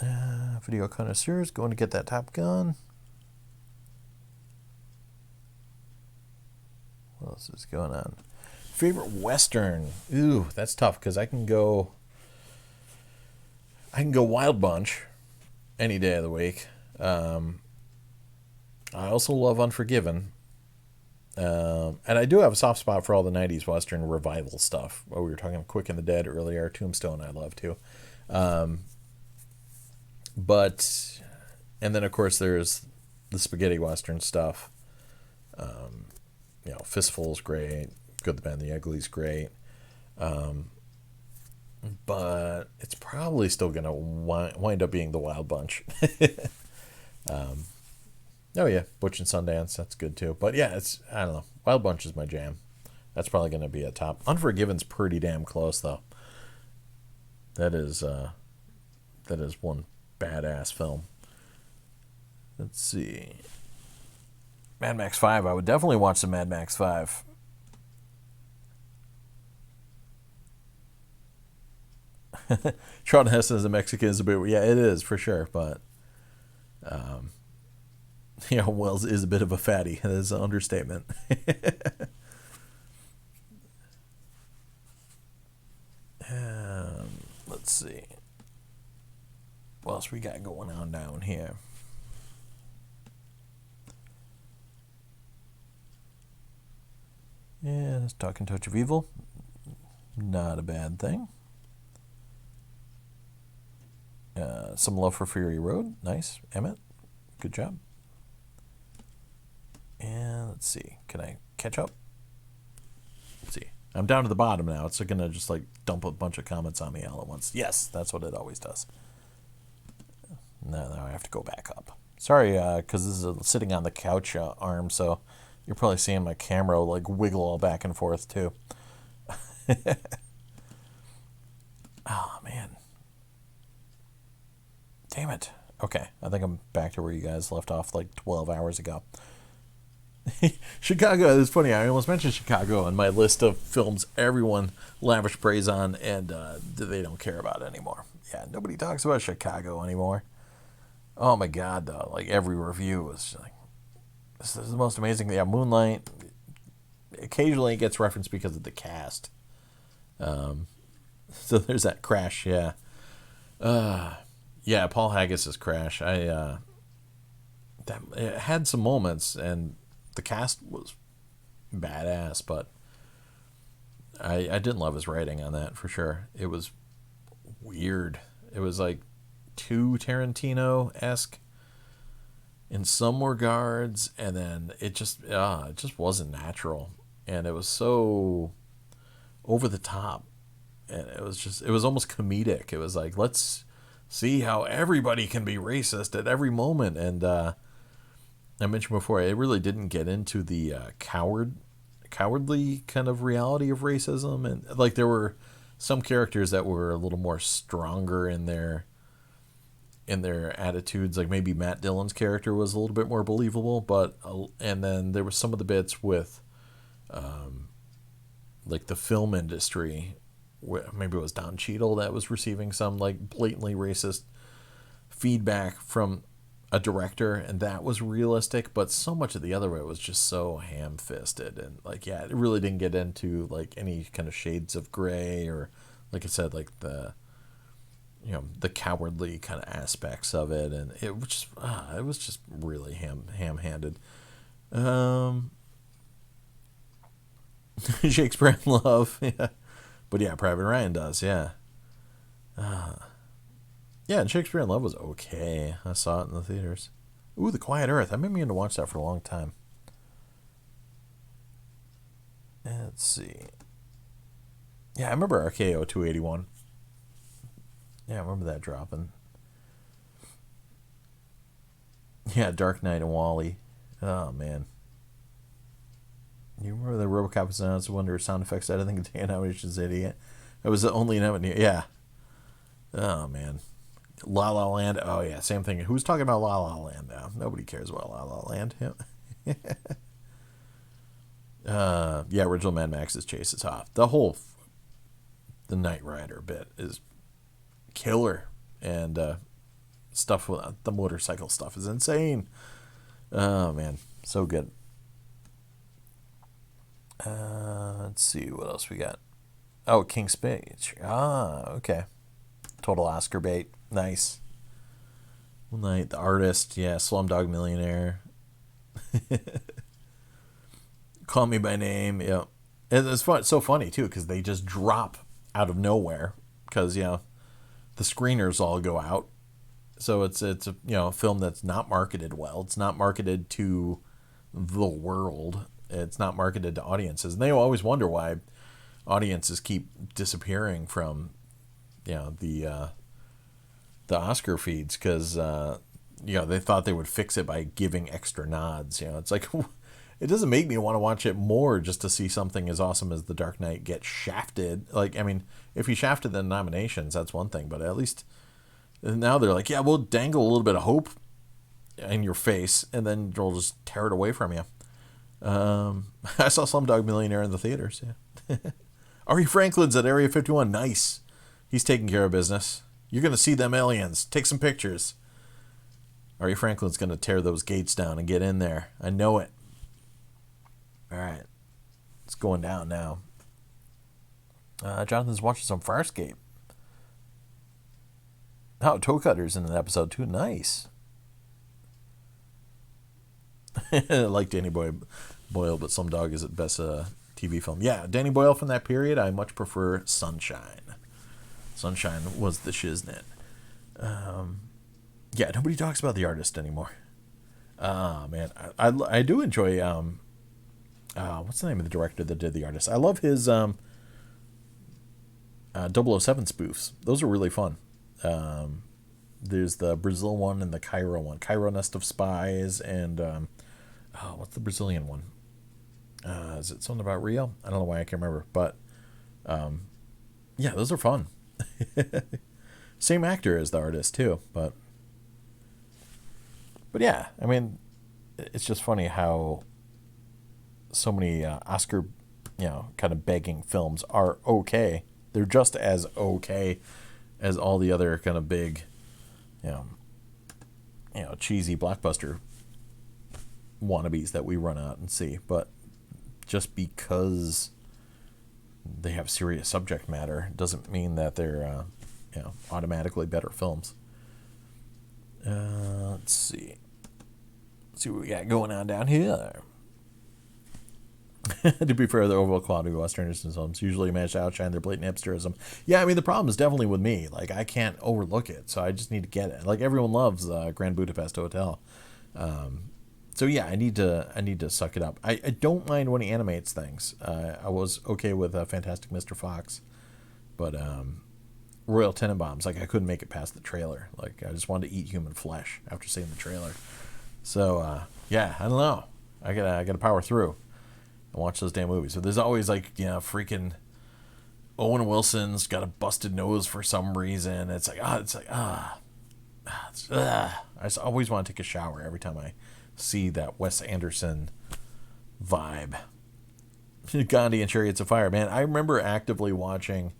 Video connoisseurs going to get that Top Gun. What else is going on? Favorite Western? Ooh, that's tough because I can go Wild Bunch any day of the week. I also love Unforgiven. And I do have a soft spot for all the 90s Western revival stuff. We were talking Quick and the Dead earlier. Tombstone I love too. And then of course there's the spaghetti Western stuff. Fistful's great. Good, the Bad, and the Ugly's great. But it's probably still going to wind up being the Wild Bunch. Oh yeah, Butch and Sundance, that's good too. But yeah, I don't know. Wild Bunch is my jam. That's probably going to be a top. Unforgiven's pretty damn close though. That is one badass film. Let's see. Mad Max 5. I would definitely watch some Mad Max 5. Charlton Heston as a Mexican is a bit, yeah, it is for sure, but Wells is a bit of a fatty. That is an understatement. Let's see. What else we got going on down here? Yeah, let's talk Touch of Evil. Not a bad thing. Some love for Fury Road. Nice. Emmett. Good job. And let's see. Can I catch up? Let's see. I'm down to the bottom now. It's going to just like dump a bunch of comments on me all at once. Yes, that's what it always does. Now I have to go back up. Sorry, because this is sitting on the couch arm, so you're probably seeing my camera like wiggle all back and forth too. Oh, man. Damn it. Okay, I think I'm back to where you guys left off like 12 hours ago. Chicago. It's funny. I almost mentioned Chicago on my list of films everyone lavish praise on, and they don't care about anymore. Yeah, nobody talks about Chicago anymore. Oh my God, though! Like every review was like, "This is the most amazing." Yeah, Moonlight. Occasionally, it gets referenced because of the cast. So there's that Crash. Yeah, yeah. Paul Haggis's Crash. That it had some moments, and the cast was badass, but I didn't love his writing on that for sure. It was weird. It was like too Tarantino-esque in some regards, and then it just wasn't natural, and it was so over the top, and it was almost comedic. It was like, let's see how everybody can be racist at every moment, and I mentioned before, it really didn't get into the cowardly kind of reality of racism, and like there were some characters that were a little more stronger in their attitudes. Like maybe Matt Dillon's character was a little bit more believable, but and then there were some of the bits with like the film industry. Maybe it was Don Cheadle that was receiving some like blatantly racist feedback from a director, and that was realistic, but so much of the other way was just so ham-fisted, and like, yeah, it really didn't get into like any kind of shades of gray, or like I said, like the cowardly kind of aspects of it, and it was just really ham-handed. Shakespeare in Love. Yeah, but yeah, Private Ryan does. Yeah. Yeah, and Shakespeare in Love was okay. I saw it in the theaters. Ooh, The Quiet Earth. I've been meaning to watch that for a long time. Let's see. Yeah, I remember RKO 281. Yeah, I remember that dropping. Yeah, Dark Knight and Wall-E. Oh, man. You remember the RoboCop was announced Wonder sound effects editing and animations idiot? It was the only yeah. Oh, man. La La Land. Oh yeah, same thing. Who's talking about La La Land now? Nobody cares about La La Land. Yeah, original Mad Max's Chase is hot. The Knight Rider bit is killer, and stuff with the motorcycle stuff is insane. Oh man, so good. Let's see what else we got. Oh, King's Speech. Ah, okay. Total Oscar bait. Nice. Moonlight, The Artist, yeah, Slumdog Millionaire. Call Me by Name, yeah. And it's fun, so funny too, because they just drop out of nowhere, because the screeners all go out, so it's a a film that's not marketed well. It's not marketed to the world. It's not marketed to audiences, and they always wonder why audiences keep disappearing from the Oscar feeds, because they thought they would fix it by giving extra nods. It's like it doesn't make me want to watch it more just to see something as awesome as The Dark Knight get shafted. Like, I mean, if he shafted the nominations, that's one thing, but at least now they're like, yeah, we'll dangle a little bit of hope in your face, and then we'll just tear it away from you. I saw Slumdog Millionaire in the theaters. Yeah. Ari Franklin's at Area 51. Nice. He's taking care of business. You're going to see them aliens. Take some pictures. Ari Franklin's going to tear those gates down and get in there. I know it. All right. It's going down now. Jonathan's watching some Farscape. Oh, Toe Cutter's in an episode too. Nice. I like Danny Boyle, but Slumdog is the best TV film. Yeah, Danny Boyle from that period. I much prefer Sunshine. Sunshine was the shiznit. Yeah, nobody talks about The Artist anymore. Man, I do enjoy. What's the name of the director that did The Artist? I love his 007 spoofs. Those are really fun. There's the Brazil one and the Cairo one. Cairo Nest of Spies, and what's the Brazilian one? Is it something about Rio? I don't know why I can't remember, but yeah, those are fun. Same actor as The Artist too, but yeah, I mean, it's just funny how so many Oscar, kind of begging films are okay. They're just as okay as all the other kind of big, you know, cheesy blockbuster wannabes that we run out and see. But just because they have serious subject matter doesn't mean that they're, automatically better films. Let's see. Let's see what we got going on down here. To be fair, the overall quality of Western films usually manage to outshine their blatant hipsterism. Yeah, I mean, the problem is definitely with me. Like, I can't overlook it, so I just need to get it. Like, everyone loves Grand Budapest Hotel. So yeah, I need to suck it up. I don't mind when he animates things. I was okay with Fantastic Mr. Fox, but Royal Tenenbaums, like, I couldn't make it past the trailer. Like, I just wanted to eat human flesh after seeing the trailer. So yeah, I don't know. I gotta power through and watch those damn movies. So there's always freaking Owen Wilson's got a busted nose for some reason. I just always want to take a shower every time I see that Wes Anderson vibe. Gandhi and Chariots of Fire, man. I remember actively watching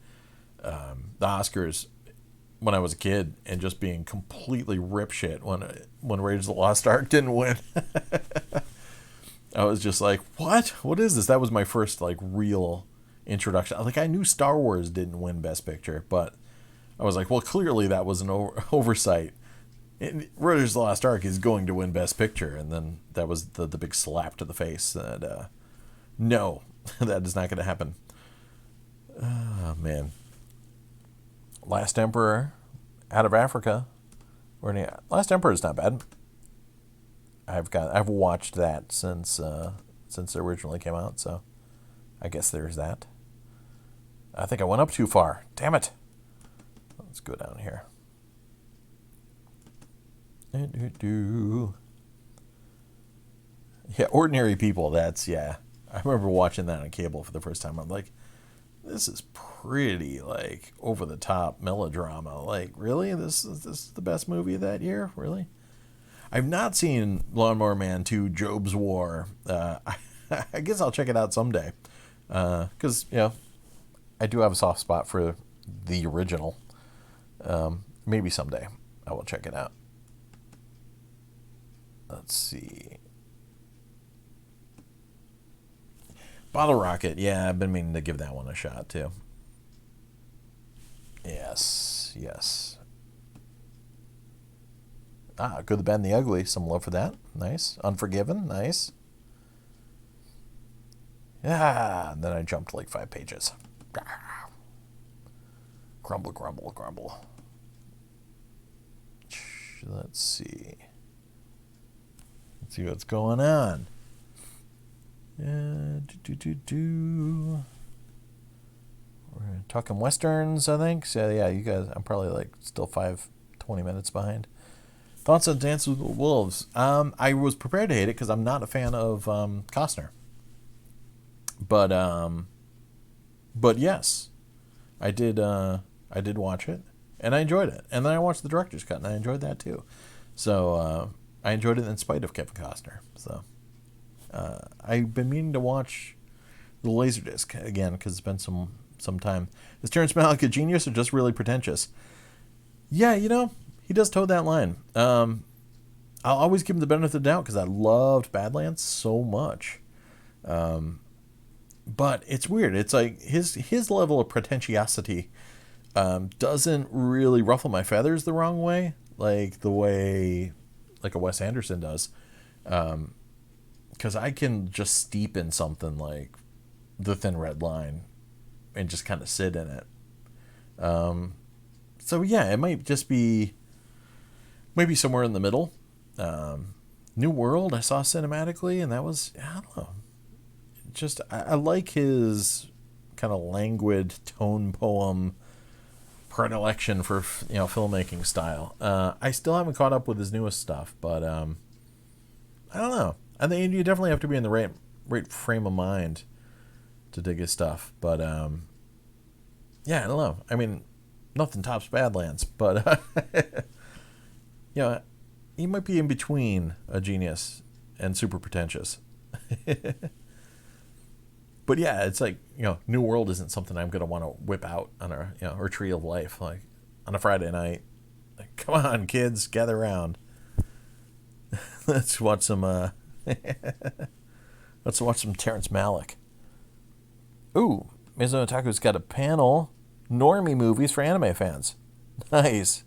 the Oscars when I was a kid and just being completely ripshit when Raiders of the Lost Ark didn't win. I was just like, what is this? That was my first real introduction. Like, I knew Star Wars didn't win Best Picture, but I was like, well, clearly that was an oversight. Raiders of the Lost Ark is going to win Best Picture, and then that was the big slap to the face that no, that is not going to happen. Oh, man. Last Emperor, out of Africa. Last Emperor is not bad. I've watched that since it originally came out, so I guess there's that. I think I went up too far. Damn it. Let's go down here. Yeah, Ordinary People. I remember watching that on cable for the first time. I'm like, this is pretty over the top melodrama. Like, really? This is the best movie of that year? Really? I've not seen Lawnmower Man 2: Job's War. I guess I'll check it out someday. Because, I do have a soft spot for the original. Maybe someday I will check it out. Let's see. Bottle Rocket. Yeah, I've been meaning to give that one a shot, too. Yes. Good, the Bad, and the Ugly. Some love for that. Nice. Unforgiven. Nice. Yeah. And then I jumped 5 pages. Grumble, grumble, grumble. Let's see. Let's see what's going on. We're talking Westerns, I think. So yeah, you guys, I'm probably still 20 minutes behind. Thoughts on Dance with the Wolves? I was prepared to hate it because I'm not a fan of Costner. But yes, I did watch it and I enjoyed it. And then I watched the director's cut and I enjoyed that too. So I enjoyed it in spite of Kevin Costner. So I've been meaning to watch the LaserDisc again because it's been some time. Is Terrence Malick a genius or just really pretentious? Yeah, he does toe that line. I'll always give him the benefit of the doubt because I loved Badlands so much. But it's weird. It's like his level of pretentiosity doesn't really ruffle my feathers the wrong way, like the way a Wes Anderson does. Because I can just steep in something like The Thin Red Line and just kind of sit in it. So yeah, it might just be maybe somewhere in the middle. New World I saw cinematically, and that was, I don't know. Just I like his kind of languid tone poem predilection for filmmaking style. I still haven't caught up with his newest stuff, but I don't know. I think you definitely have to be in the right frame of mind to dig his stuff. But yeah, I don't know. I mean, nothing tops Badlands, but he might be in between a genius and super pretentious. But yeah, it's like, New World isn't something I'm gonna want to whip out on a or Tree of Life like on a Friday night. Like, come on, kids, gather around. Let's watch some. Let's watch some Terrence Malick. Ooh, Mizuno Otaku's got a panel. Normie movies for anime fans. Nice.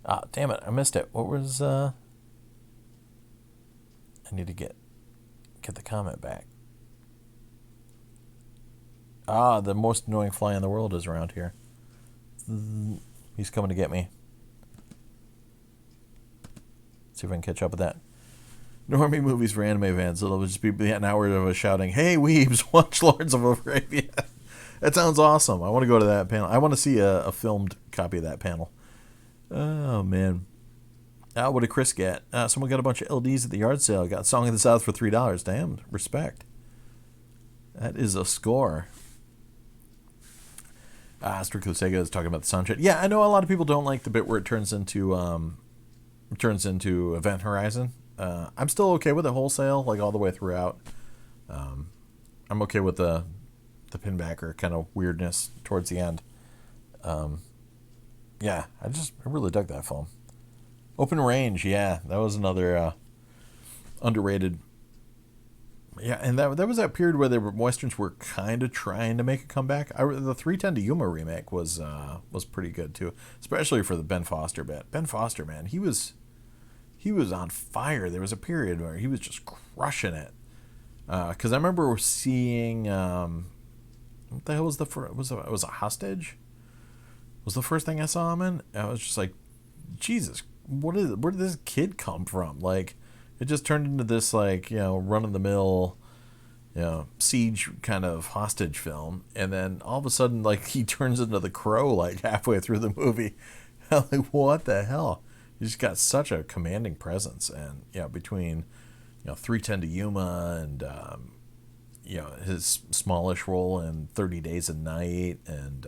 Ah, damn it, I missed it. What was I need to get the comment back. Ah, the most annoying fly in the world is around here. He's coming to get me. See if I can catch up with that. Normie movies for anime fans. It'll just be an hour of us shouting, "Hey, weebs, watch Lords of Arabia." That sounds awesome. I want to go to that panel. I want to see a filmed copy of that panel. Oh, man. What did Chris get? Someone got a bunch of LDs at the yard sale. Got Song of the South for $3. Damn, respect. That is a score. Strictly Sega is talking about the soundtrack. Yeah, I know a lot of people don't like the bit where it turns into Event Horizon. I'm still okay with it wholesale, like all the way throughout. I'm okay with the pinbacker kind of weirdness towards the end. Yeah, I really dug that film. Open Range, yeah, that was another underrated. Yeah, and that was that period where the westerns were kind of trying to make a comeback. The 310 to Yuma remake was pretty good too, especially for the Ben Foster bit. Ben Foster, man, he was on fire. There was a period where he was just crushing it. Because I remember seeing what the hell was was a Hostage? Was the first thing I saw him in? I was just like, Jesus, where did this kid come from? Like, it just turned into this like run of the mill, siege kind of hostage film, and then all of a sudden like he turns into the Crow like halfway through the movie. I'm like, what the hell? He's just got such a commanding presence, and between 310 to Yuma and his smallish role in 30 Days a Night and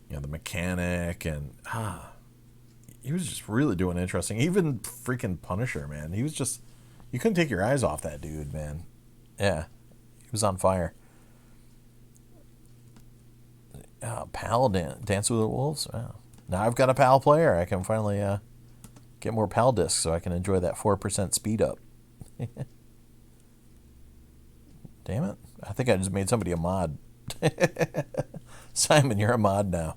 The Mechanic, and he was just really doing interesting. Even freaking Punisher, man, he was just, you couldn't take your eyes off that dude, man. Yeah, he was on fire. PAL Dance with the Wolves. Wow. Now I've got a PAL player. I can finally get more PAL discs so I can enjoy that 4% speed up. Damn it. I think I just made somebody a mod. Simon, you're a mod now.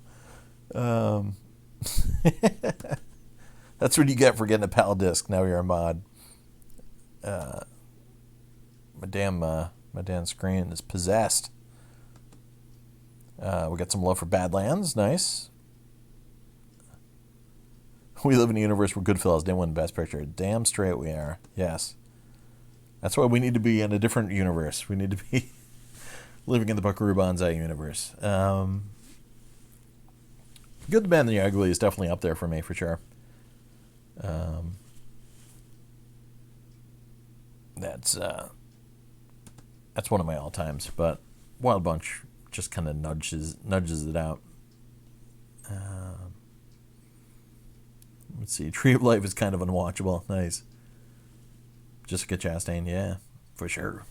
That's what you get for getting a PAL disc. Now you're a mod. My damn screen is possessed. We got some love for Badlands. Nice. We live in a universe where Goodfellas didn't win Best Picture. Damn straight we are. Yes. That's why we need to be in a different universe. We need to be living in the Buckaroo Banzai universe. Good, the Bad, and the Ugly is definitely up there for me, for sure. That's one of my all-times, but Wild Bunch just kind of nudges it out. Let's see. Tree of Life is kind of unwatchable. Nice. Jessica Chastain, yeah, for sure.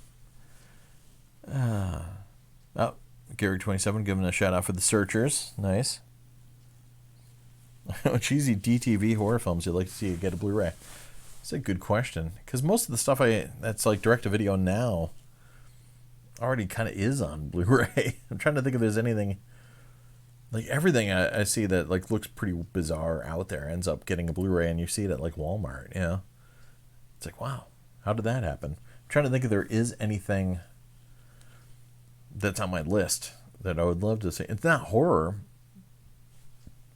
Gary27 giving a shout out for The Searchers. Nice. Cheesy DTV horror films you'd like to see get a Blu-ray? That's a good question, because most of the stuff that's like direct-to-video now already kind of is on Blu-ray. I'm trying to think if there's anything, like everything I see that like looks pretty bizarre out there ends up getting a Blu-ray, and you see it at like Walmart. It's like, wow, how did that happen? I'm trying to think if there is anything that's on my list that I would love to see. It's not horror,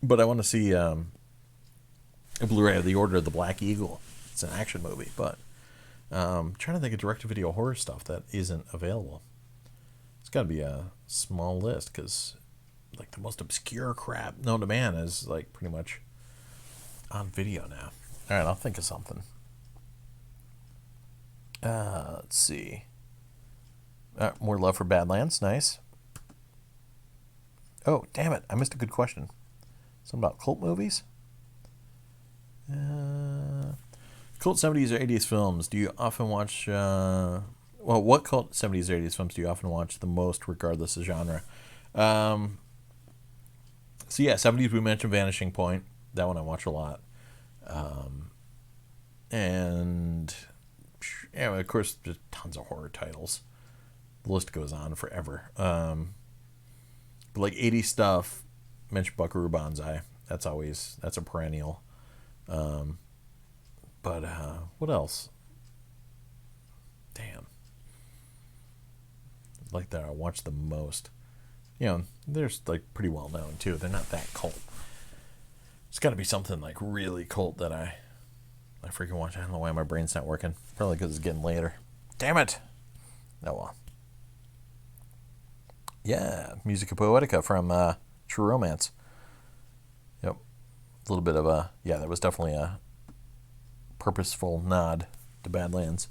but I want to see a Blu-ray of The Order of the Black Eagle. It's an action movie, but I'm trying to think of direct-to-video horror stuff that isn't available. It's got to be a small list, because like the most obscure crap known to man is like pretty much on video now. All right, I'll think of something. Let's see. More love for Badlands. Nice. Oh, damn it. I missed a good question. Something about cult movies? Cult 70s or 80s films. Do you often watch Well, what cult 70s or 80s films do you often watch the most, regardless of genre? Um, so yeah, 70s we mentioned Vanishing Point. That one I watch a lot. And yeah, of course, there's tons of horror titles. The list goes on forever. But like 80s stuff, mentioned Buckaroo Banzai. That's a perennial. But what else? Damn, like that I watch the most. There's like pretty well known too. They're not that cult. It's got to be something like really cult that I freaking watch. I don't know why my brain's not working. Probably because it's getting later. Damn it. Oh well. Yeah, Musica Poetica from True Romance. Yep. A little bit of that was definitely a purposeful nod to Badlands.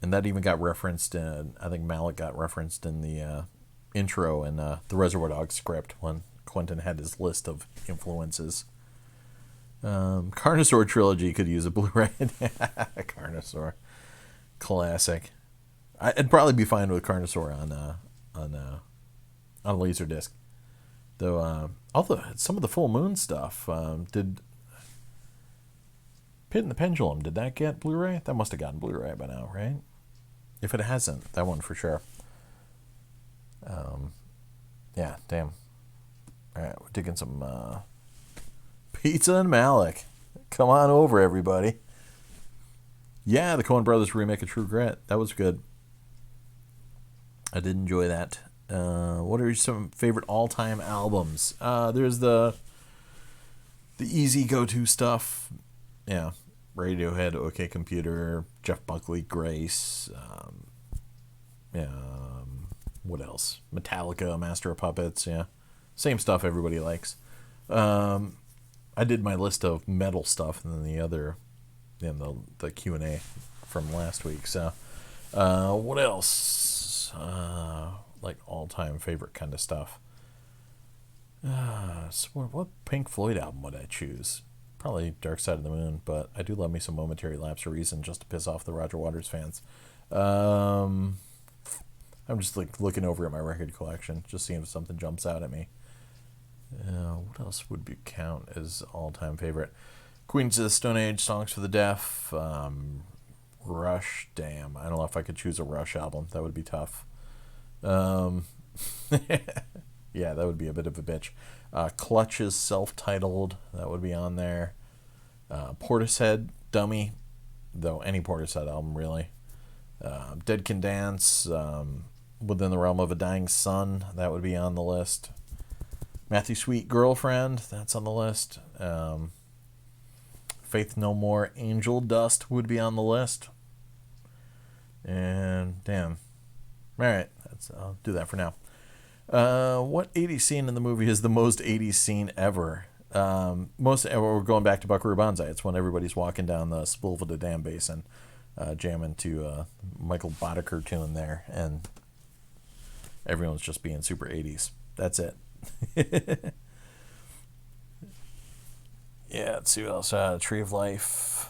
And that even got referenced in, I think Malick got referenced in the intro in the Reservoir Dogs script when Quentin had his list of influences. Carnosaur trilogy could use a Blu-ray. Carnosaur. Classic. I'd probably be fine with Carnosaur on LaserDisc. Though some of the Full Moon stuff, did Pit and the Pendulum, did that get Blu-ray? That must have gotten Blu-ray by now, right? If it hasn't, that one for sure. Yeah, damn. Alright, we're digging some Pizza and Malick. Come on over, everybody. Yeah, the Coen Brothers remake of True Grit. That was good. I did enjoy that. What are some favorite all-time albums? There's the easy go-to stuff. Yeah, Radiohead, OK Computer, Jeff Buckley, Grace. What else? Metallica, Master of Puppets. Yeah, same stuff everybody likes. I did my list of metal stuff, and then the other, the Q&A from last week. So, what else? Like all-time favorite kind of stuff. So what Pink Floyd album would I choose? Probably Dark Side of the Moon, but I do love me some Momentary Lapse of Reason just to piss off the Roger Waters fans. I'm just like looking over at my record collection, just seeing if something jumps out at me. What else would be count as all-time favorite? Queens of the Stone Age, Songs for the Deaf, Rush. Damn, I don't know if I could choose a Rush album. That would be tough. Yeah, that would be a bit of a bitch. Clutch's self-titled, that would be on there. Portishead, Dummy, though any Portishead album really. Dead Can Dance, Within the Realm of a Dying Sun, that would be on the list. Matthew Sweet, Girlfriend, that's on the list. Faith No More, Angel Dust would be on the list. And damn. Alright, I'll do that for now. What 80s scene in the movie is the most 80s scene ever? We're going back to Buckaroo Banzai. It's when everybody's walking down the Spilvita Dam Basin, jamming to Michael Boddicker tune there, and everyone's just being super 80s. That's it. Yeah, let's see what else. Tree of Life.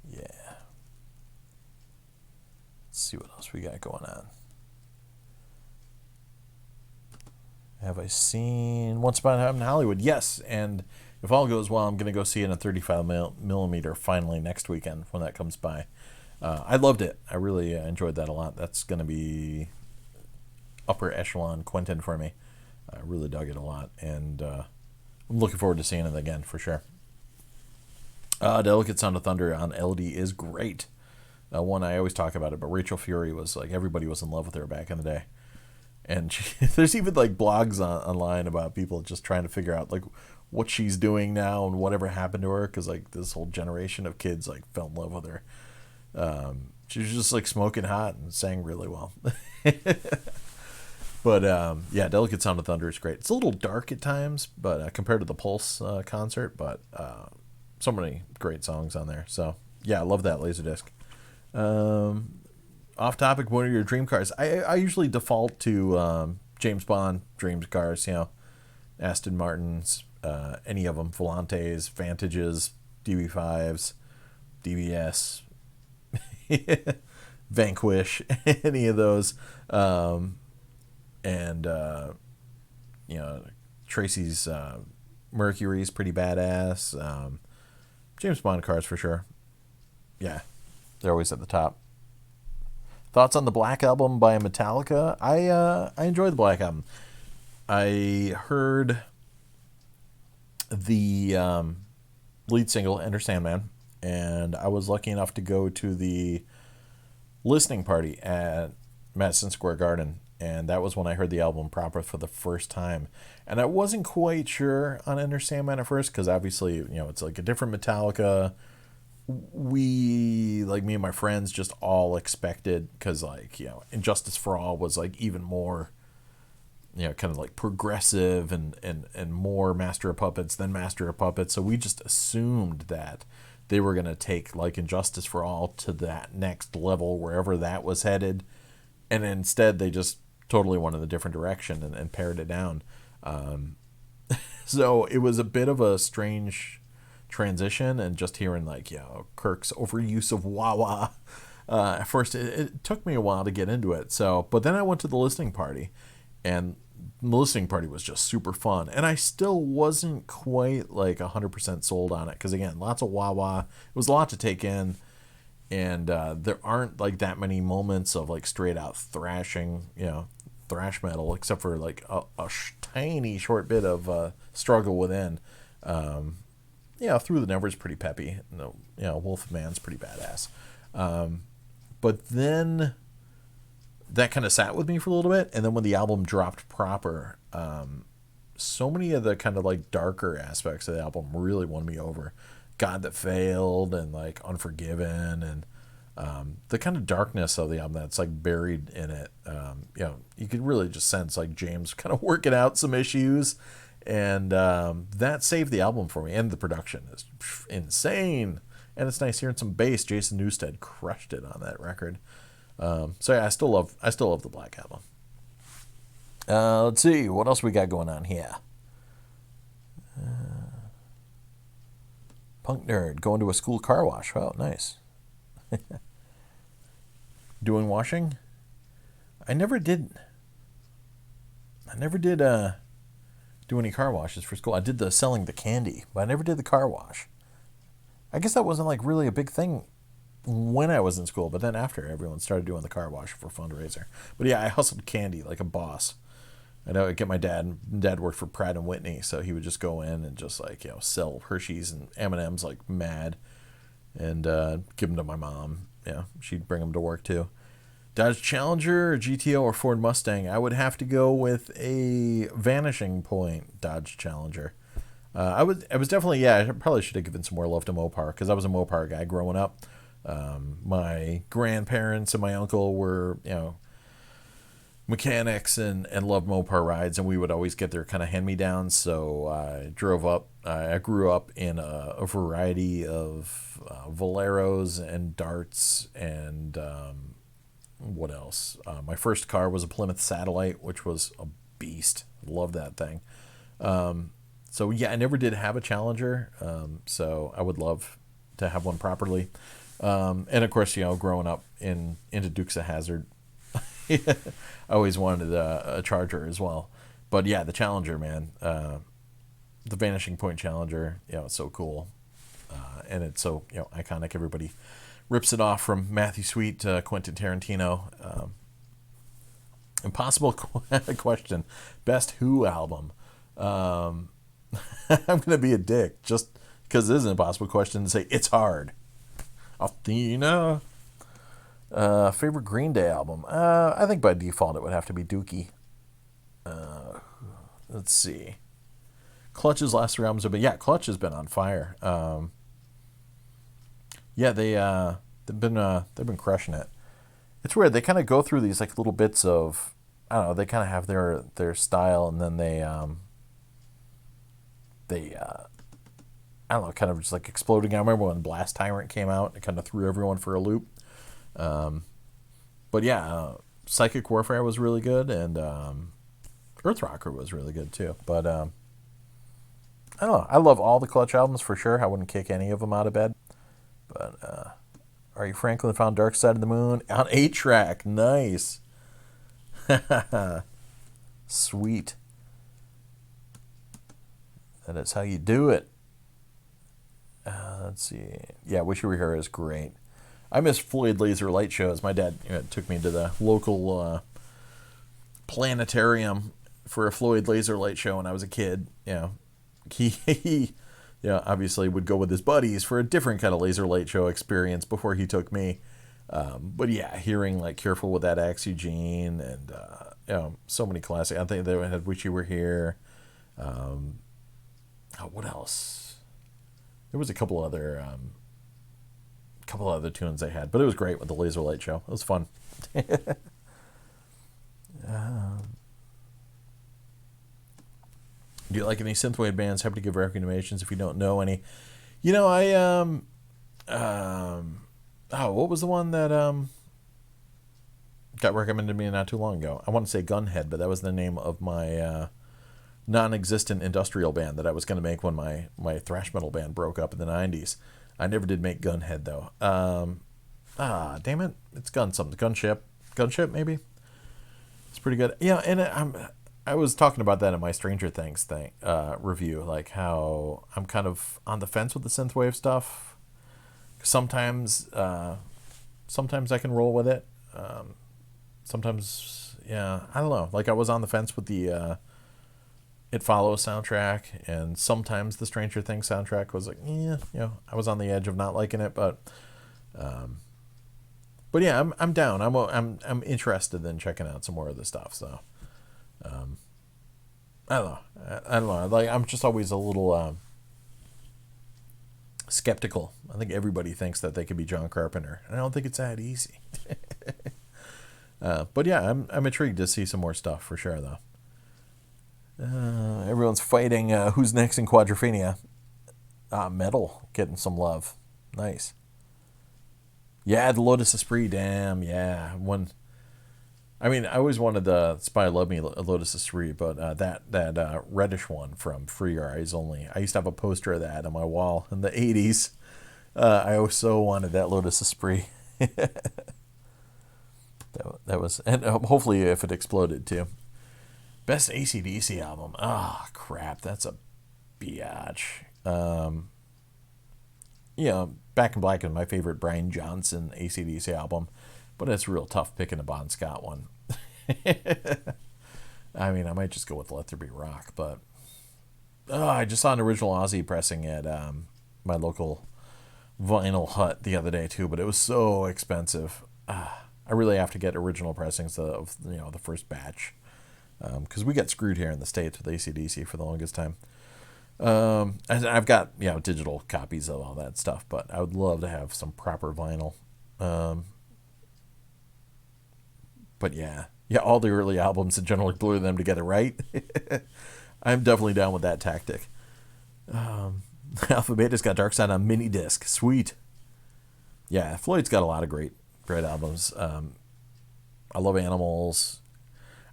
Yeah. Let's see what else we got going on. Have I seen Once Upon a Time in Hollywood? Yes, and if all goes well, I'm going to go see it in a 35 millimeter finally next weekend when that comes by. I loved it. I really enjoyed that a lot. That's going to be upper echelon Quentin for me. I really dug it a lot, and I'm looking forward to seeing it again for sure. Delicate Sound of Thunder on LD is great. One I always talk about it, but Rachel Fury was like, everybody was in love with her back in the day. And there's even like blogs online about people just trying to figure out like what she's doing now and whatever happened to her, because like this whole generation of kids like fell in love with her. She was just like smoking hot and sang really well. But yeah, Delicate Sound of Thunder is great. It's a little dark at times, but compared to the Pulse concert, but so many great songs on there. So yeah, I love that LaserDisc. Off topic, what are your dream cars? I usually default to James Bond dream cars, Aston Martins, any of them, Volantes, Vantages, DB5s, DBS. Vanquish, any of those. And Tracy's Mercury is pretty badass. James Bond cars for sure. Yeah, they're always at the top. Thoughts on the Black Album by Metallica? I enjoyed the Black Album. I heard the lead single, Enter Sandman, and I was lucky enough to go to the listening party at Madison Square Garden, and that was when I heard the album proper for the first time. And I wasn't quite sure on Enter Sandman at first, because obviously, it's like a different Metallica. We, like me and my friends, just all expected, because Injustice for All was like even more kind of like progressive and more Master of Puppets than Master of Puppets. So we just assumed that they were going to take like Injustice for All to that next level, wherever that was headed. And instead they just totally went in a different direction and pared it down. So it was a bit of a strange transition, and just hearing Kirk's overuse of wah-wah. At first it took me a while to get into it. But then I went to the listening party, and the listening party was just super fun, and I still wasn't quite like 100% sold on it, because again, lots of wah-wah. It was a lot to take in, and there aren't like that many moments of like straight out thrashing, thrash metal, except for like a tiny short bit of struggle within. Through the Never is pretty peppy. Wolf of Man's pretty badass. But then that kind of sat with me for a little bit, and then when the album dropped proper, so many of the kind of like darker aspects of the album really won me over. God That Failed and like Unforgiven, and the kind of darkness of the album that's like buried in it. You could really just sense like James kind of working out some issues, and that saved the album for me. And the production is insane, and it's nice hearing some bass. Jason Newsted crushed it on that record. So yeah, I still love the Black Album. Let's see what else we got going on here. Punk Nerd going to a school car wash. Oh, nice. Doing washing? I never did do any car washes for school. I did the selling the candy, but I never did the car wash. I guess that wasn't like really a big thing when I was in school, but then after, everyone started doing the car wash for fundraiser. But yeah, I hustled candy like a boss. I know I'd get my dad. Dad worked for Pratt and Whitney, so he would just go in and just sell Hershey's and M&Ms like mad, and give them to my mom. Yeah, she'd bring them to work too. Dodge Challenger, GTO, or Ford Mustang? I would have to go with a Vanishing Point Dodge Challenger. I was definitely, I probably should have given some more love to Mopar, because I was a Mopar guy growing up. My grandparents and my uncle were, mechanics and loved Mopar rides, and we would always get their kind of hand-me-downs. So I grew up in a variety of Valeros and Darts, and what else? My first car was a Plymouth Satellite, which was a beast. Love that thing. So yeah, I never did have a Challenger, so I would love to have one properly. And of course, growing up into Dukes of Hazzard, I always wanted a Charger as well. But yeah, the Challenger, man, the Vanishing Point Challenger, it's so cool, and it's so iconic. Everybody rips it off, from Matthew Sweet to Quentin Tarantino. Impossible question: best Who album? I'm gonna be a dick just because it is an impossible question to say. It's hard. Athena. Favorite Green Day album? I think by default it would have to be Dookie. Let's see. Clutch's last three albums have been, Clutch has been on fire. They've been crushing it. It's weird. They kind of go through these like little bits of, I don't know. They kind of have their style, and then they I don't know, kind of just like exploding. I remember when Blast Tyrant came out, it kind of threw everyone for a loop. But yeah, Psychic Warfare was really good, and Earth Rocker was really good too. But I don't know. I love all the Clutch albums for sure. I wouldn't kick any of them out of bed. But Ari Franklin found Dark Side of the Moon on 8-track. Nice. Sweet. That is how you do it. Let's see. Yeah, Wish You Were Here is great. I miss Floyd laser light shows. My dad took me to the local planetarium for a Floyd laser light show when I was a kid. He obviously would go with his buddies for a different kind of laser light show experience before he took me. But yeah, hearing like Careful with That Axe, Eugene, and so many classic. I think they had Wish You Were Here. What else? There was a couple other tunes they had, but it was great with the laser light show. It was fun. Do you like any synthwave bands? Happy to give recommendations if you don't know any. What was the one that got recommended to me not too long ago? I want to say Gunhead, but that was the name of my non-existent industrial band that I was going to make when my thrash metal band broke up in the 90s. I never did make Gunhead, though. Damn it. It's Gunship, maybe? It's pretty good. Yeah, and I was talking about that in my Stranger Things review, like how I'm kind of on the fence with the synthwave stuff. Sometimes I can roll with it. Sometimes, I don't know. Like I was on the fence with the It Follows soundtrack, and sometimes the Stranger Things soundtrack was like, I was on the edge of not liking it, but yeah, I'm down. I'm interested in checking out some more of the stuff. So, I don't know. Like I'm just always a little skeptical. I think everybody thinks that they could be John Carpenter, and I don't think it's that easy. But yeah, I'm intrigued to see some more stuff for sure, though. Everyone's fighting who's next in Quadrophenia. Metal getting some love. Nice. Yeah, the Lotus Esprit, damn, yeah. I always wanted the Spy Love Me Lotus Esprit, but that reddish one from Free Your Eyes Only. I used to have a poster of that on my wall in the 80s. I so wanted that Lotus Esprit. that was, and hopefully if it exploded too. Best AC/DC album. Crap, that's a biatch. Back in Black is my favorite Brian Johnson AC/DC album, but it's real tough picking a Bon Scott one. I might just go with Let There Be Rock, but I just saw an original Ozzy pressing at my local vinyl hut the other day too, but it was so expensive. I really have to get original pressings of the first batch. Because we got screwed here in the States with AC/DC for the longest time. I've got digital copies of all that stuff, but I would love to have some proper vinyl. But yeah, all the early albums that generally glue them together, right? I'm definitely down with that tactic. Alpha Beta's got Dark Side on mini disc, sweet. Yeah, Floyd's got a lot of great albums. I love Animals.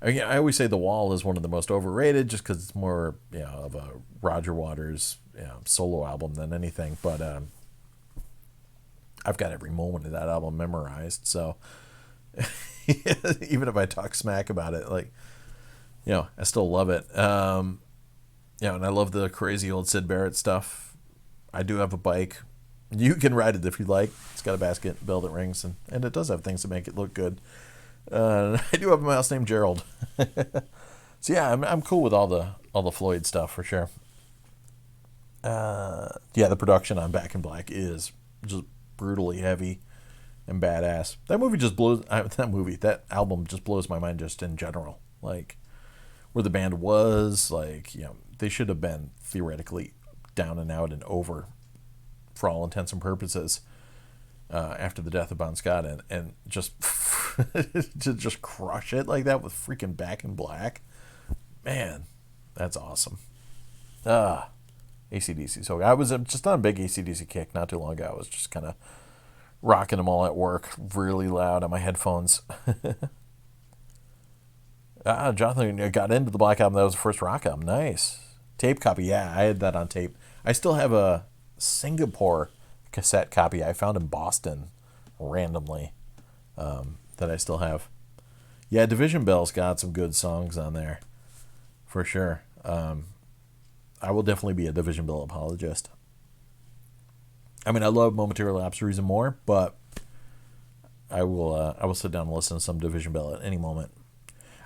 I always say The Wall is one of the most overrated just because it's more of a Roger Waters solo album than anything. But I've got every moment of that album memorized. So even if I talk smack about it, I still love it. And I love the crazy old Syd Barrett stuff. I do have a bike. You can ride it if you like. It's got a basket bell that rings, and it does have things to make it look good. I do have a mouse named Gerald. So yeah, I'm cool with all the Floyd stuff for sure. The production on Back in Black is just brutally heavy and badass. That album just blows my mind just in general. Like where the band was, they should have been theoretically down and out and over for all intents and purposes. After the death of Bon Scott, and just to just crush it like that with freaking Back in Black, man, that's awesome. AC/DC. So I was just on a big AC/DC kick not too long ago. I was just kind of rocking them all at work, really loud on my headphones. Jonathan got into the Black Album. That was the first rock album. Nice tape copy. Yeah, I had that on tape. I still have a Singapore cassette copy I found in Boston randomly that I still have. Yeah, Division Bell's got some good songs on there, for sure. I will definitely be a Division Bell apologist. I mean, I love Momentary Lapse Reason more, but I will sit down and listen to some Division Bell at any moment.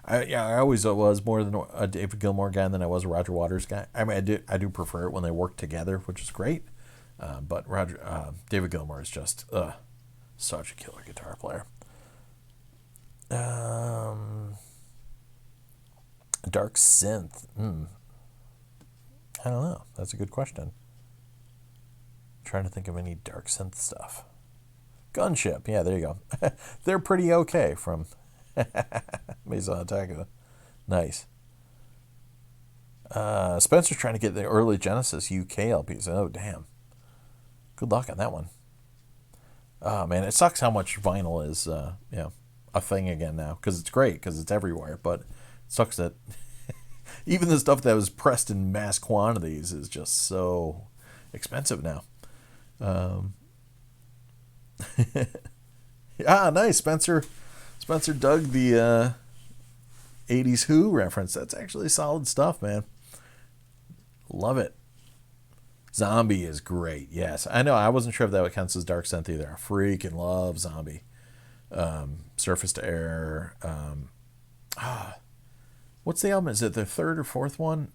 I always was more than a David Gilmour guy than I was a Roger Waters guy. I mean, I do prefer it when they work together, which is great. But David Gilmour is just such a killer guitar player. Dark synth. I don't know. That's a good question. I'm trying to think of any dark synth stuff. Gunship. Yeah, there you go. They're pretty okay from Maison Attack. Nice. Spencer's trying to get the early Genesis UK LPs. Oh, damn. Good luck on that one. Oh, man, it sucks how much vinyl is, a thing again now. Because it's great, because it's everywhere. But it sucks that even the stuff that was pressed in mass quantities is just so expensive now. Nice. Spencer dug the 80s Who reference. That's actually solid stuff, man. Love it. Zombie is great. Yes, I know. I wasn't sure if that counts as dark synth either. I freaking love Zombie. Surface to Air. What's the album? Is it the third or fourth one?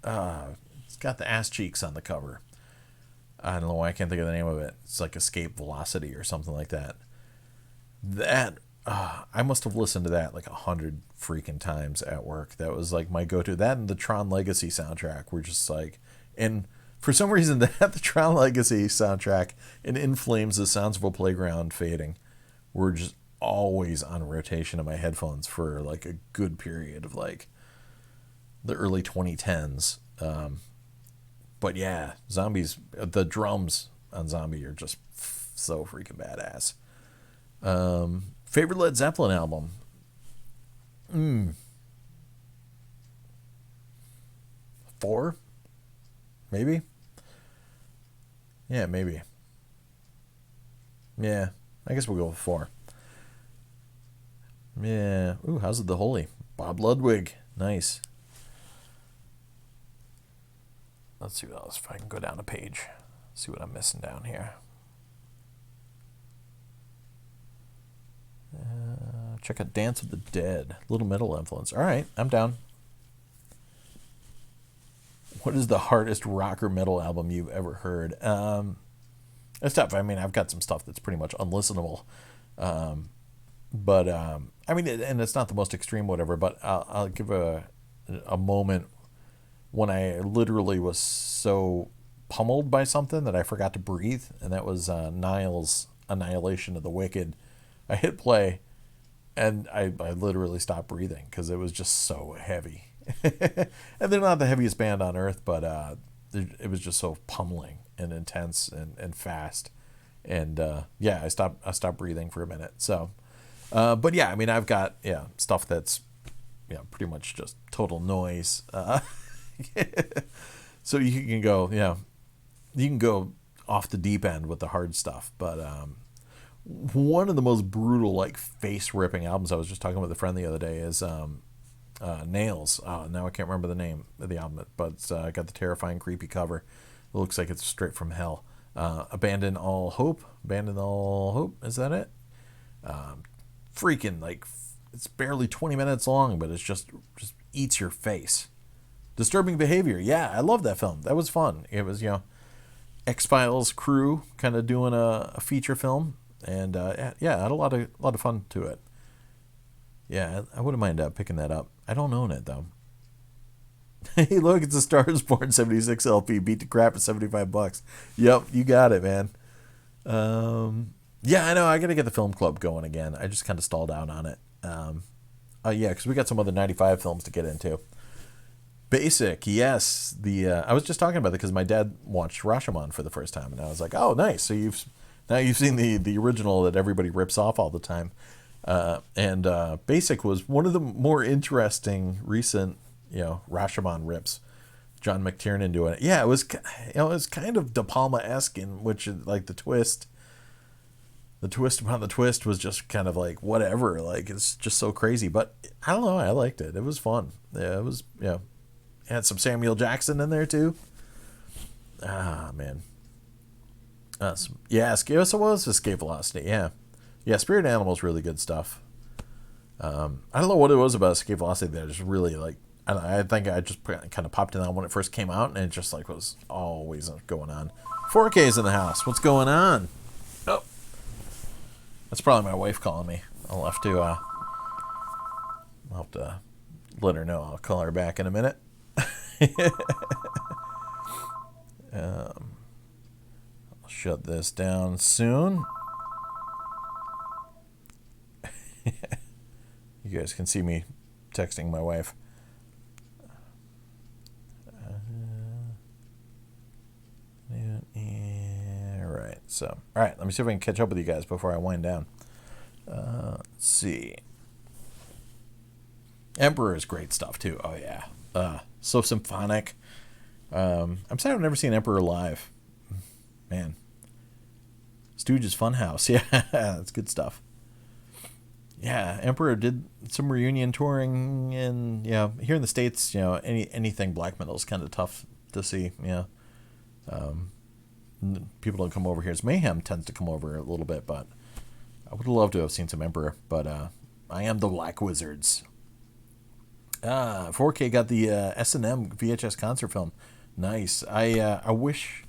It's got the ass cheeks on the cover. I don't know why I can't think of the name of it. It's like Escape Velocity or something like that. That I must have listened to that like 100 freaking times at work. That was like my go-to. That and the Tron Legacy soundtrack were just like, and for some reason the Tron Legacy soundtrack and In Flames, The Sounds of a Playground Fading were just always on rotation in my headphones for like a good period of like the early 2010s. But yeah, Zombies, the drums on Zombie are just so freaking badass. Favorite Led Zeppelin album? 4? Maybe? Yeah, maybe. Yeah, I guess we'll go with 4. Yeah. Ooh, how's it, The Holy? Bob Ludwig. Nice. Let's see what else, if I can go down a page. See what I'm missing down here. Check out Dance of the Dead. Little metal influence. All right, I'm down. What is the hardest rock or metal album you've ever heard? It's tough. I mean, I've got some stuff that's pretty much unlistenable. But I mean, and it's not the most extreme whatever, but I'll give a moment when I literally was so pummeled by something that I forgot to breathe, and that was Nile's Annihilation of the Wicked. I hit play, and I literally stopped breathing because it was just so heavy. And they're not the heaviest band on earth, but it was just so pummeling and intense and fast. And I stopped breathing for a minute. So, but yeah, I mean, I've got stuff that's pretty much just total noise. So you can go off the deep end with the hard stuff, but one of the most brutal, like, face ripping albums, I was just talking with a friend the other day, is Nails. Now I can't remember the name of the album, but it's got the terrifying, creepy cover. It looks like it's straight from hell. Abandon All Hope. Is that it? Freaking, like, it's barely 20 minutes long, but it's just eats your face. Disturbing Behavior. Yeah, I love that film. That was fun. It was, X-Files crew kind of doing a feature film, and it had a lot of fun to it. Yeah, I wouldn't mind picking that up. I don't own it though. Hey, look, it's a Stars Born 76 LP. Beat the crap at $75. Yep, you got it, man. Yeah, I know. I got to get the film club going again. I just kind of stalled out on it. Because we got some other 95 films to get into. Basic, yes. I was just talking about it because my dad watched Rashomon for the first time, and I was like, "Oh, nice! So you've seen the original that everybody rips off all the time." And Basic was one of the more interesting recent, Rashomon rips. John McTiernan doing it. Yeah, it was kind of De Palma-esque in which, like, the twist. the twist upon the twist was just kind of like whatever. Like it's just so crazy, but I don't know. I liked it. It was fun. Yeah, it was. Yeah, it had some Samuel Jackson in there too. Ah man. Yeah, yes, it was Escape Velocity. Yeah, yeah. Spirit Animal's really good stuff. I don't know what it was about Escape Velocity that just really like. I think I just kind of popped in on when it first came out, and it just like was always going on. 4K's in the house. What's going on? Oh, that's probably my wife calling me. I'll have to let her know. I'll call her back in a minute. I'll shut this down soon. You guys can see me texting my wife. Right. So, all right. Let me see if I can catch up with you guys before I wind down. Let's see. Emperor is great stuff too. Oh yeah. So symphonic. I'm sad I've never seen Emperor live. Man. Stooges Funhouse. Yeah, that's good stuff. Yeah, Emperor did some reunion touring, and here in the States, anything black metal is kind of tough to see. People don't come over here. As Mayhem tends to come over a little bit, but I would love to have seen some Emperor. But I am the Black Wizards. 4K got the S&M VHS concert film. Nice. I wish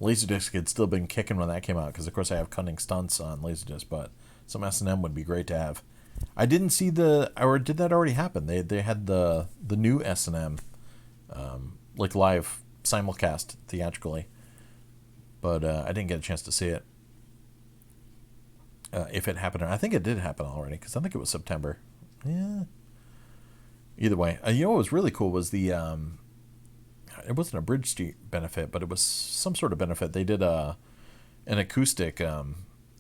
LaserDisc had still been kicking when that came out, because of course I have Cunning Stunts on LaserDisc, but some S&M would be great to have. I didn't see or did that already happen? They had the new S&M like live simulcast theatrically, but I didn't get a chance to see it. If it happened, I think it did happen already, because I think it was September. Yeah. Either way, what was really cool was the it wasn't a Bridge Street benefit, but it was some sort of benefit. They did an acoustic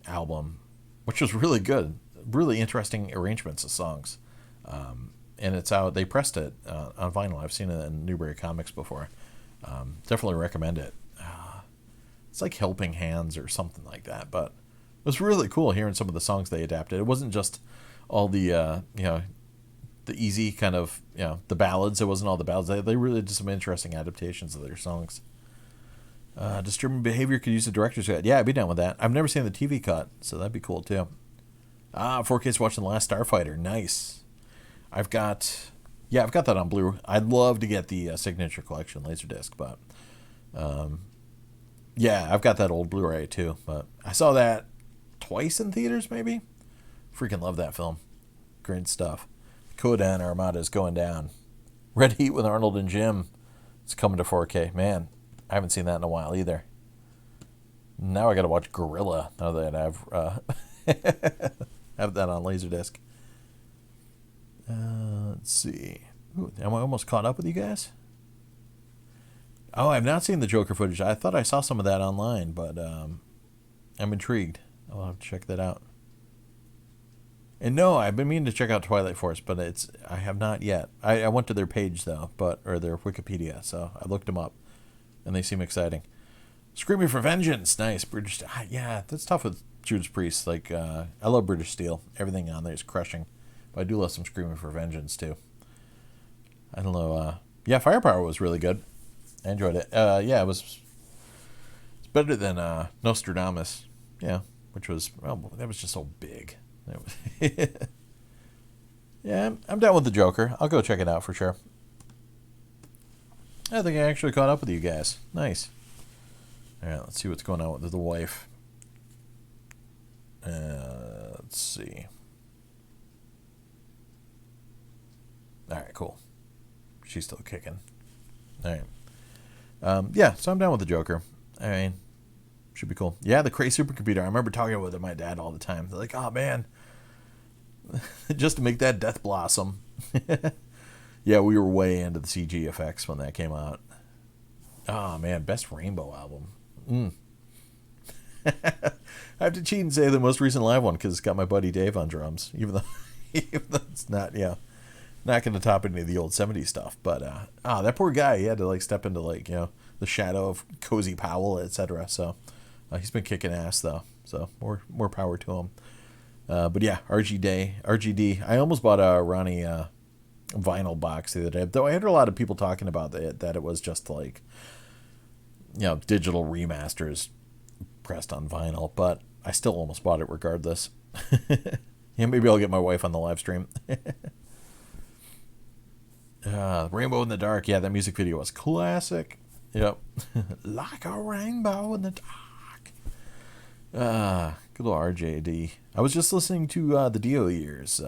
album, which was really good, really interesting arrangements of songs, and it's out. They pressed it on vinyl. I've seen it in Newbury Comics before. Definitely recommend it. It's like Helping Hands or something like that, but it was really cool hearing some of the songs they adapted. It wasn't just all the the easy kind of the ballads. It wasn't all the ballads. They really did some interesting adaptations of their songs. Disturbing Behavior could use a director's cut. Yeah, I'd be down with that. I've never seen the TV cut, so that'd be cool too. 4K's watching The Last Starfighter. Nice. I've got that on Blu-ray. I'd love to get the Signature Collection LaserDisc, but I've got that old Blu-ray too. But I saw that twice in theaters, maybe. Freaking love that film. Great stuff. Kodan Armada is going down. Red Heat with Arnold and Jim. It's coming to 4K. Man, I haven't seen that in a while either. Now I got to watch Gorilla now that I've have that on LaserDisc. Let's see. Ooh, am I almost caught up with you guys? Oh, I've not seen the Joker footage. I thought I saw some of that online, but I'm intrigued. I'll have to check that out. And no, I've been meaning to check out Twilight Force, but I have not yet. I went to their page though, or their Wikipedia, so I looked them up, and they seem exciting. Screaming for Vengeance, nice. British, yeah, that's tough with Judas Priest. Like I love British Steel. Everything on there is crushing, but I do love some Screaming for Vengeance too. I don't know. Firepower was really good. I enjoyed it. It's better than Nostradamus. Yeah, which was that was just so big. Yeah, I'm down with the Joker. I'll go check it out for sure. I think I actually caught up with you guys. Nice. All right, let's see what's going on with the wife. Let's see. All right, cool. She's still kicking. All right. So I'm down with the Joker. I mean, should be cool. Yeah, the crazy supercomputer. I remember talking with my dad all the time. They're like, oh, man. Just to make that Death Blossom. Yeah, we were way into the CG effects when that came out. Oh, man. Best Rainbow album. I have to cheat and say the most recent live one because it's got my buddy Dave on drums. Even though it's not, not going to top any of the old 70s stuff. But, that poor guy, he had to, step into, the shadow of Cozy Powell, etc. So, he's been kicking ass, though. So more power to him. But yeah, RGD. I almost bought a Ronnie vinyl box the other day, though I heard a lot of people talking about that it was just like, digital remasters pressed on vinyl, but I still almost bought it regardless. Yeah, maybe I'll get my wife on the live stream. Rainbow in the Dark. Yeah, that music video was classic. Yep. Like a rainbow in the dark. Good old RJD. I was just listening to the Dio Years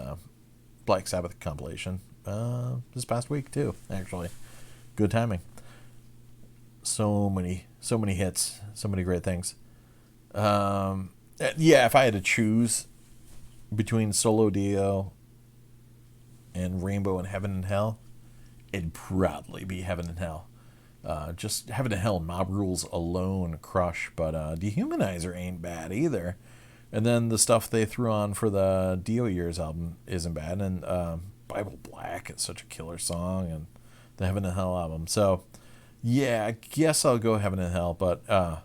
Black Sabbath compilation this past week too, actually. Good timing. So many hits, so many great things. Yeah, if I had to choose between Solo Dio and Rainbow and Heaven and Hell, it'd probably be Heaven and Hell. Just Heaven and Hell, Mob Rules alone crush, but Dehumanizer ain't bad either. And then the stuff they threw on for the Dio Years album isn't bad, and Bible Black is such a killer song, and the Heaven and Hell album. So yeah, I guess I'll go Heaven and Hell, but I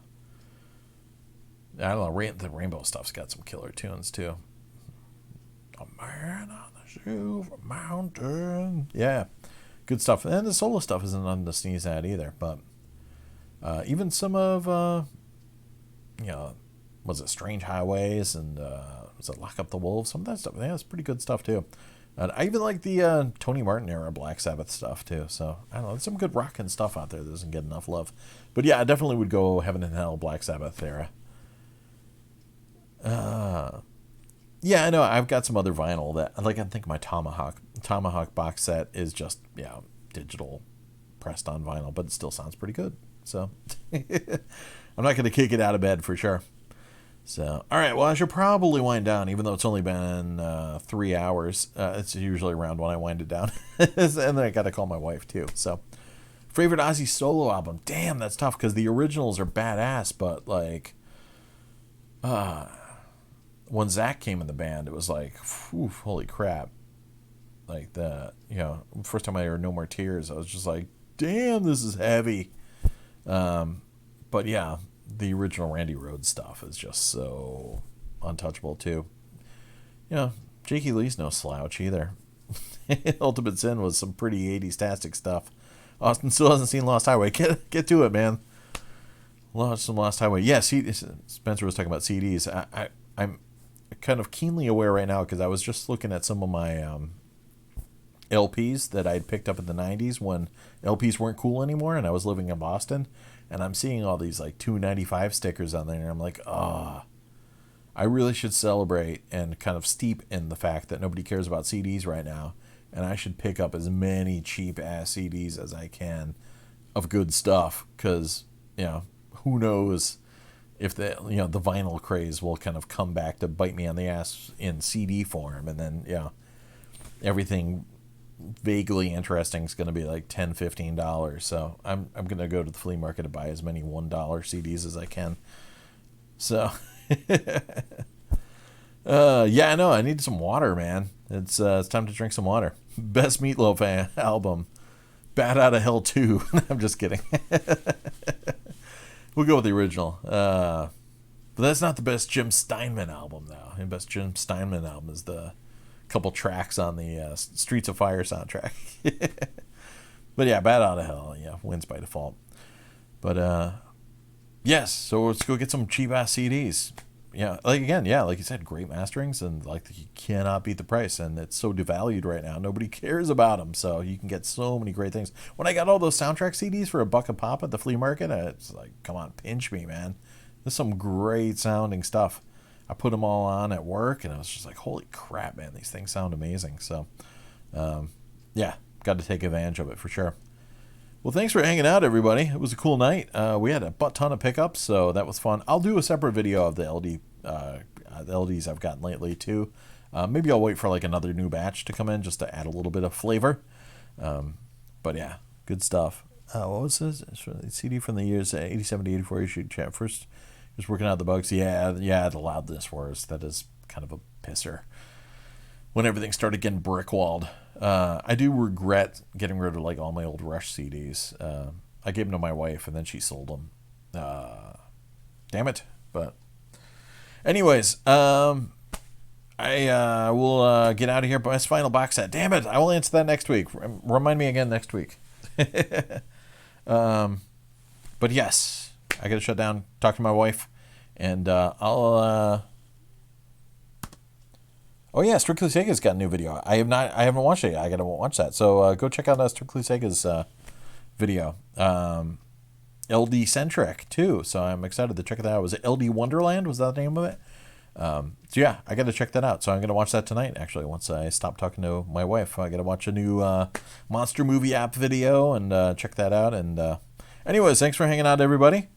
don't know, the Rainbow stuff's got some killer tunes too. A man on the silver mountain. Yeah, good stuff. And the solo stuff isn't nothing to sneeze at either. But even some of, was it Strange Highways and was it Lock Up the Wolves? Some of that stuff. Yeah, it's pretty good stuff too. And I even like the Tony Martin era Black Sabbath stuff too. So I don't know, there's some good rock and stuff out there that doesn't get enough love. But yeah, I definitely would go Heaven and Hell, Black Sabbath era. Yeah, I know. I've got some other vinyl that, like, I think my Tomahawk box set is just, digital pressed on vinyl, but it still sounds pretty good. So I'm not going to kick it out of bed for sure. So, all right. Well, I should probably wind down, even though it's only been 3 hours. It's usually around when I wind it down. And then I got to call my wife too. So, favorite Ozzy solo album. Damn, that's tough because the originals are badass, but like, when Zach came in the band, it was like, whew, holy crap. Like first time I heard No More Tears, I was just like, damn, this is heavy. But yeah, the original Randy Rhoads stuff is just so untouchable too. Jakey Lee's no slouch either. Ultimate Sin was some pretty 80s-tastic stuff. Austin still hasn't seen Lost Highway. Get to it, man. Some Lost Highway. Yeah, Spencer was talking about CDs. I'm kind of keenly aware right now because I was just looking at some of my LPs that I'd picked up in the 90s when LPs weren't cool anymore, and I was living in Boston, and I'm seeing all these like $2.95 stickers on there, and I'm like, I really should celebrate and kind of steep in the fact that nobody cares about CDs right now, and I should pick up as many cheap ass CDs as I can of good stuff, because who knows if the vinyl craze will kind of come back to bite me on the ass in CD form, and then everything vaguely interesting is going to be like $10-15. So I'm going to go to the flea market to buy as many $1 CDs as I can. So yeah, I know, I need some water, man. It's time to drink some water. Best Meatloaf album, Bat Out of Hell 2. I'm just kidding. We'll go with the original. But that's not the best Jim Steinman album, though. The best Jim Steinman album is the couple tracks on the Streets of Fire soundtrack. But yeah, Bat Out of Hell, wins by default. But yes, so let's go get some cheap-ass CDs. Like you said, great masterings, and like you cannot beat the price, and it's so devalued right now. Nobody cares about them, so you can get so many great things. When I got all those soundtrack CDs for $1 a pop at the flea market, it's like, come on, pinch me, man. There's some great sounding stuff. I put them all on at work, and I was just like, holy crap, man, these things sound amazing. So, yeah, got to take advantage of it for sure. Well, thanks for hanging out, everybody. It was a cool night. We had a butt ton of pickups, so that was fun. I'll do a separate video of the LDs I've gotten lately, too. Maybe I'll wait for like another new batch to come in just to add a little bit of flavor. But yeah, good stuff. What was this? It's from the CD from the years 87 to 84. You should chat first. Just working out the bugs. Yeah, the loudness was. That is kind of a pisser. When everything started getting brick-walled. I do regret getting rid of like all my old Rush CDs. I gave them to my wife, and then she sold them. Damn it. But Anyways, I will get out of here. Best final box set. Damn it! I will answer that next week. Remind me again next week. But yes, I gotta shut down. Talk to my wife, and I'll. Oh yeah, Strictly Sega's got a new video. I haven't watched it yet. I gotta watch that. So go check out Strictly Sega's video. LD Centric too. So I'm excited to check that out. Was it LD Wonderland? Was that the name of it? So yeah, I got to check that out. So I'm gonna watch that tonight. Actually, once I stop talking to my wife, I gotta watch a new monster movie app video and check that out. And anyways, thanks for hanging out, everybody.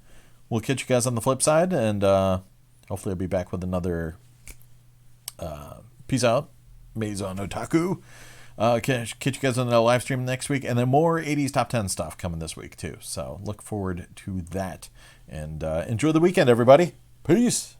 We'll catch you guys on the flip side, and hopefully I'll be back with another. Peace out, Maison Otaku. Catch you guys on the live stream next week, and then more 80s top 10 stuff coming this week too. So look forward to that, and enjoy the weekend, everybody. Peace.